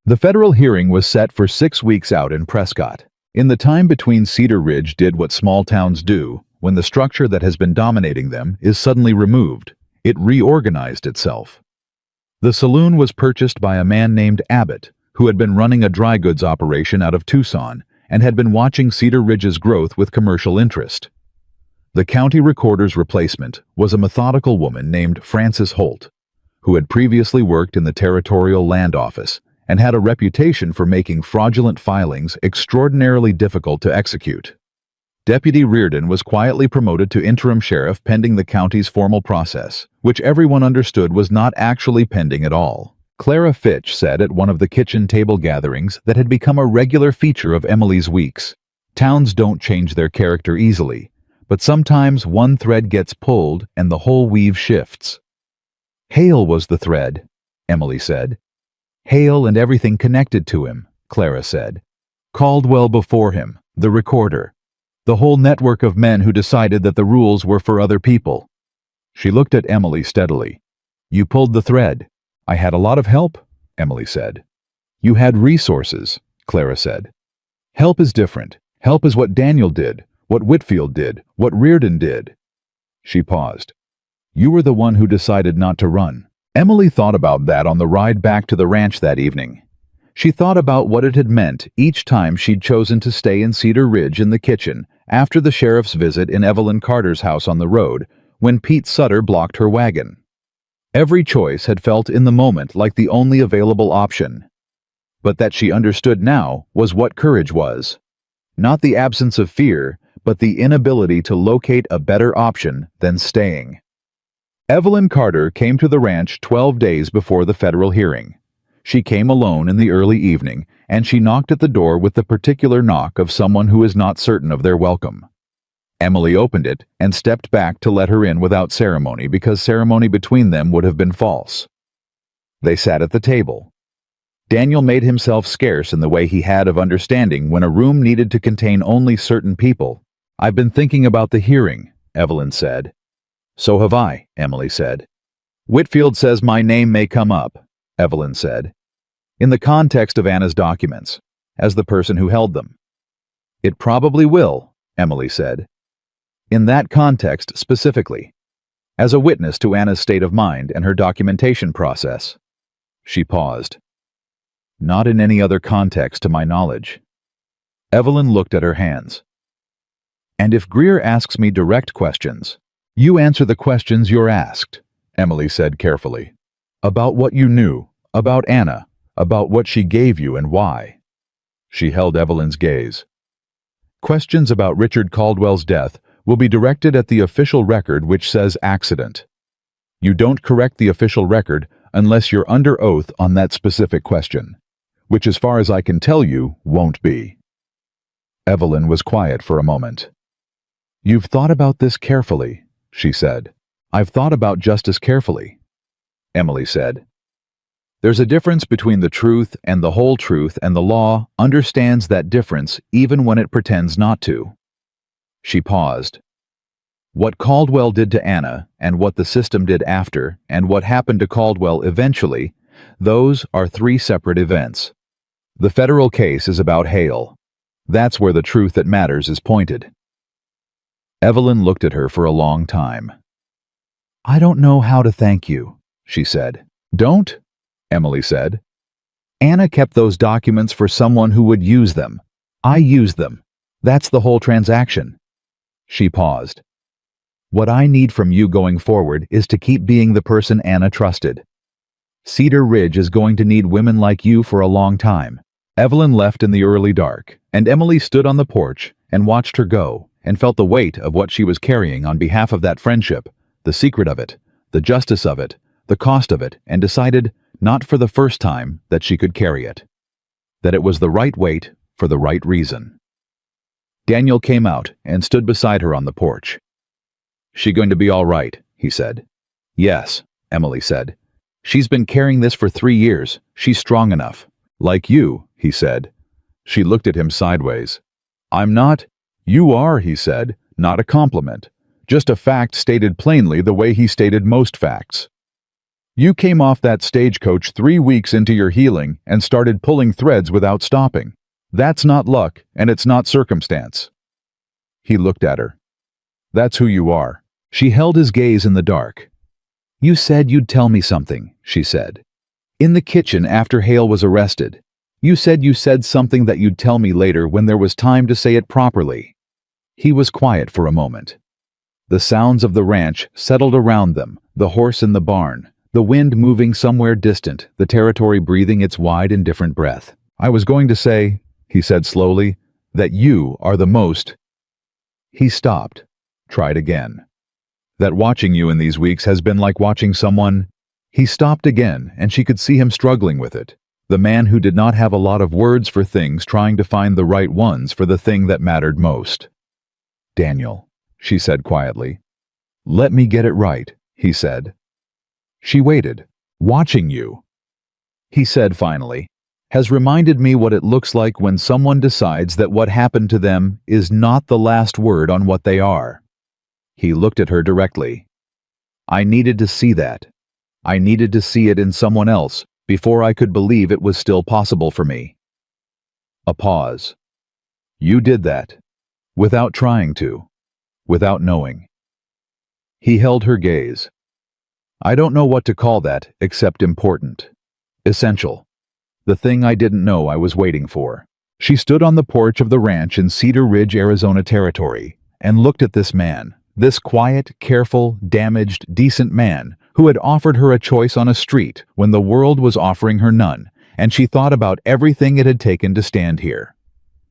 The federal hearing was set for 6 weeks out in Prescott. In the time between, Cedar Ridge did what small towns do when the structure that has been dominating them is suddenly removed. It reorganized itself. The saloon was purchased by a man named Abbott, who had been running a dry goods operation out of Tucson and had been watching Cedar Ridge's growth with commercial interest. The county recorder's replacement was a methodical woman named Frances Holt, who had previously worked in the Territorial Land Office and had a reputation for making fraudulent filings extraordinarily difficult to execute. Deputy Reardon was quietly promoted to interim sheriff pending the county's formal process, which everyone understood was not actually pending at all. Clara Fitch said at one of the kitchen table gatherings that had become a regular feature of Emily's weeks. Towns don't change their character easily, but sometimes one thread gets pulled and the whole weave shifts. Hale was the thread, Emily said. Hale and everything connected to him, Clara said. Caldwell before him, the recorder. The whole network of men who decided that the rules were for other people. She looked at Emily steadily. You pulled the thread. I had a lot of help, Emily said. You had resources, Clara said. Help is different. Help is what Daniel did. What Whitfield did, what Reardon did. She paused. You were the one who decided not to run. Emily thought about that on the ride back to the ranch that evening. She thought about what it had meant each time she'd chosen to stay in Cedar Ridge in the kitchen after the sheriff's visit in Evelyn Carter's house on the road when Pete Sutter blocked her wagon. Every choice had felt in the moment like the only available option. But that she understood now was what courage was. Not the absence of fear, but the inability to locate a better option than staying. Evelyn Carter came to the ranch 12 days before the federal hearing. She came alone in the early evening, and she knocked at the door with the particular knock of someone who is not certain of their welcome. Emily opened it and stepped back to let her in without ceremony because ceremony between them would have been false. They sat at the table. Daniel made himself scarce in the way he had of understanding when a room needed to contain only certain people. I've been thinking about the hearing, Evelyn said. So have I, Emily said. Whitfield says my name may come up, Evelyn said, in the context of Anna's documents, as the person who held them. It probably will, Emily said. In that context specifically, as a witness to Anna's state of mind and her documentation process. She paused. Not in any other context to my knowledge. Evelyn looked at her hands. And if Greer asks me direct questions, you answer the questions you're asked, Emily said carefully. About what you knew, about Anna, about what she gave you and why. She held Evelyn's gaze. Questions about Richard Caldwell's death will be directed at the official record which says accident. You don't correct the official record unless you're under oath on that specific question, which as far as I can tell you, won't be. Evelyn was quiet for a moment. You've thought about this carefully, she said. I've thought about justice carefully, Emily said. There's a difference between the truth and the whole truth, and the law understands that difference even when it pretends not to. She paused. What Caldwell did to Anna, and what the system did after, and what happened to Caldwell eventually, those are 3 separate events. The federal case is about Hale. That's where the truth that matters is pointed. Evelyn looked at her for a long time. I don't know how to thank you, she said. Don't? Emily said. Anna kept those documents for someone who would use them. I used them. That's the whole transaction. She paused. What I need from you going forward is to keep being the person Anna trusted. Cedar Ridge is going to need women like you for a long time. Evelyn left in the early dark, and Emily stood on the porch and watched her go and felt the weight of what she was carrying on behalf of that friendship, the secret of it, the justice of it, the cost of it, and decided, not for the first time, that she could carry it. That it was the right weight for the right reason. Daniel came out and stood beside her on the porch. She going to be all right, he said. Yes, Emily said. She's been carrying this for 3 years. She's strong enough. Like you, he said. She looked at him sideways. I'm not. You are, he said, not a compliment. Just a fact stated plainly the way he stated most facts. You came off that stagecoach 3 weeks into your healing and started pulling threads without stopping. That's not luck, and it's not circumstance. He looked at her. That's who you are. She held his gaze in the dark. You said you'd tell me something, she said. In the kitchen after Hale was arrested. You said something that you'd tell me later when there was time to say it properly. He was quiet for a moment. The sounds of the ranch settled around them, the horse in the barn, the wind moving somewhere distant, the territory breathing its wide, indifferent breath. I was going to say, he said slowly, that you are the most. He stopped, tried again. That watching you in these weeks has been like watching someone. He stopped again, and she could see him struggling with it. The man who did not have a lot of words for things, trying to find the right ones for the thing that mattered most. Daniel, she said quietly. Let me get it right, he said. She waited, watching you. He said finally, has reminded me what it looks like when someone decides that what happened to them is not the last word on what they are. He looked at her directly. I needed to see that. I needed to see it in someone else before I could believe it was still possible for me. A pause. You did that. Without trying to. Without knowing. He held her gaze. I don't know what to call that except important. Essential. The thing I didn't know I was waiting for. She stood on the porch of the ranch in Cedar Ridge, Arizona territory, and looked at this man, this quiet, careful, damaged, decent man who had offered her a choice on a street when the world was offering her none, and she thought about everything it had taken to stand here.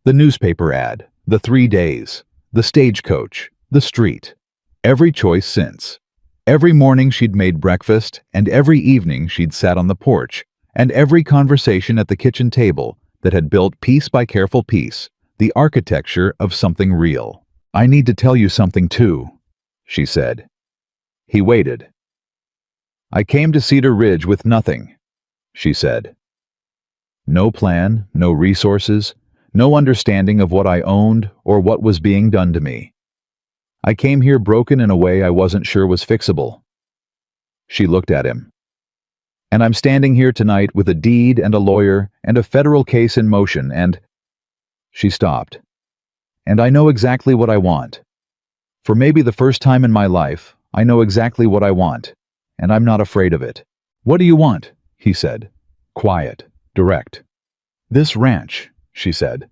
The newspaper ad, the 3 days, the stagecoach, the street. Every choice since. Every morning she'd made breakfast, and every evening she'd sat on the porch, and every conversation at the kitchen table that had built piece by careful piece, the architecture of something real. I need to tell you something too, she said. He waited. I came to Cedar Ridge with nothing, she said. No plan, no resources, no understanding of what I owned or what was being done to me. I came here broken in a way I wasn't sure was fixable. She looked at him. And I'm standing here tonight with a deed and a lawyer and a federal case in motion and... She stopped. And I know exactly what I want. For maybe the first time in my life, I know exactly what I want, and I'm not afraid of it. What do you want? He said. Quiet, direct. This ranch, she said.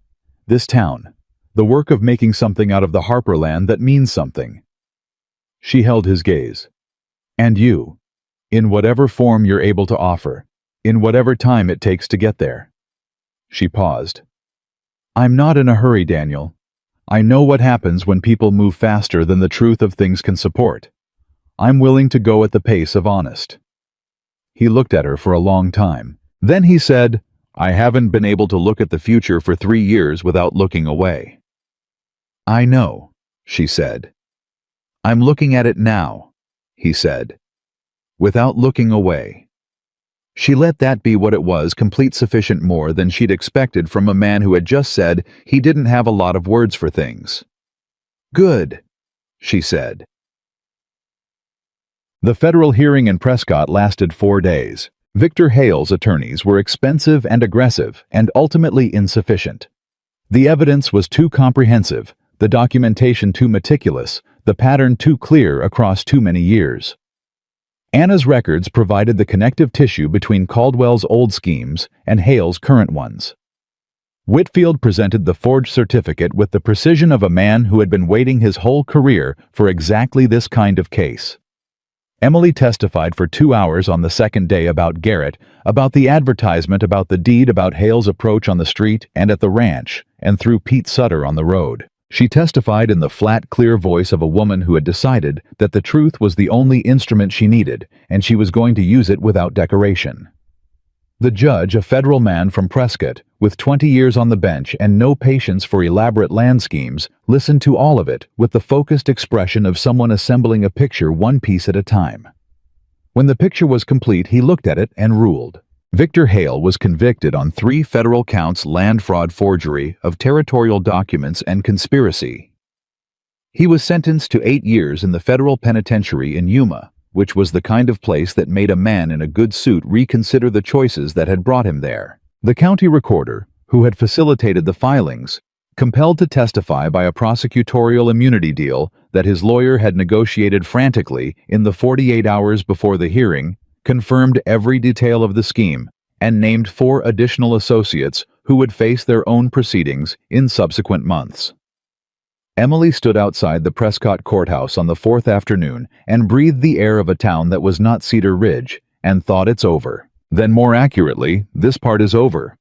This town. The work of making something out of the Harperland that means something. She held his gaze. And you, in whatever form you're able to offer, in whatever time it takes to get there. She paused. I'm not in a hurry, Daniel. I know what happens when people move faster than the truth of things can support. I'm willing to go at the pace of honest. He looked at her for a long time. Then he said, I haven't been able to look at the future for 3 years without looking away. I know, she said. I'm looking at it now, he said, without looking away. She let that be what it was, complete sufficient more than she'd expected from a man who had just said he didn't have a lot of words for things. Good, she said. The federal hearing in Prescott lasted 4 days. Victor Hale's attorneys were expensive and aggressive and ultimately insufficient. The evidence was too comprehensive, the documentation too meticulous, the pattern too clear across too many years. Anna's records provided the connective tissue between Caldwell's old schemes and Hale's current ones. Whitfield presented the forged certificate with the precision of a man who had been waiting his whole career for exactly this kind of case. Emily testified for 2 hours on the second day about Garrett, about the advertisement, about the deed, about Hale's approach on the street and at the ranch, and through Pete Sutter on the road. She testified in the flat, clear voice of a woman who had decided that the truth was the only instrument she needed, and she was going to use it without decoration. The judge, a federal man from Prescott, with 20 years on the bench and no patience for elaborate land schemes, listened to all of it with the focused expression of someone assembling a picture one piece at a time. When the picture was complete, he looked at it and ruled. Victor Hale was convicted on 3 federal counts: land fraud, forgery of territorial documents, and conspiracy. He was sentenced to 8 years in the federal penitentiary in Yuma, which was the kind of place that made a man in a good suit reconsider the choices that had brought him there. The county recorder, who had facilitated the filings, compelled to testify by a prosecutorial immunity deal that his lawyer had negotiated frantically in the 48 hours before the hearing, confirmed every detail of the scheme, and named 4 additional associates who would face their own proceedings in subsequent months. Emily stood outside the Prescott courthouse on the 4th afternoon and breathed the air of a town that was not Cedar Ridge, and thought, it's over. Then more accurately, this part is over.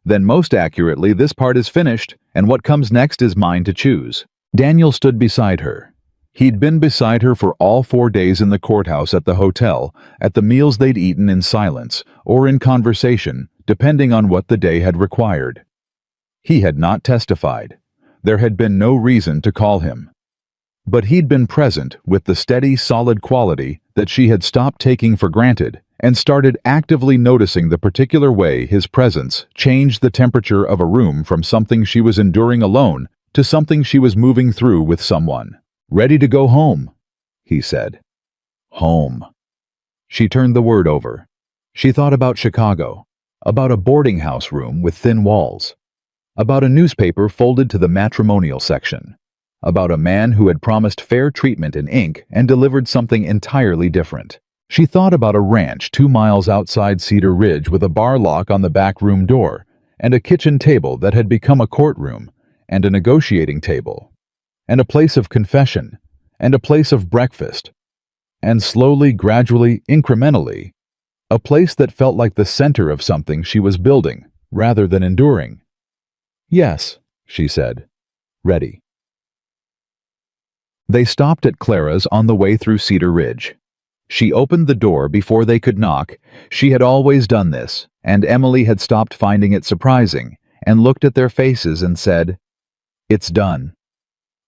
Then most accurately, this part is finished, and what comes next is mine to choose. Daniel stood beside her. He'd been beside her for all 4 days in the courthouse, at the hotel, at the meals they'd eaten in silence, or in conversation, depending on what the day had required. He had not testified. There had been no reason to call him. But he'd been present with the steady, solid quality that she had stopped taking for granted, and started actively noticing the particular way his presence changed the temperature of a room from something she was enduring alone to something she was moving through with someone. "Ready to go home," he said. Home. She turned the word over. She thought about Chicago, about a boarding house room with thin walls, about a newspaper folded to the matrimonial section, about a man who had promised fair treatment in ink and delivered something entirely different. She thought about a ranch 2 miles outside Cedar Ridge with a bar lock on the back room door, and a kitchen table that had become a courtroom, and a negotiating table, and a place of confession, and a place of breakfast, and slowly, gradually, incrementally, a place that felt like the center of something she was building rather than enduring. "Yes," she said. "Ready." They stopped at Clara's on the way through Cedar Ridge. She opened the door before they could knock. She had always done this, and Emily had stopped finding it surprising, and looked at their faces and said, "It's done."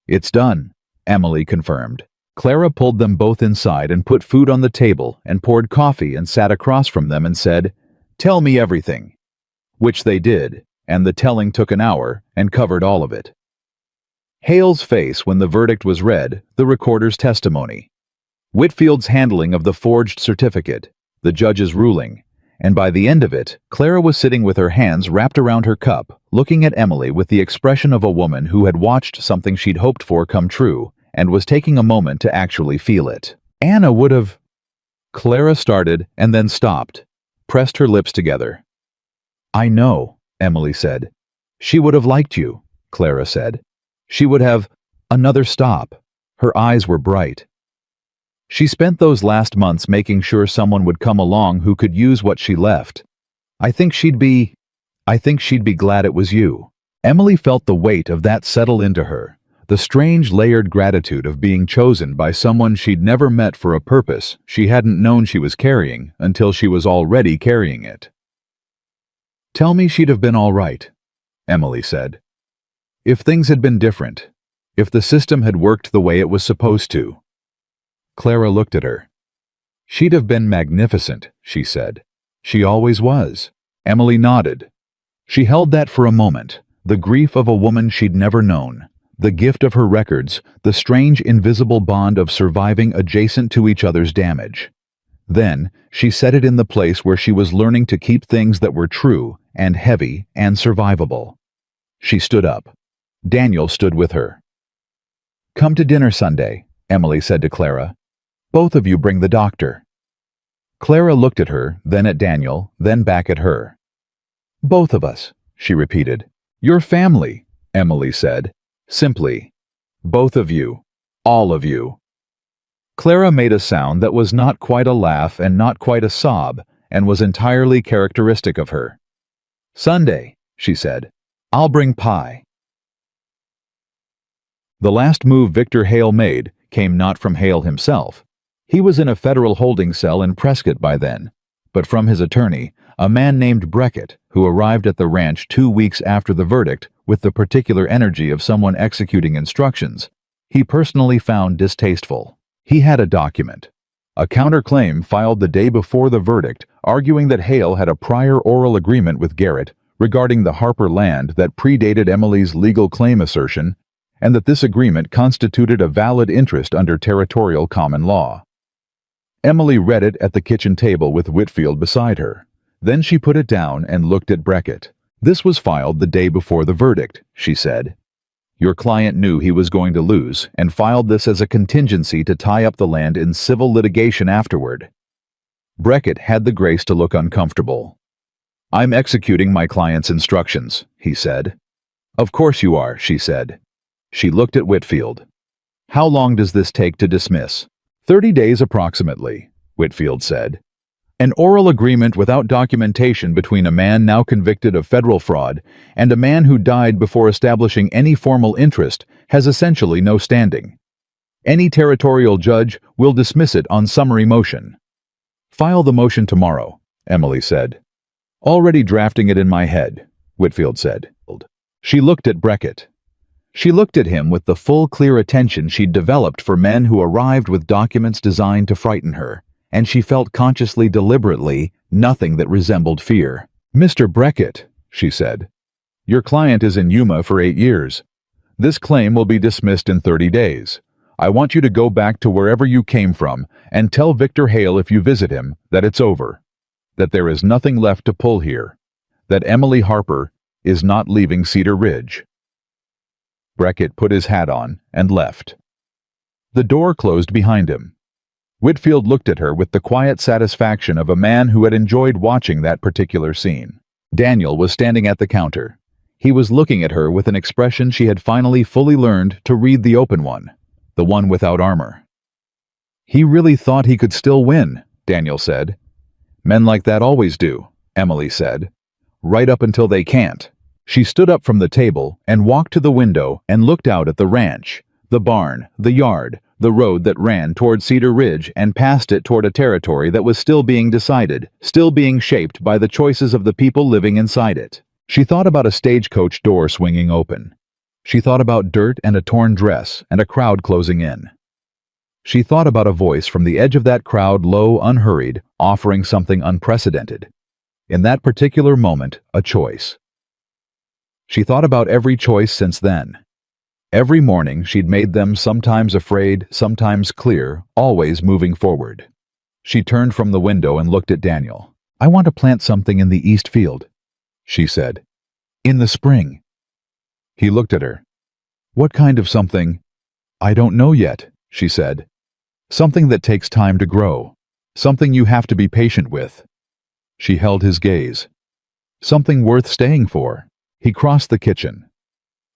"It's done," Emily confirmed. Clara pulled them both inside and put food on the table and poured coffee and sat across from them and said, "Tell me everything," which they did, and the telling took an hour and covered all of it. Hale's face when the verdict was read, the recorder's testimony, Whitfield's handling of the forged certificate, the judge's ruling, and by the end of it, Clara was sitting with her hands wrapped around her cup, looking at Emily with the expression of a woman who had watched something she'd hoped for come true and was taking a moment to actually feel it. Anna would have... Clara started and then stopped, pressed her lips together. "I know," Emily said. "She would have liked you," Clara said. "She would have..." Another stop. Her eyes were bright. "She spent those last months making sure someone would come along who could use what she left. I think she'd be glad it was you." Emily felt the weight of that settle into her, the strange layered gratitude of being chosen by someone she'd never met for a purpose she hadn't known she was carrying until she was already carrying it. "Tell me she'd have been all right," Emily said. "If things had been different, if the system had worked the way it was supposed to." Clara looked at her. "She'd have been magnificent," she said. "She always was." Emily nodded. She held that for a moment, the grief of a woman she'd never known, the gift of her records, the strange invisible bond of surviving adjacent to each other's damage. Then, she set it in the place where she was learning to keep things that were true and heavy and survivable. She stood up. Daniel stood with her. "Come to dinner Sunday," Emily said to Clara. "Both of you bring the doctor." Clara looked at her, then at Daniel, then back at her. "Both of us," she repeated. "Your family," Emily said, simply. "Both of you. All of you." Clara made a sound that was not quite a laugh and not quite a sob, and was entirely characteristic of her. "Sunday," she said. "I'll bring pie." The last move Victor Hale made came not from Hale himself. He was in a federal holding cell in Prescott by then, but from his attorney, a man named Breckett, who arrived at the ranch 2 weeks after the verdict with the particular energy of someone executing instructions he personally found distasteful. He had a document, a counterclaim filed the day before the verdict, arguing that Hale had a prior oral agreement with Garrett regarding the Harper land that predated Emily's legal claim assertion, and that this agreement constituted a valid interest under territorial common law. Emily read it at the kitchen table with Whitfield beside her. Then she put it down and looked at Breckett. "This was filed the day before the verdict," she said. "Your client knew he was going to lose and filed this as a contingency to tie up the land in civil litigation afterward." Breckett had the grace to look uncomfortable. "I'm executing my client's instructions," he said. "Of course you are," she said. She looked at Whitfield. "How long does this take to dismiss?" 30 days approximately," Whitfield said. "An oral agreement without documentation between a man now convicted of federal fraud and a man who died before establishing any formal interest has essentially no standing. Any territorial judge will dismiss it on summary motion." "File the motion tomorrow," Emily said. "Already drafting it in my head," Whitfield said. She looked at Breckett. She looked at him with the full, clear attention she'd developed for men who arrived with documents designed to frighten her, and she felt consciously, deliberately, nothing that resembled fear. "Mr. Breckett," she said, "your client is in Yuma for 8 years. This claim will be dismissed in 30 days. I want you to go back to wherever you came from and tell Victor Hale if you visit him that it's over, that there is nothing left to pull here, that Emily Harper is not leaving Cedar Ridge." Breckett put his hat on and left. The door closed behind him. Whitfield looked at her with the quiet satisfaction of a man who had enjoyed watching that particular scene. Daniel was standing at the counter. He was looking at her with an expression she had finally fully learned to read, the open one, the one without armor. "He really thought he could still win," Daniel said. "Men like that always do," Emily said. "Right up until they can't." She stood up from the table and walked to the window and looked out at the ranch, the barn, the yard, the road that ran toward Cedar Ridge and past it toward a territory that was still being decided, still being shaped by the choices of the people living inside it. She thought about a stagecoach door swinging open. She thought about dirt and a torn dress and a crowd closing in. She thought about a voice from the edge of that crowd, low, unhurried, offering something unprecedented. In that particular moment, a choice. She thought about every choice since then. Every morning she'd made them, sometimes afraid, sometimes clear, always moving forward. She turned from the window and looked at Daniel. "I want to plant something in the east field," she said. "In the spring." He looked at her. "What kind of something?" "I don't know yet," she said. "Something that takes time to grow. Something you have to be patient with." She held his gaze. "Something worth staying for." He crossed the kitchen.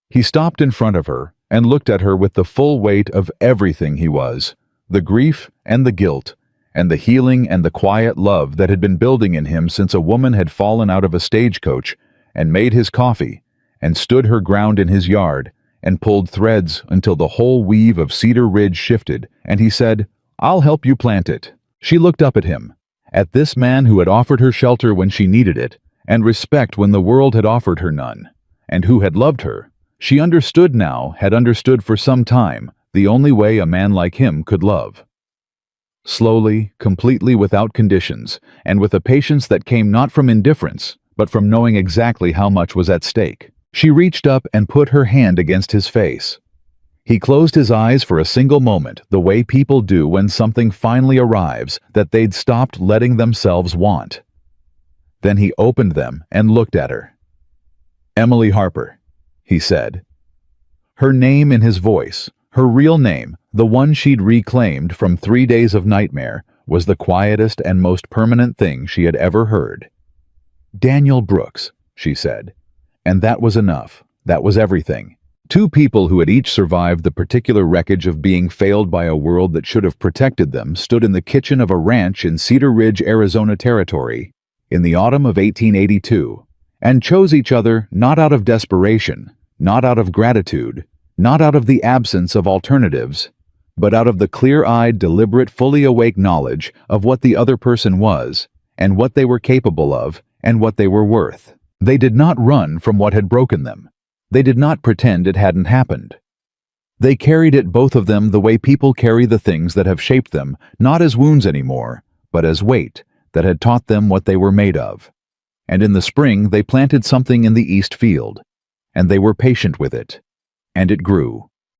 He stopped in front of her and looked at her with the full weight of everything he was, the grief and the guilt, and the healing and the quiet love that had been building in him since a woman had fallen out of a stagecoach and made his coffee and stood her ground in his yard and pulled threads until the whole weave of Cedar Ridge shifted, and he said, "I'll help you plant it." She looked up at him, at this man who had offered her shelter when she needed it, and respect when the world had offered her none, and who had loved her. She understood now, had understood for some time, the only way a man like him could love. Slowly, completely without conditions, and with a patience that came not from indifference, but from knowing exactly how much was at stake, she reached up and put her hand against his face. He closed his eyes for a single moment, the way people do when something finally arrives that they'd stopped letting themselves want. Then he opened them and looked at her. "Emily Harper," he said. Her name in his voice, Her real name, the one she'd reclaimed from 3 days of nightmare, was the quietest and most permanent thing she had ever heard. "Daniel Brooks," she said. And that was enough. That was everything. Two people who had each survived the particular wreckage of being failed by a world that should have protected them stood in the kitchen of a ranch in Cedar Ridge, Arizona Territory, in the autumn of 1882, and chose each other not out of desperation, not out of gratitude, not out of the absence of alternatives, but out of the clear-eyed, deliberate, fully awake knowledge of what the other person was, and what they were capable of, and what they were worth. They did not run from what had broken them. They did not pretend it hadn't happened. They carried it, both of them, the way people carry the things that have shaped them, not as wounds anymore, but as weight that had taught them what they were made of. And in the spring they planted something in the east field, and they were patient with it, and it grew.